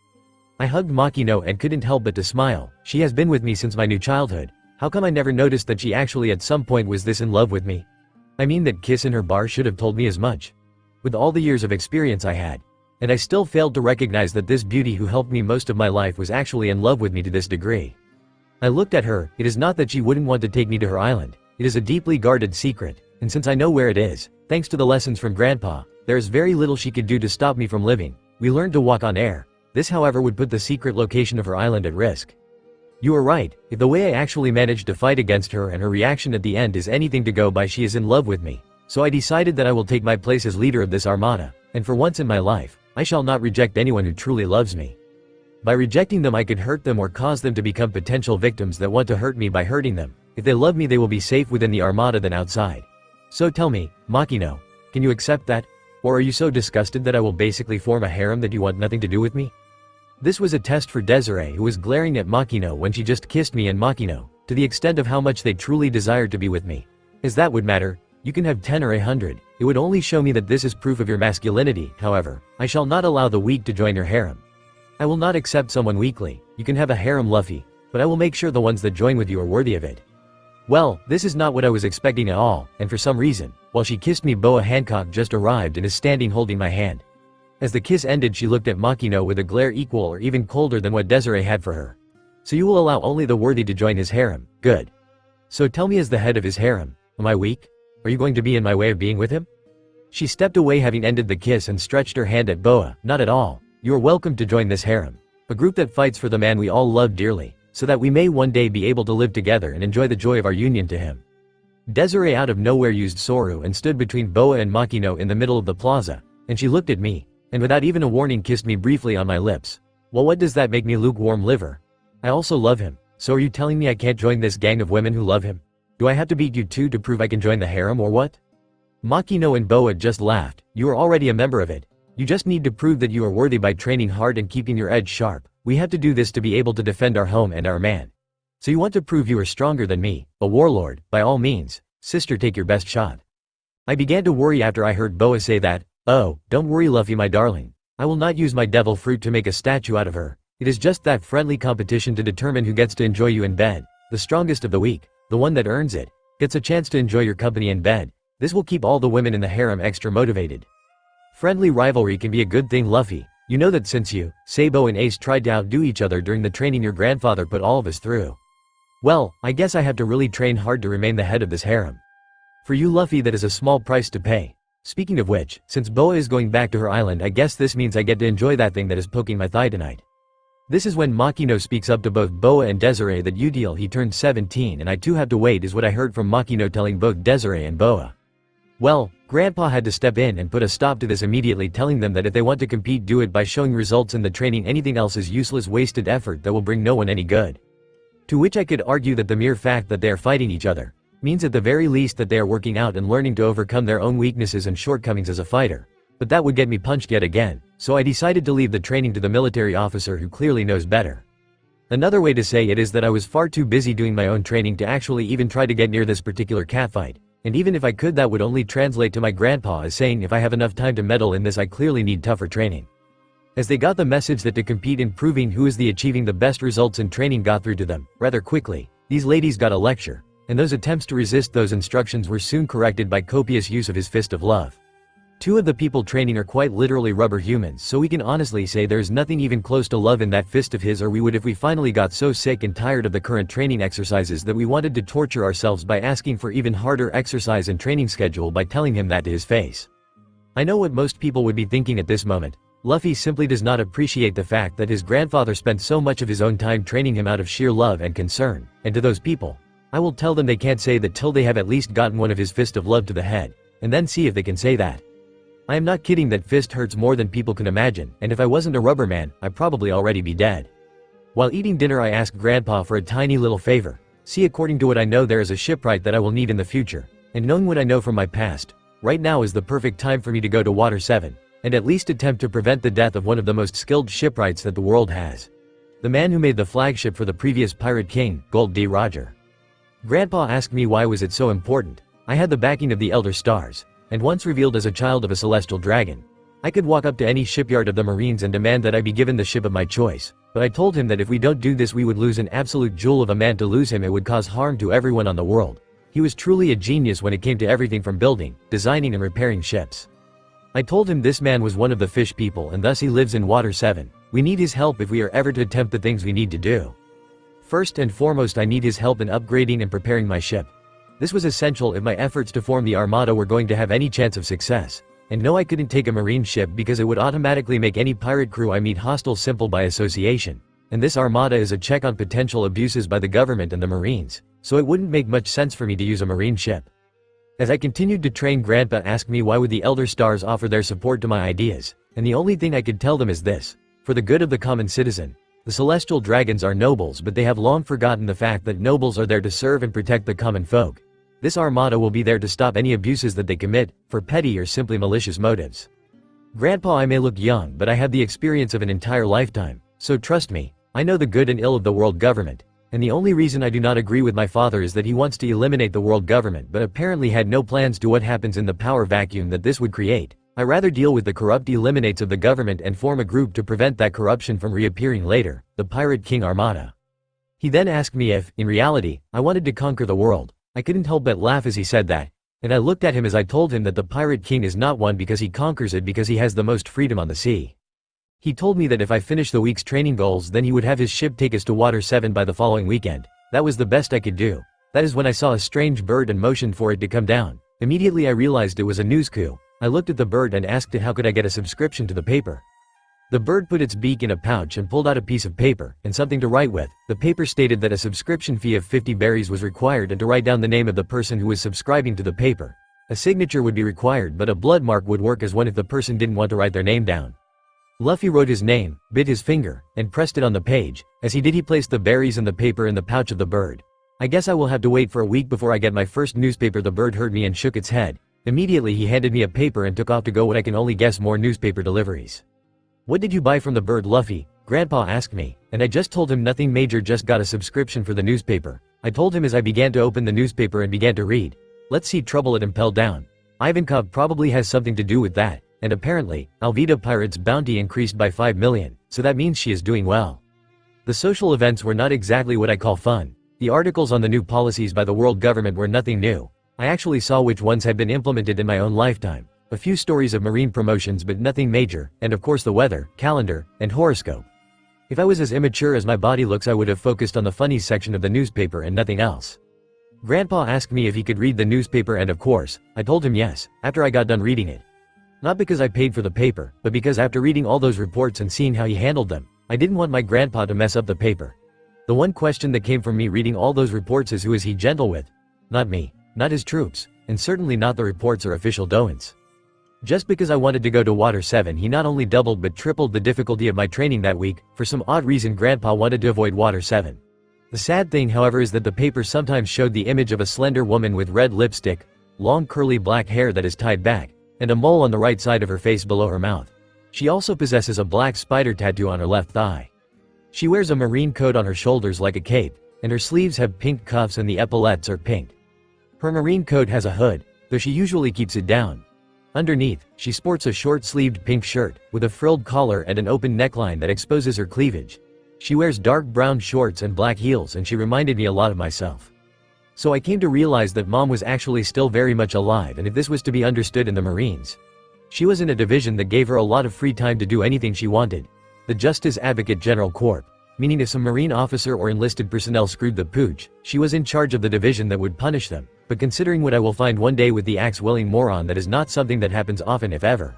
I hugged Makino and couldn't help but to smile. She has been with me since my new childhood. How come I never noticed that she actually at some point was this in love with me? I mean that kiss in her bar should have told me as much. With all the years of experience I had. And I still failed to recognize that this beauty who helped me most of my life was actually in love with me to this degree. I looked at her. It is not that she wouldn't want to take me to her island. It is a deeply guarded secret, and since I know where it is, thanks to the lessons from Grandpa, there is very little she could do to stop me from living. We learned to walk on air. This however would put the secret location of her island at risk. You are right, if the way I actually managed to fight against her and her reaction at the end is anything to go by she is in love with me. So I decided that I will take my place as leader of this armada, and for once in my life, I shall not reject anyone who truly loves me. By rejecting them I could hurt them or cause them to become potential victims that want to hurt me by hurting them. If they love me they will be safe within the armada than outside. So tell me, Makino, can you accept that? Or are you so disgusted that I will basically form a harem that you want nothing to do with me? This was a test for Desiree who was glaring at Makino when she just kissed me and Makino, to the extent of how much they truly desired to be with me. As that would matter, you can have 10 or 100, it would only show me that this is proof of your masculinity. However, I shall not allow the weak to join your harem. I will not accept someone weakly. You can have a harem Luffy, but I will make sure the ones that join with you are worthy of it. Well, this is not what I was expecting at all, and for some reason, while she kissed me Boa Hancock just arrived and is standing holding my hand. As the kiss ended she looked at Makino with a glare equal or even colder than what Desiree had for her. So you will allow only the worthy to join his harem, good. So tell me as the head of his harem, am I weak? Are you going to be in my way of being with him? She stepped away having ended the kiss and stretched her hand at Boa, not at all. You are welcome to join this harem. A group that fights for the man we all love dearly, so that we may one day be able to live together and enjoy the joy of our union to him. Desiree out of nowhere used Soru and stood between Boa and Makino in the middle of the plaza, and she looked at me, and without even a warning kissed me briefly on my lips. Well, what does that make me, lukewarm liver? I also love him, so are you telling me I can't join this gang of women who love him? Do I have to beat you too to prove I can join the harem or what? Makino and Boa just laughed. You are already a member of it. You just need to prove that you are worthy by training hard and keeping your edge sharp. We have to do this to be able to defend our home and our man. So you want to prove you are stronger than me, a warlord, by all means. Sister, take your best shot. I began to worry after I heard Boa say that. Oh, don't worry Luffy my darling. I will not use my devil fruit to make a statue out of her. It is just that friendly competition to determine who gets to enjoy you in bed. The strongest of the weak, the one that earns it, gets a chance to enjoy your company in bed. This will keep all the women in the harem extra motivated. Friendly rivalry can be a good thing Luffy. You know that since you, Sabo and Ace tried to outdo each other during the training your grandfather put all of us through. Well, I guess I have to really train hard to remain the head of this harem. For you Luffy that is a small price to pay. Speaking of which, since Boa is going back to her island I guess this means I get to enjoy that thing that is poking my thigh tonight. This is when Makino speaks up to both Boa and Desiree that you deal he turned 17 and I too have to wait is what I heard from Makino telling both Desiree and Boa. Well, Grandpa had to step in and put a stop to this immediately telling them that if they want to compete do it by showing results in the training anything else is useless wasted effort that will bring no one any good. To which I could argue that the mere fact that they are fighting each other means at the very least that they are working out and learning to overcome their own weaknesses and shortcomings as a fighter. But that would get me punched yet again, so I decided to leave the training to the military officer who clearly knows better. Another way to say it is that I was far too busy doing my own training to actually even try to get near this particular catfight, and even if I could that would only translate to my grandpa as saying if I have enough time to meddle in this I clearly need tougher training. As they got the message that to compete in proving who is the achieving the best results in training got through to them, rather quickly, these ladies got a lecture, and those attempts to resist those instructions were soon corrected by copious use of his fist of love. Two of the people training are quite literally rubber humans, so we can honestly say there's nothing even close to love in that fist of his, or we would if we finally got so sick and tired of the current training exercises that we wanted to torture ourselves by asking for even harder exercise and training schedule by telling him that to his face. I know what most people would be thinking at this moment. Luffy simply does not appreciate the fact that his grandfather spent so much of his own time training him out of sheer love and concern, and to those people, I will tell them they can't say that till they have at least gotten one of his fist of love to the head, and then see if they can say that. I am not kidding, that fist hurts more than people can imagine, and if I wasn't a rubber man, I'd probably already be dead. While eating dinner I asked Grandpa for a tiny little favor. See, according to what I know, there is a shipwright that I will need in the future, and knowing what I know from my past, right now is the perfect time for me to go to Water 7, and at least attempt to prevent the death of one of the most skilled shipwrights that the world has. The man who made the flagship for the previous pirate king, Gold D. Roger. Grandpa asked me why was it so important. I had the backing of the Elder Stars, and once revealed as a child of a celestial dragon, I could walk up to any shipyard of the Marines and demand that I be given the ship of my choice, but I told him that if we don't do this we would lose an absolute jewel of a man. To lose him, it would cause harm to everyone on the world. He was truly a genius when it came to everything from building, designing and repairing ships. I told him this man was one of the fish people and thus he lives in Water 7. We need his help if we are ever to attempt the things we need to do. First and foremost, I need his help in upgrading and preparing my ship. This was essential if my efforts to form the armada were going to have any chance of success. And no, I couldn't take a marine ship because it would automatically make any pirate crew I meet hostile simple by association. And this armada is a check on potential abuses by the government and the Marines, so it wouldn't make much sense for me to use a marine ship. As I continued to train, Grandpa asked me why would the Elder Stars offer their support to my ideas, and the only thing I could tell them is this: for the good of the common citizen. The celestial dragons are nobles, but they have long forgotten the fact that nobles are there to serve and protect the common folk. This armada will be there to stop any abuses that they commit, for petty or simply malicious motives. Grandpa, I may look young, but I have the experience of an entire lifetime, so trust me, I know the good and ill of the world government, and the only reason I do not agree with my father is that he wants to eliminate the world government but apparently had no plans to what happens in the power vacuum that this would create. I rather deal with the corrupt eliminates of the government and form a group to prevent that corruption from reappearing later, the Pirate King Armada. He then asked me if, in reality, I wanted to conquer the world. I couldn't help but laugh as he said that, and I looked at him as I told him that the Pirate King is not one because he conquers it, because he has the most freedom on the sea. He told me that if I finished the week's training goals then he would have his ship take us to Water 7 by the following weekend. That was the best I could do. That is when I saw a strange bird and motioned for it to come down. Immediately I realized it was a news coup. I looked at the bird and asked it how could I get a subscription to the paper. The bird put its beak in a pouch and pulled out a piece of paper and something to write with. The paper stated that a subscription fee of 50 berries was required and to write down the name of the person who was subscribing to the paper. A signature would be required, but a blood mark would work as one if the person didn't want to write their name down. Luffy wrote his name, bit his finger, and pressed it on the page. As he did, he placed the berries and the paper in the pouch of the bird. I guess I will have to wait for a week before I get my first newspaper. The bird heard me and shook its head. Immediately he handed me a paper and took off to go. What I can only guess, more newspaper deliveries. What did you buy from the bird, Luffy? Grandpa asked me, and I just told him nothing major, just got a subscription for the newspaper. I told him as I began to open the newspaper and began to read. Let's see, trouble at Impel down. Ivankov probably has something to do with that, and apparently, Alvida Pirate's bounty increased by 5 million, so that means she is doing well. The social events were not exactly what I call fun. The articles on the new policies by the world government were nothing new. I actually saw which ones had been implemented in my own lifetime. A few stories of marine promotions but nothing major, and of course the weather, calendar, and horoscope. If I was as immature as my body looks I would have focused on the funnies section of the newspaper and nothing else. Grandpa asked me if he could read the newspaper and of course, I told him yes, after I got done reading it. Not because I paid for the paper, but because after reading all those reports and seeing how he handled them, I didn't want my grandpa to mess up the paper. The one question that came from me reading all those reports is, who is he gentle with? Not me, not his troops, and certainly not the reports or official doings. Just because I wanted to go to Water 7 he not only doubled but tripled the difficulty of my training that week. For some odd reason Grandpa wanted to avoid Water 7. The sad thing however is that the paper sometimes showed the image of a slender woman with red lipstick, long curly black hair that is tied back, and a mole on the right side of her face below her mouth. She also possesses a black spider tattoo on her left thigh. She wears a marine coat on her shoulders like a cape, and her sleeves have pink cuffs and the epaulettes are pink. Her marine coat has a hood, though she usually keeps it down. Underneath, she sports a short-sleeved pink shirt, with a frilled collar and an open neckline that exposes her cleavage. She wears dark brown shorts and black heels and she reminded me a lot of myself. So I came to realize that Mom was actually still very much alive, and if this was to be understood in the Marines. She was in a division that gave her a lot of free time to do anything she wanted. The Justice Advocate General Corp, meaning if some Marine officer or enlisted personnel screwed the pooch, she was in charge of the division that would punish them. But considering what I will find one day with the axe-wielding moron, that is not something that happens often if ever.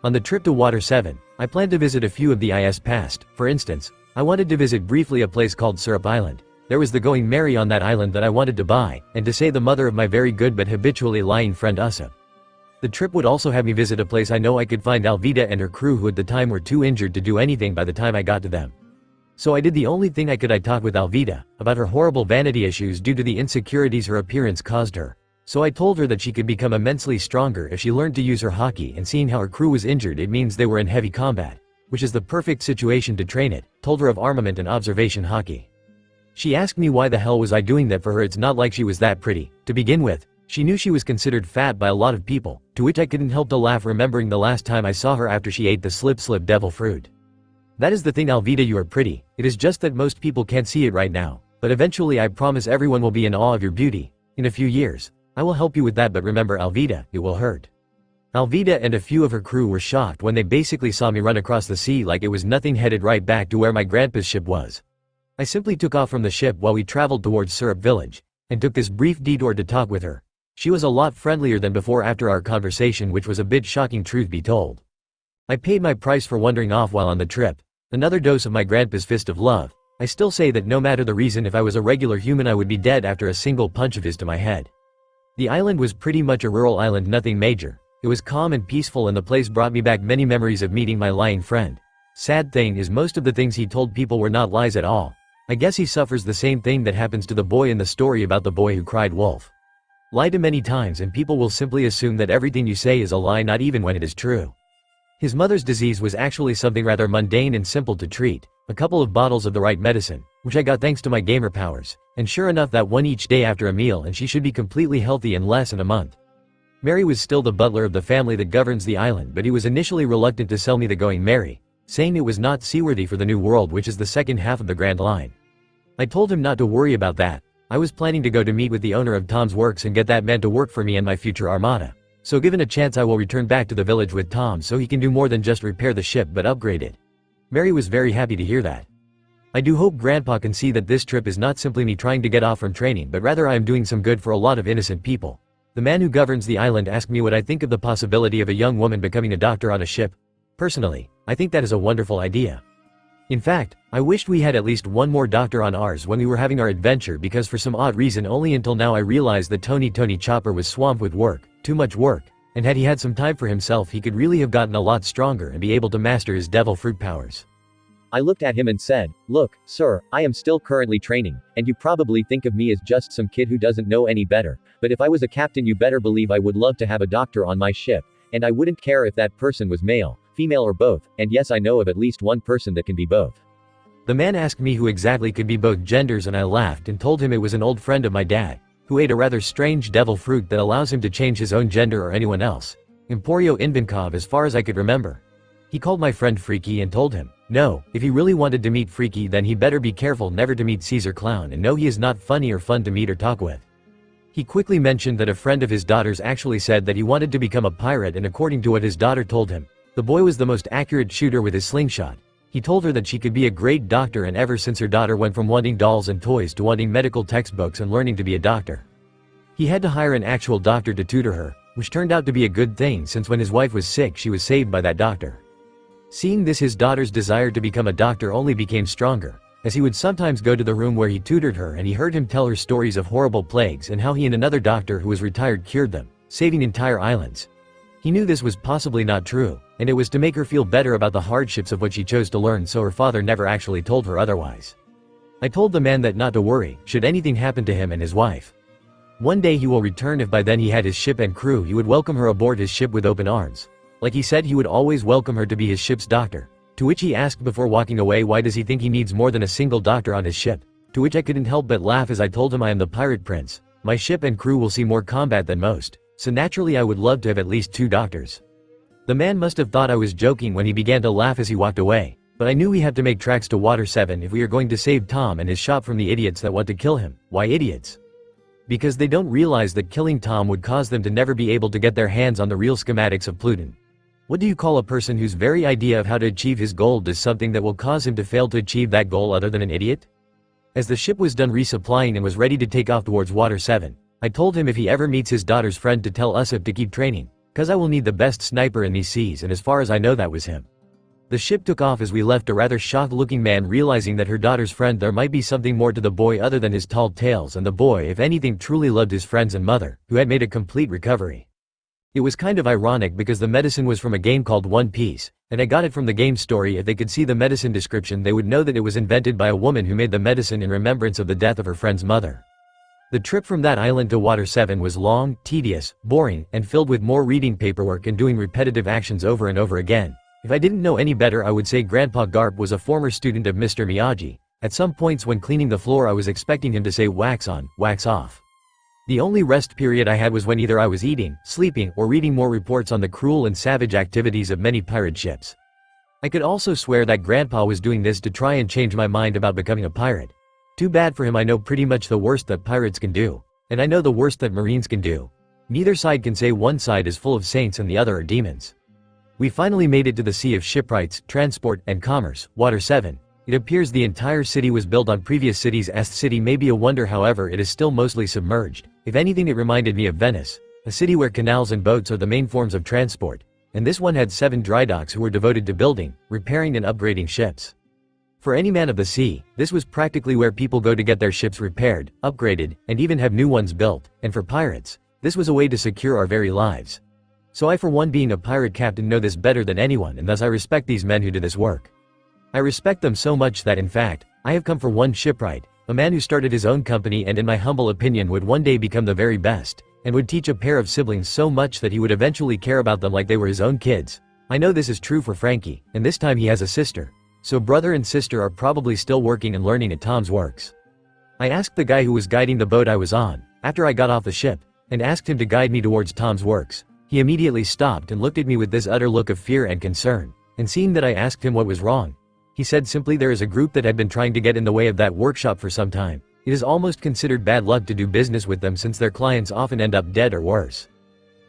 On the trip to Water 7, I planned to visit a few of the IS past. For instance, I wanted to visit briefly a place called Syrup Island. There was the Going Merry on that island that I wanted to buy, and to say the mother of my very good but habitually lying friend Usopp. The trip would also have me visit a place I know I could find Alvida and her crew, who at the time were too injured to do anything by the time I got to them. So I did the only thing I could. I talked with Alvida about her horrible vanity issues due to the insecurities her appearance caused her. So I told her that she could become immensely stronger if she learned to use her Haki, and seeing how her crew was injured, it means they were in heavy combat, which is the perfect situation to train it. Told her of armament and observation Haki. She asked me why the hell was I doing that for her. It's not like she was that pretty. To begin with, she knew she was considered fat by a lot of people, to which I couldn't help to laugh, remembering the last time I saw her after she ate the slip devil fruit. That is the thing, Alvida, you are pretty. It is just that most people can't see it right now, but eventually I promise everyone will be in awe of your beauty. In a few years, I will help you with that, but remember, Alvida, it will hurt. Alvida and a few of her crew were shocked when they basically saw me run across the sea like it was nothing, headed right back to where my grandpa's ship was. I simply took off from the ship while we traveled towards Syrup Village, and took this brief detour to talk with her. She was a lot friendlier than before after our conversation, which was a bit shocking, truth be told. I paid my price for wandering off while on the trip. Another dose of my grandpa's fist of love. I still say that no matter the reason, if I was a regular human I would be dead after a single punch of his to my head. The island was pretty much a rural island, nothing major. It was calm and peaceful, and the place brought me back many memories of meeting my lying friend. Sad thing is, most of the things he told people were not lies at all. I guess he suffers the same thing that happens to the boy in the story about the boy who cried wolf. Lie to many times and people will simply assume that everything you say is a lie, not even when it is true. His mother's disease was actually something rather mundane and simple to treat. A couple of bottles of the right medicine, which I got thanks to my gamer powers, and sure enough, that one each day after a meal, and she should be completely healthy in less than a month. Mary was still the butler of the family that governs the island, but he was initially reluctant to sell me the Going Merry, saying it was not seaworthy for the New World, which is the second half of the Grand Line. I told him not to worry about that. I was planning to go to meet with the owner of Tom's Works and get that man to work for me and my future armada. So given a chance I will return back to the village with Tom so he can do more than just repair the ship but upgrade it. Mary was very happy to hear that. I do hope Grandpa can see that this trip is not simply me trying to get off from training, but rather I am doing some good for a lot of innocent people. The man who governs the island asked me what I think of the possibility of a young woman becoming a doctor on a ship. Personally, I think that is a wonderful idea. In fact, I wished we had at least one more doctor on ours when we were having our adventure, because for some odd reason only until now I realized that Tony Chopper was swamped with work, too much work, and had he had some time for himself he could really have gotten a lot stronger and be able to master his devil fruit powers. I looked at him and said, "Look, sir, I am still currently training, and you probably think of me as just some kid who doesn't know any better, but if I was a captain you better believe I would love to have a doctor on my ship, and I wouldn't care if that person was male, female or both, and yes, I know of at least one person that can be both." The man asked me who exactly could be both genders, and I laughed and told him it was an old friend of my dad, who ate a rather strange devil fruit that allows him to change his own gender or anyone else. Emporio Invinkov, as far as I could remember. He called my friend Freaky and told him, no, if he really wanted to meet Freaky then he better be careful never to meet Caesar Clown, and no, he is not funny or fun to meet or talk with. He quickly mentioned that a friend of his daughter's actually said that he wanted to become a pirate, and according to what his daughter told him, the boy was the most accurate shooter with his slingshot. He told her that she could be a great doctor, and ever since her daughter went from wanting dolls and toys to wanting medical textbooks and learning to be a doctor. He had to hire an actual doctor to tutor her, which turned out to be a good thing since when his wife was sick she was saved by that doctor. Seeing this, his daughter's desire to become a doctor only became stronger, as he would sometimes go to the room where he tutored her and he heard him tell her stories of horrible plagues and how he and another doctor who was retired cured them, saving entire islands. He knew this was possibly not true, and it was to make her feel better about the hardships of what she chose to learn, so her father never actually told her otherwise. I told the man that not to worry, should anything happen to him and his wife. One day he will return. If by then he had his ship and crew, he would welcome her aboard his ship with open arms. Like he said, he would always welcome her to be his ship's doctor. To which he asked before walking away, why does he think he needs more than a single doctor on his ship? To which I couldn't help but laugh as I told him I am the pirate prince. My ship and crew will see more combat than most, so naturally I would love to have at least 2 doctors. The man must have thought I was joking when he began to laugh as he walked away, but I knew we had to make tracks to Water 7 if we are going to save Tom and his shop from the idiots that want to kill him. Why idiots? Because they don't realize that killing Tom would cause them to never be able to get their hands on the real schematics of Pluton. What do you call a person whose very idea of how to achieve his goal does something that will cause him to fail to achieve that goal other than an idiot? As the ship was done resupplying and was ready to take off towards Water 7, I told him if he ever meets his daughter's friend to tell Usopp to keep training, cause I will need the best sniper in these seas, and as far as I know that was him. The ship took off as we left, a rather shocked-looking man realizing that her daughter's friend there might be something more to the boy other than his tall tales, and the boy if anything truly loved his friends and mother, who had made a complete recovery. It was kind of ironic because the medicine was from a game called One Piece, and I got it from the game story. If they could see the medicine description they would know that it was invented by a woman who made the medicine in remembrance of the death of her friend's mother. The trip from that island to Water 7 was long, tedious, boring, and filled with more reading paperwork and doing repetitive actions over and over again. If I didn't know any better I would say Grandpa Garp was a former student of Mr. Miyagi. At some points when cleaning the floor I was expecting him to say wax on, wax off. The only rest period I had was when either I was eating, sleeping, or reading more reports on the cruel and savage activities of many pirate ships. I could also swear that Grandpa was doing this to try and change my mind about becoming a pirate. Too bad for him. I know pretty much the worst that pirates can do. And I know the worst that Marines can do. Neither side can say one side is full of saints and the other are demons. We finally made it to the Sea of Shipwrights, Transport, and Commerce, Water 7. It appears the entire city was built on previous cities. Est City may be a wonder, however it is still mostly submerged. If anything it reminded me of Venice, a city where canals and boats are the main forms of transport, and this one had 7 dry docks who were devoted to building, repairing and upgrading ships. For any man of the sea, this was practically where people go to get their ships repaired, upgraded, and even have new ones built, and for pirates, this was a way to secure our very lives. So I for one, being a pirate captain, know this better than anyone, and thus I respect these men who do this work. I respect them so much that in fact, I have come for one shipwright, a man who started his own company and in my humble opinion would one day become the very best, and would teach a pair of siblings so much that he would eventually care about them like they were his own kids. I know this is true for Frankie, and this time he has a sister. So brother and sister are probably still working and learning at Tom's works. I asked the guy who was guiding the boat I was on, after I got off the ship, and asked him to guide me towards Tom's works. He immediately stopped and looked at me with this utter look of fear and concern, and seeing that I asked him what was wrong, he said simply, there is a group that had been trying to get in the way of that workshop for some time. It is almost considered bad luck to do business with them since their clients often end up dead or worse.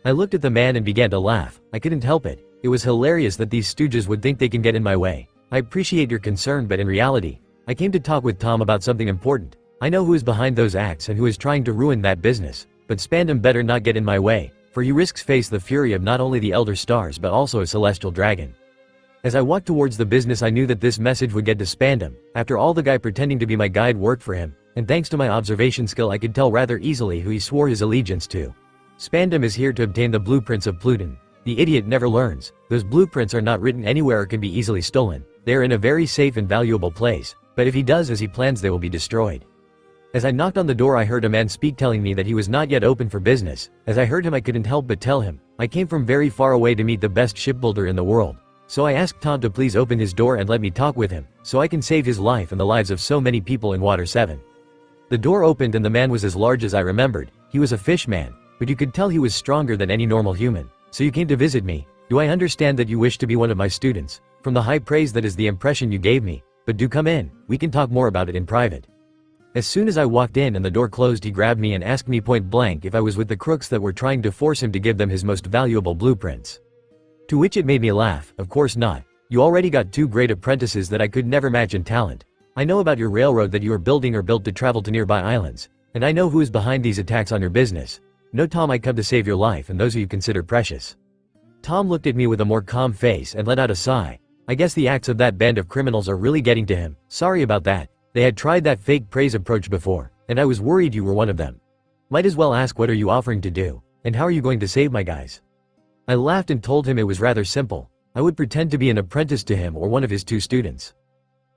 I looked at the man and began to laugh. I couldn't help it. It was hilarious that these stooges would think they can get in my way. I appreciate your concern, but in reality, I came to talk with Tom about something important. I know who is behind those acts and who is trying to ruin that business, but Spandam better not get in my way, for he risks face the fury of not only the Elder Stars but also a celestial dragon. As I walked towards the business I knew that this message would get to Spandam. After all, the guy pretending to be my guide worked for him, and thanks to my observation skill I could tell rather easily who he swore his allegiance to. Spandam is here to obtain the blueprints of Pluton. The idiot never learns. Those blueprints are not written anywhere or can be easily stolen. They are in a very safe and valuable place, but if he does as he plans they will be destroyed. As I knocked on the door I heard a man speak telling me that he was not yet open for business. As I heard him I couldn't help but tell him, I came from very far away to meet the best shipbuilder in the world. So I asked Tom to please open his door and let me talk with him, so I can save his life and the lives of so many people in Water 7. The door opened and the man was as large as I remembered. He was a fish man, but you could tell he was stronger than any normal human. So you came to visit me. Do I understand that you wish to be one of my students? From the high praise that is the impression you gave me. But do come in, we can talk more about it in private. As soon as I walked in and the door closed he grabbed me and asked me point blank if I was with the crooks that were trying to force him to give them his most valuable blueprints. To which it made me laugh. Of course not. You already got 2 great apprentices that I could never match in talent. I know about your railroad that you are building or built to travel to nearby islands, and I know who is behind these attacks on your business. No, Tom, I come to save your life and those who you consider precious. Tom looked at me with a more calm face and let out a sigh. I guess the acts of that band of criminals are really getting to him. Sorry about that. They had tried that fake praise approach before, and I was worried you were one of them. Might as well ask, what are you offering to do, and how are you going to save my guys? I laughed and told him it was rather simple. I would pretend to be an apprentice to him or one of his 2 students.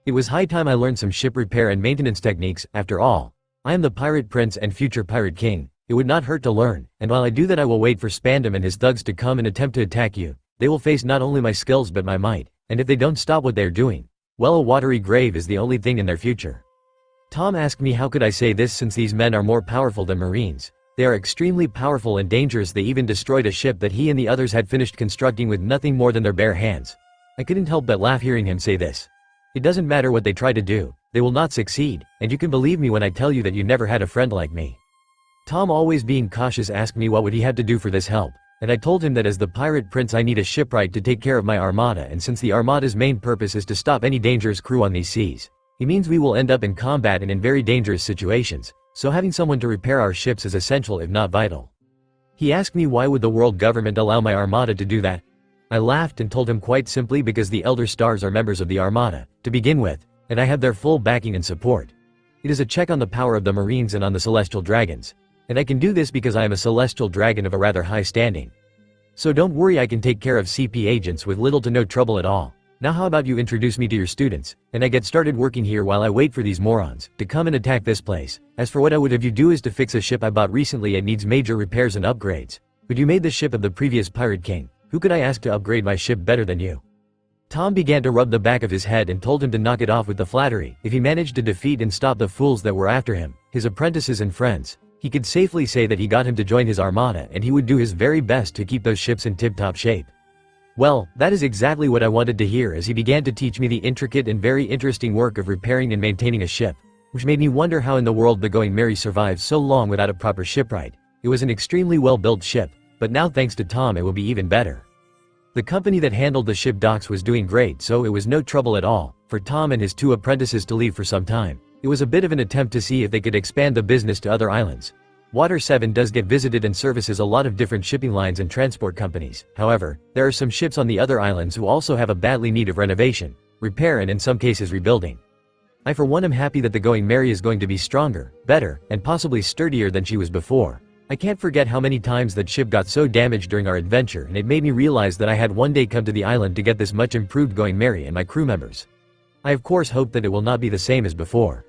It was high time I learned some ship repair and maintenance techniques. After all, I am the pirate prince and future pirate king. It would not hurt to learn, and while I do that I will wait for Spandam and his thugs to come and attempt to attack you. They will face not only my skills but my might, and if they don't stop what they are doing, well, a watery grave is the only thing in their future. Tom asked me how could I say this since these men are more powerful than Marines. They are extremely powerful and dangerous. They even destroyed a ship that he and the others had finished constructing with nothing more than their bare hands. I couldn't help but laugh hearing him say this. It doesn't matter what they try to do, they will not succeed, and you can believe me when I tell you that you never had a friend like me. Tom, always being cautious, asked me what would he have to do for this help. and I told him that as the pirate prince I need a shipwright to take care of my armada, and since the armada's main purpose is to stop any dangerous crew on these seas, it means we will end up in combat and in very dangerous situations, so having someone to repair our ships is essential if not vital. He asked me why would the world government allow my armada to do that. I laughed and told him quite simply because the Elder Stars are members of the armada, to begin with, and I have their full backing and support. It is a check on the power of the Marines and on the Celestial Dragons. And I can do this because I am a Celestial Dragon of a rather high standing. So don't worry, I can take care of CP agents with little to no trouble at all. Now how about you introduce me to your students, and I get started working here while I wait for these morons to come and attack this place. As for what I would have you do is to fix a ship I bought recently. It needs major repairs and upgrades. But you made the ship of the previous Pirate King. Who could I ask to upgrade my ship better than you? Tom began to rub the back of his head and told him to knock it off with the flattery. If he managed to defeat and stop the fools that were after him, his apprentices and friends, he could safely say that he got him to join his armada, and he would do his very best to keep those ships in tip-top shape. Well, that is exactly what I wanted to hear, as he began to teach me the intricate and very interesting work of repairing and maintaining a ship, which made me wonder how in the world the Going Merry survived so long without a proper shipwright. It was an extremely well-built ship, but now thanks to Tom it will be even better. The company that handled the ship docks was doing great, so it was no trouble at all for Tom and his two apprentices to leave for some time. It was a bit of an attempt to see if they could expand the business to other islands. Water 7 does get visited and services a lot of different shipping lines and transport companies. However, there are some ships on the other islands who also have a badly need of renovation, repair, and in some cases rebuilding. I for one am happy that the Going Merry is going to be stronger, better, and possibly sturdier than she was before. I can't forget how many times that ship got so damaged during our adventure, and it made me realize that I had one day come to the island to get this much improved Going Merry and my crew members. I of course hope that it will not be the same as before.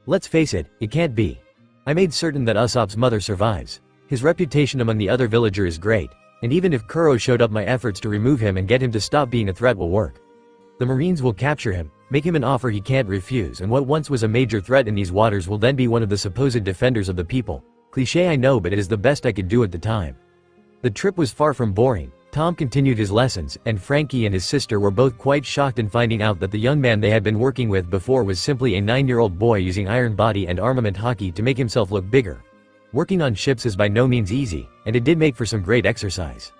Let's face it, it can't be. I made certain that Usopp's mother survives. His reputation among the other villager is great, and even if Kuro showed up, my efforts to remove him and get him to stop being a threat will work. The Marines will capture him, make him an offer he can't refuse, and what once was a major threat in these waters will then be one of the supposed defenders of the people. Cliché I know, but it is the best I could do at the time. The trip was far from boring. Tom continued his lessons, and Frankie and his sister were both quite shocked in finding out that the young man they had been working with before was simply a 9-year-old boy using iron body and armament Haki to make himself look bigger. Working on ships is by no means easy, and it did make for some great exercise.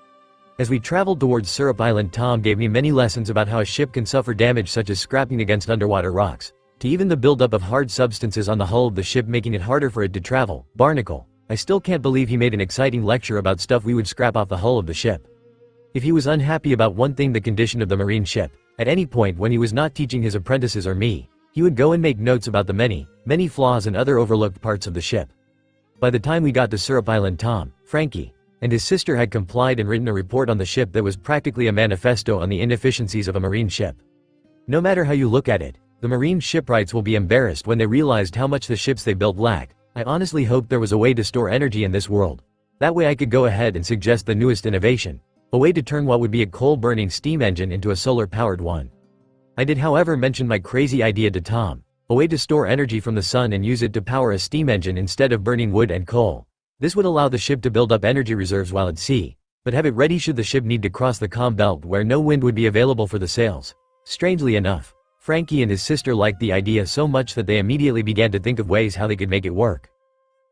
As we traveled towards Syrup Island, Tom gave me many lessons about how a ship can suffer damage such as scrapping against underwater rocks, to even the buildup of hard substances on the hull of the ship making it harder for it to travel. Barnacle. I still can't believe he made an exciting lecture about stuff we would scrap off the hull of the ship. If he was unhappy about one thing, the condition of the marine ship, at any point when he was not teaching his apprentices or me, he would go and make notes about the many flaws and other overlooked parts of the ship. By the time we got to Syrup Island, Tom, Frankie, and his sister had complied and written a report on the ship that was practically a manifesto on the inefficiencies of a marine ship. No matter how you look at it, the marine shipwrights will be embarrassed when they realized how much the ships they built lack. I honestly hoped there was a way to store energy in this world. That way I could go ahead and suggest the newest innovation. A way to turn what would be a coal-burning steam engine into a solar-powered one. I did however mention my crazy idea to Tom, a way to store energy from the sun and use it to power a steam engine instead of burning wood and coal. This would allow the ship to build up energy reserves while at sea, but have it ready should the ship need to cross the calm belt where no wind would be available for the sails. Strangely enough, Frankie and his sister liked the idea so much that they immediately began to think of ways how they could make it work.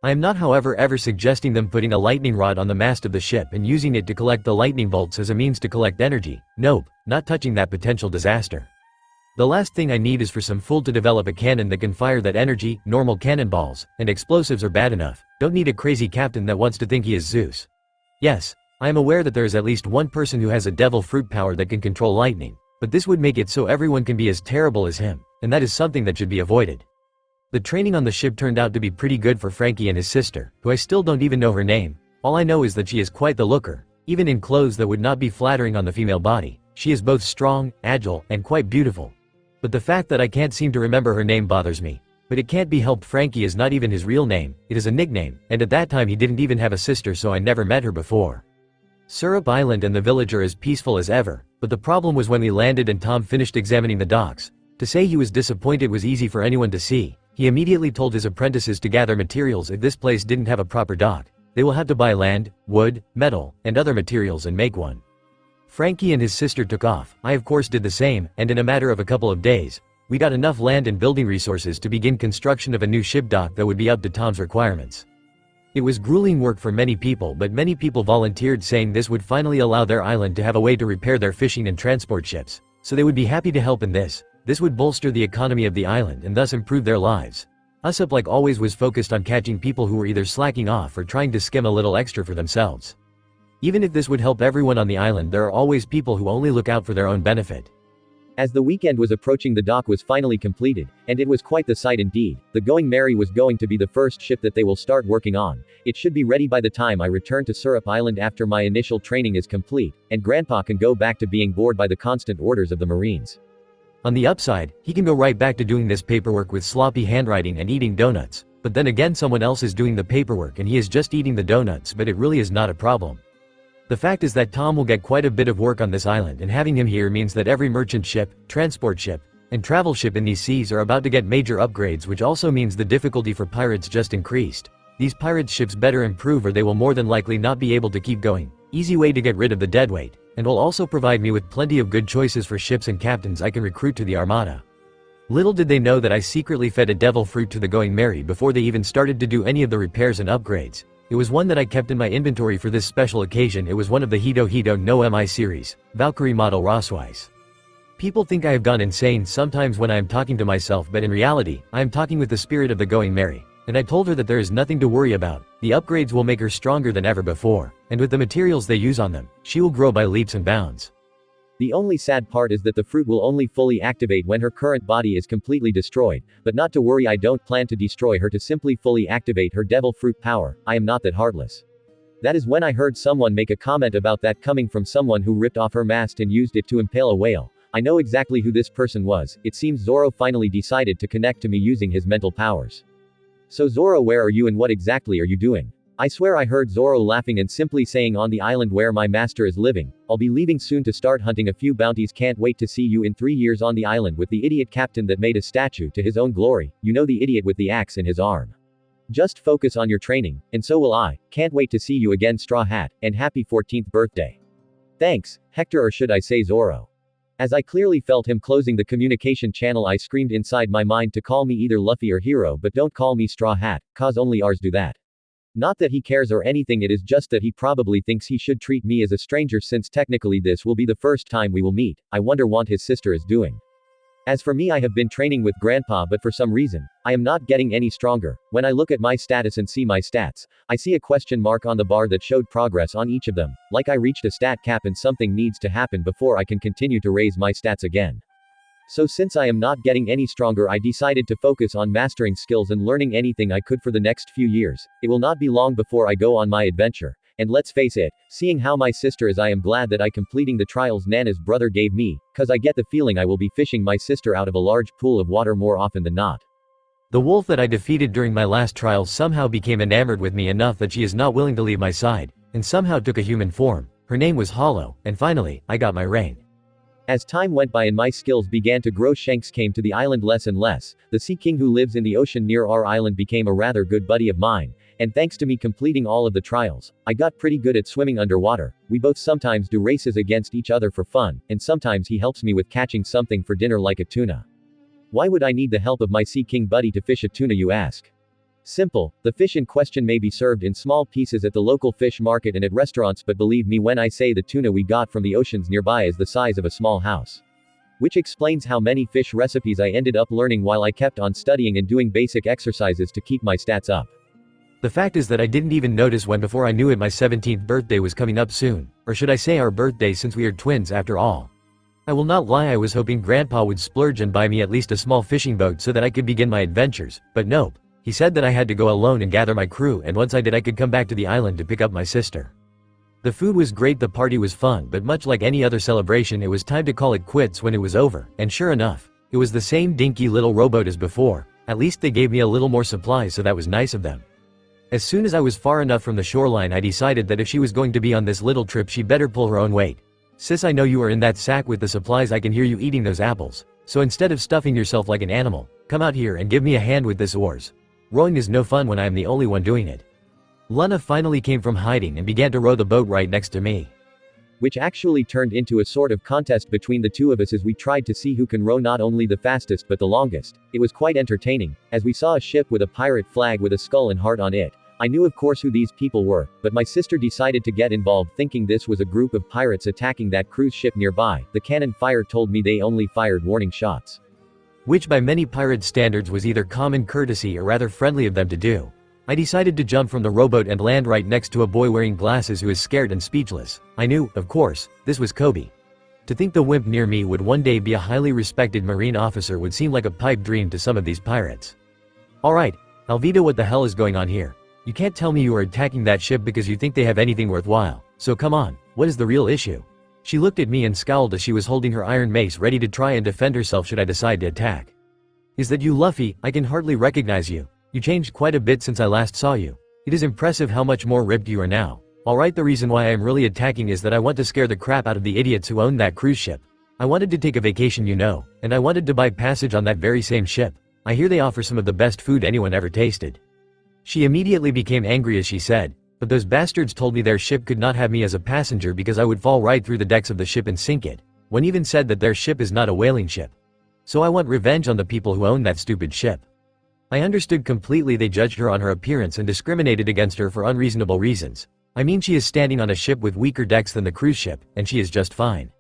I am not however ever suggesting them putting a lightning rod on the mast of the ship and using it to collect the lightning bolts as a means to collect energy. Nope, not touching that potential disaster. The last thing I need is for some fool to develop a cannon that can fire that energy. Normal cannonballs and explosives are bad enough. Don't need a crazy captain that wants to think he is Zeus. Yes, I am aware that there is at least one person who has a devil fruit power that can control lightning, but this would make it so everyone can be as terrible as him, and that is something that should be avoided. The training on the ship turned out to be pretty good for Frankie and his sister, who I still don't even know her name. All I know is that she is quite the looker. Even in clothes that would not be flattering on the female body, she is both strong, agile, and quite beautiful. But the fact that I can't seem to remember her name bothers me. But it can't be helped, Frankie is not even his real name, it is a nickname, and at that time he didn't even have a sister, so I never met her before. Syrup Island and the village are as peaceful as ever, but the problem was when we landed and Tom finished examining the docks. To say he was disappointed was easy for anyone to see. He immediately told his apprentices to gather materials if this place didn't have a proper dock. They will have to buy land, wood, metal, and other materials and make one. Frankie and his sister took off. I of course did the same, and in a matter of a couple of days, we got enough land and building resources to begin construction of a new ship dock that would be up to Tom's requirements. It was grueling work for many people, but many people volunteered, saying this would finally allow their island to have a way to repair their fishing and transport ships. So they would be happy to help in this. This would bolster the economy of the island and thus improve their lives. Usopp, like always, was focused on catching people who were either slacking off or trying to skim a little extra for themselves. Even if this would help everyone on the island, there are always people who only look out for their own benefit. As the weekend was approaching, the dock was finally completed, and it was quite the sight indeed. The Going Merry was going to be the first ship that they will start working on. It should be ready by the time I return to Syrup Island after my initial training is complete, and Grandpa can go back to being bored by the constant orders of the Marines. On the upside, he can go right back to doing this paperwork with sloppy handwriting and eating donuts. But then again, someone else is doing the paperwork and he is just eating the donuts, but it really is not a problem. The fact is that Tom will get quite a bit of work on this island, and having him here means that every merchant ship, transport ship, and travel ship in these seas are about to get major upgrades, which also means the difficulty for pirates just increased. These pirate ships better improve or they will more than likely not be able to keep going. Easy way to get rid of the deadweight, and will also provide me with plenty of good choices for ships and captains I can recruit to the armada. Little did they know that I secretly fed a devil fruit to the Going Merry before they even started to do any of the repairs and upgrades. It was one that I kept in my inventory for this special occasion. It was one of the Hito Hito no Mi series, Valkyrie model Roswise. People think I have gone insane sometimes when I am talking to myself, but in reality, I am talking with the spirit of the Going Merry. And I told her that there is nothing to worry about. The upgrades will make her stronger than ever before, and with the materials they use on them, she will grow by leaps and bounds. The only sad part is that the fruit will only fully activate when her current body is completely destroyed, but not to worry, I don't plan to destroy her to simply fully activate her devil fruit power. I am not that heartless. That is when I heard someone make a comment about that coming from someone who ripped off her mast and used it to impale a whale. I know exactly who this person was. It seems Zoro finally decided to connect to me using his mental powers. So Zoro, where are you and what exactly are you doing? I swear I heard Zoro laughing and simply saying, on the island where my master is living. I'll be leaving soon to start hunting a few bounties. Can't wait to see you in 3 years on the island with the idiot captain that made a statue to his own glory. You know, the idiot with the axe in his arm. Just focus on your training, and so will I. Can't wait to see you again, Straw Hat, and happy 14th birthday. Thanks, Hector, or should I say Zoro. As I clearly felt him closing the communication channel, I screamed inside my mind to call me either Luffy or Hero, but don't call me Straw Hat, cause only ours do that. Not that he cares or anything, it is just that he probably thinks he should treat me as a stranger, since technically this will be the first time we will meet. I wonder what his sister is doing. As for me, I have been training with Grandpa, but for some reason, I am not getting any stronger. When I look at my status and see my stats, I see a question mark on the bar that showed progress on each of them, like I reached a stat cap and something needs to happen before I can continue to raise my stats again. So since I am not getting any stronger, I decided to focus on mastering skills and learning anything I could for the next few years. It will not be long before I go on my adventure. And let's face it, seeing how my sister is, I am glad that I completing the trials Nana's brother gave me, cause I get the feeling I will be fishing my sister out of a large pool of water more often than not. The wolf that I defeated during my last trial somehow became enamored with me enough that she is not willing to leave my side, and somehow took a human form. Her name was Hollow, and finally, I got my reign. As time went by and my skills began to grow, Shanks came to the island less and less. The Sea King who lives in the ocean near our island became a rather good buddy of mine, and thanks to me completing all of the trials, I got pretty good at swimming underwater. We both sometimes do races against each other for fun, and sometimes he helps me with catching something for dinner like a tuna. Why would I need the help of my Sea King buddy to fish a tuna, you ask? Simple, the fish in question may be served in small pieces at the local fish market and at restaurants, but believe me when I say the tuna we got from the oceans nearby is the size of a small house. Which explains how many fish recipes I ended up learning while I kept on studying and doing basic exercises to keep my stats up. The fact is that I didn't even notice when before I knew it my 17th birthday was coming up soon, or should I say our birthday, since we are twins after all. I will not lie, I was hoping Grandpa would splurge and buy me at least a small fishing boat so that I could begin my adventures, but nope. He said that I had to go alone and gather my crew, and once I did I could come back to the island to pick up my sister. The food was great, the party was fun, but much like any other celebration it was time to call it quits when it was over, and sure enough, it was the same dinky little rowboat as before. At least they gave me a little more supplies, so that was nice of them. As soon as I was far enough from the shoreline I decided that if she was going to be on this little trip she better pull her own weight. Sis, I know you are in that sack with the supplies, I can hear you eating those apples, so instead of stuffing yourself like an animal, come out here and give me a hand with this oars. Rowing is no fun when I am the only one doing it. Luna finally came from hiding and began to row the boat right next to me. Which actually turned into a sort of contest between the two of us as we tried to see who can row not only the fastest but the longest. It was quite entertaining, as we saw a ship with a pirate flag with a skull and heart on it. I knew of course who these people were, but my sister decided to get involved thinking this was a group of pirates attacking that cruise ship nearby. The cannon fire told me they only fired warning shots, which by many pirate standards was either common courtesy or rather friendly of them to do. I decided to jump from the rowboat and land right next to a boy wearing glasses who is scared and speechless. I knew, of course, this was Kobe. To think the wimp near me would one day be a highly respected marine officer would seem like a pipe dream to some of these pirates. Alright, Alvida, what the hell is going on here? You can't tell me you are attacking that ship because you think they have anything worthwhile. So come on, what is the real issue? She looked at me and scowled as she was holding her iron mace ready to try and defend herself should I decide to attack. Is that you, Luffy? I can hardly recognize you. You changed quite a bit since I last saw you. It is impressive how much more ripped you are now. Alright, the reason why I am really attacking is that I want to scare the crap out of the idiots who own that cruise ship. I wanted to take a vacation, you know, and I wanted to buy passage on that very same ship. I hear they offer some of the best food anyone ever tasted. She immediately became angry as she said, but those bastards told me their ship could not have me as a passenger because I would fall right through the decks of the ship and sink it. One even said that their ship is not a whaling ship. So I want revenge on the people who own that stupid ship. I understood completely they judged her on her appearance and discriminated against her for unreasonable reasons. I mean, she is standing on a ship with weaker decks than the cruise ship, and she is just fine.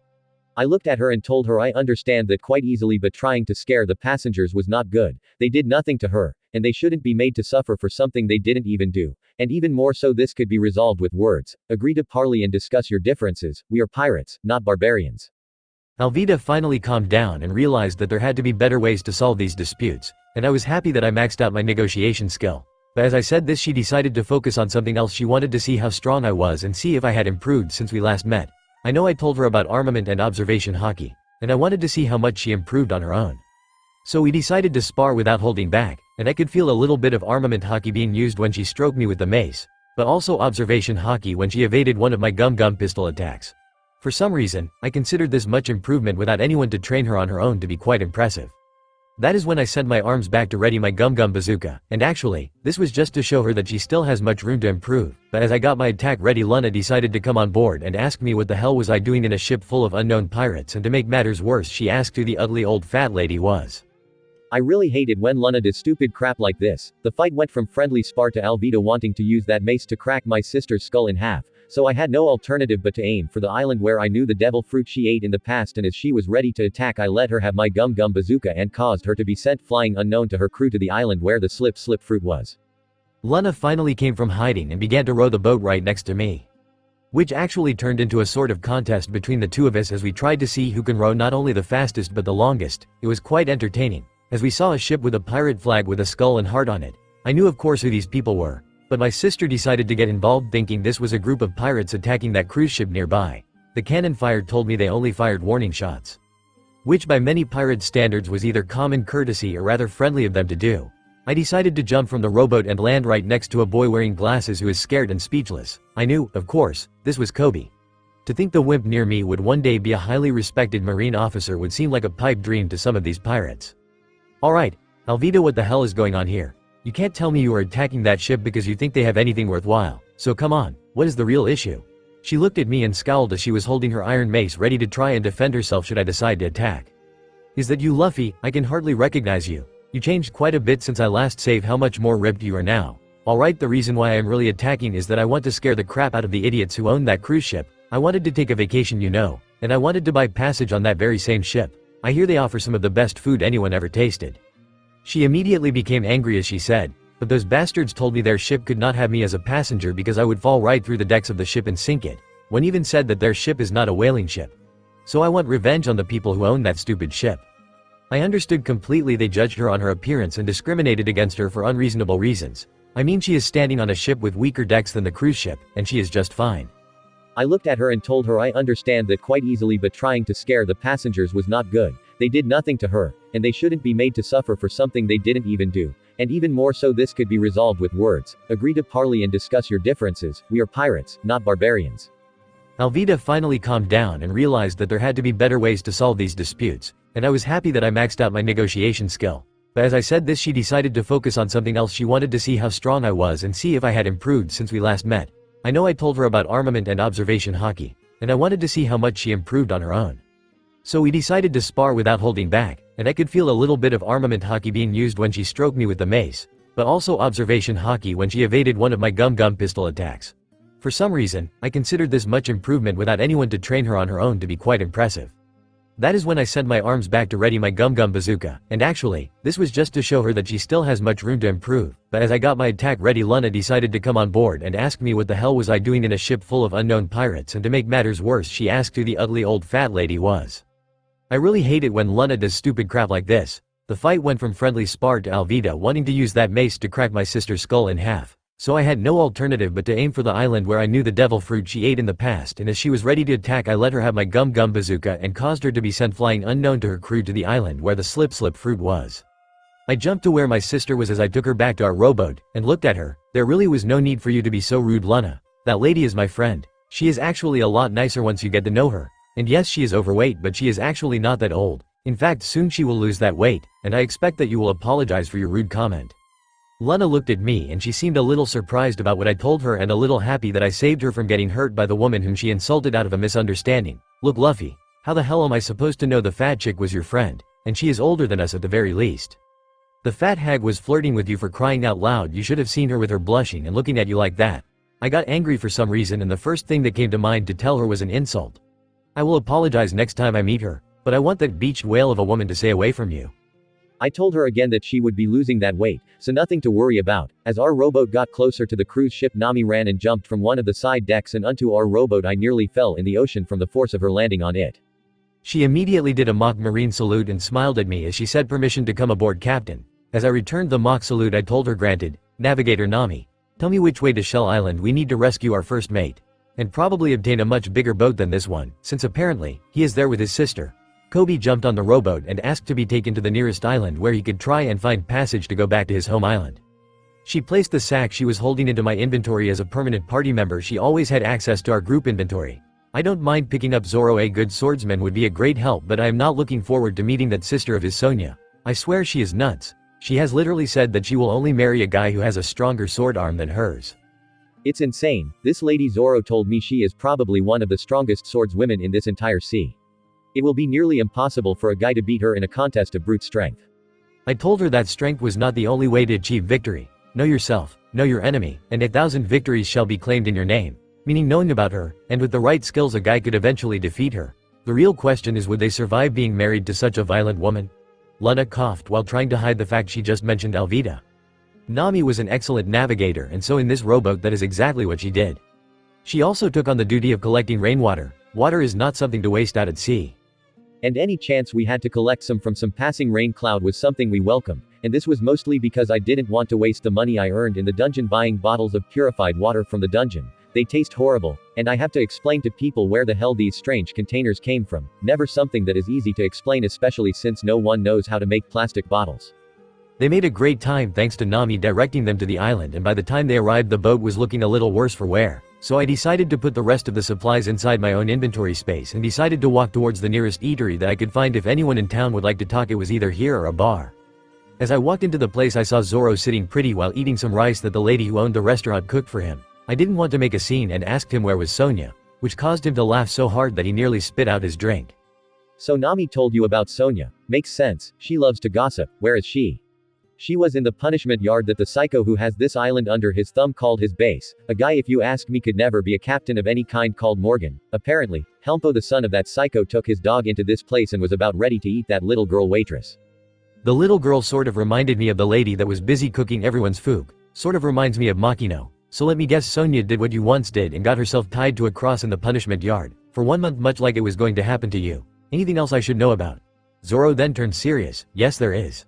I looked at her and told her I understand that quite easily, but trying to scare the passengers was not good. They did nothing to her, and they shouldn't be made to suffer for something they didn't even do. And even more so, this could be resolved with words. Agree to parley and discuss your differences. We are pirates, not barbarians. Alvida finally calmed down and realized that there had to be better ways to solve these disputes, and I was happy that I maxed out my negotiation skill. But as I said this, she decided to focus on something else. She wanted to see how strong I was and see if I had improved since we last met. I know I told her about armament and observation Haki, and I wanted to see how much she improved on her own. So we decided to spar without holding back, and I could feel a little bit of armament Haki being used when she stroked me with the mace, but also observation Haki when she evaded one of my gum pistol attacks. For some reason, I considered this much improvement without anyone to train her on her own to be quite impressive. That is when I sent my arms back to ready my gum bazooka, and actually, this was just to show her that she still has much room to improve. But as I got my attack ready, Luna decided to come on board and ask me what the hell was I doing in a ship full of unknown pirates, and to make matters worse she asked who the ugly old fat lady was. I really hated when Luna did stupid crap like this. The fight went from friendly spar to Alvida wanting to use that mace to crack my sister's skull in half, so I had no alternative but to aim for the island where I knew the devil fruit she ate in the past, and as she was ready to attack I let her have my gum bazooka and caused her to be sent flying unknown to her crew to the island where the slip fruit was. Luna finally came from hiding and began to row the boat right next to me, which actually turned into a sort of contest between the two of us as we tried to see who can row not only the fastest but the longest. It was quite entertaining, as we saw a ship with a pirate flag with a skull and heart on it. I knew of course who these people were, but my sister decided to get involved thinking this was a group of pirates attacking that cruise ship nearby. The cannon fire told me they only fired warning shots, which by many pirate standards was either common courtesy or rather friendly of them to do. I decided to jump from the rowboat and land right next to a boy wearing glasses who is scared and speechless. I knew, of course, this was Kobe. To think the wimp near me would one day be a highly respected marine officer would seem like a pipe dream to some of these pirates. Alright, Alvida, what the hell is going on here? You can't tell me you are attacking that ship because you think they have anything worthwhile. So come on, what is the real issue? She looked at me and scowled as she was holding her iron mace ready to try and defend herself should I decide to attack. Is that you, Luffy? I can hardly recognize you. You changed quite a bit since I last saw how much more ripped you are now. Alright, the reason why I am really attacking is that I want to scare the crap out of the idiots who own that cruise ship. I wanted to take a vacation, you know, and I wanted to buy passage on that very same ship. I hear they offer some of the best food anyone ever tasted. She immediately became angry as she said, but those bastards told me their ship could not have me as a passenger because I would fall right through the decks of the ship and sink it. One even said that their ship is not a whaling ship. So I want revenge on the people who own that stupid ship. I understood completely they judged her on her appearance and discriminated against her for unreasonable reasons. I mean, she is standing on a ship with weaker decks than the cruise ship, and she is just fine. I looked at her and told her I understand that quite easily, but trying to scare the passengers was not good. They did nothing to her, and they shouldn't be made to suffer for something they didn't even do. And even more so, this could be resolved with words. Agree to parley and discuss your differences. We are pirates, not barbarians. Alvida finally calmed down and realized that there had to be better ways to solve these disputes, and I was happy that I maxed out my negotiation skill. But as I said this, she decided to focus on something else. She wanted to see how strong I was and see if I had improved since we last met. I know I told her about armament and observation Haki, and I wanted to see how much she improved on her own. So we decided to spar without holding back, and I could feel a little bit of armament Haki being used when she stroked me with the mace, but also observation Haki when she evaded one of my gum pistol attacks. For some reason, I considered this much improvement without anyone to train her on her own to be quite impressive. That is when I sent my arms back to ready my gum bazooka, and actually, this was just to show her that she still has much room to improve, but as I got my attack ready, Luna decided to come on board and asked me what the hell was I doing in a ship full of unknown pirates, and to make matters worse she asked who the ugly old fat lady was. I really hate it when Luna does stupid crap like this. The fight went from friendly spar to Alvida wanting to use that mace to crack my sister's skull in half. So I had no alternative but to aim for the island where I knew the devil fruit she ate in the past, and as she was ready to attack I let her have my gum bazooka and caused her to be sent flying unknown to her crew to the island where the slip fruit was. I jumped to where my sister was as I took her back to our rowboat, and looked at her. There really was no need for you to be so rude, Luna. That lady is my friend. She is actually a lot nicer once you get to know her. And yes, she is overweight, but she is actually not that old. In fact, soon she will lose that weight, and I expect that you will apologize for your rude comment. Luna looked at me and she seemed a little surprised about what I told her and a little happy that I saved her from getting hurt by the woman whom she insulted out of a misunderstanding. Look, Luffy, how the hell am I supposed to know the fat chick was your friend? And she is older than us at the very least. The fat hag was flirting with you, for crying out loud. You should have seen her with her blushing and looking at you like that. I got angry for some reason and the first thing that came to mind to tell her was an insult. I will apologize next time I meet her, but I want that beached whale of a woman to stay away from you. I told her again that she would be losing that weight, so nothing to worry about. As our rowboat got closer to the cruise ship, Nami ran and jumped from one of the side decks and onto our rowboat. I nearly fell in the ocean from the force of her landing on it. She immediately did a mock marine salute and smiled at me as she said permission to come aboard, Captain. As I returned the mock salute I told her, granted. Navigator Nami, tell me which way to Shell Island. We need to rescue our first mate. And probably obtain a much bigger boat than this one, since apparently, he is there with his sister. Kobe jumped on the rowboat and asked to be taken to the nearest island where he could try and find passage to go back to his home island. She placed the sack she was holding into my inventory. As a permanent party member she always had access to our group inventory. I don't mind picking up Zoro. A good swordsman would be a great help, but I am not looking forward to meeting that sister of his, Sonia. I swear she is nuts. She has literally said that she will only marry a guy who has a stronger sword arm than hers. It's insane. This lady Zoro told me she is probably one of the strongest swordswomen in this entire sea. It will be nearly impossible for a guy to beat her in a contest of brute strength. I told her that strength was not the only way to achieve victory. Know yourself, know your enemy, and 1,000 victories shall be claimed in your name. Meaning knowing about her, and with the right skills a guy could eventually defeat her. The real question is, would they survive being married to such a violent woman? Luna coughed while trying to hide the fact she just mentioned Alvida. Nami was an excellent navigator, and so in this rowboat that is exactly what she did. She also took on the duty of collecting rainwater. Water is not something to waste out at sea. And any chance we had to collect some from some passing rain cloud was something we welcomed, and this was mostly because I didn't want to waste the money I earned in the dungeon buying bottles of purified water from the dungeon. They taste horrible, and I have to explain to people where the hell these strange containers came from. Never something that is easy to explain, especially since no one knows how to make plastic bottles. They made a great time thanks to Nami directing them to the island, and by the time they arrived the boat was looking a little worse for wear. So I decided to put the rest of the supplies inside my own inventory space and decided to walk towards the nearest eatery that I could find. If anyone in town would like to talk, it was either here or a bar. As I walked into the place I saw Zoro sitting pretty while eating some rice that the lady who owned the restaurant cooked for him. I didn't want to make a scene and asked him where was Sonia, which caused him to laugh so hard that he nearly spit out his drink. So Nami told you about Sonia. Makes sense, she loves to gossip. Where is she? She was in the punishment yard that the psycho who has this island under his thumb called his base. A guy, if you ask me, could never be a captain of any kind called Morgan. Apparently, Helmpo, the son of that psycho, took his dog into this place and was about ready to eat that little girl waitress. The little girl sort of reminded me of the lady that was busy cooking everyone's food. Sort of reminds me of Makino. So let me guess, Sonia did what you once did and got herself tied to a cross in the punishment yard. For 1 month, much like it was going to happen to you. Anything else I should know about? Zoro then turned serious. Yes, there is.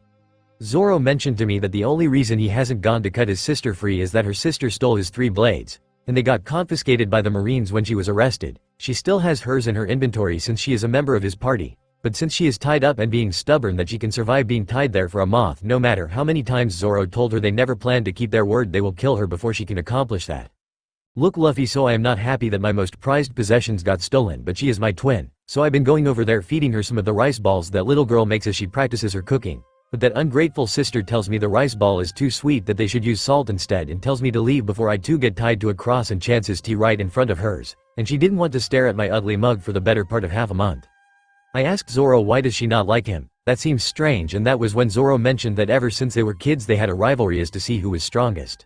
Zoro mentioned to me that the only reason he hasn't gone to cut his sister free is that her sister stole his 3 blades. And they got confiscated by the Marines when she was arrested. She still has hers in her inventory since she is a member of his party. But since she is tied up and being stubborn that she can survive being tied there for a month, no matter how many times Zoro told her they never plan to keep their word, they will kill her before she can accomplish that. Look, Luffy, so I am not happy that my most prized possessions got stolen, but she is my twin. So I've been going over there feeding her some of the rice balls that little girl makes as she practices her cooking. But that ungrateful sister tells me the rice ball is too sweet, that they should use salt instead, and tells me to leave before I too get tied to a cross and chances tea right in front of hers. And she didn't want to stare at my ugly mug for the better part of half a month. I asked Zoro why does she not like him, That seems strange, and that was when Zoro mentioned that ever since they were kids they had a rivalry as to see who was strongest.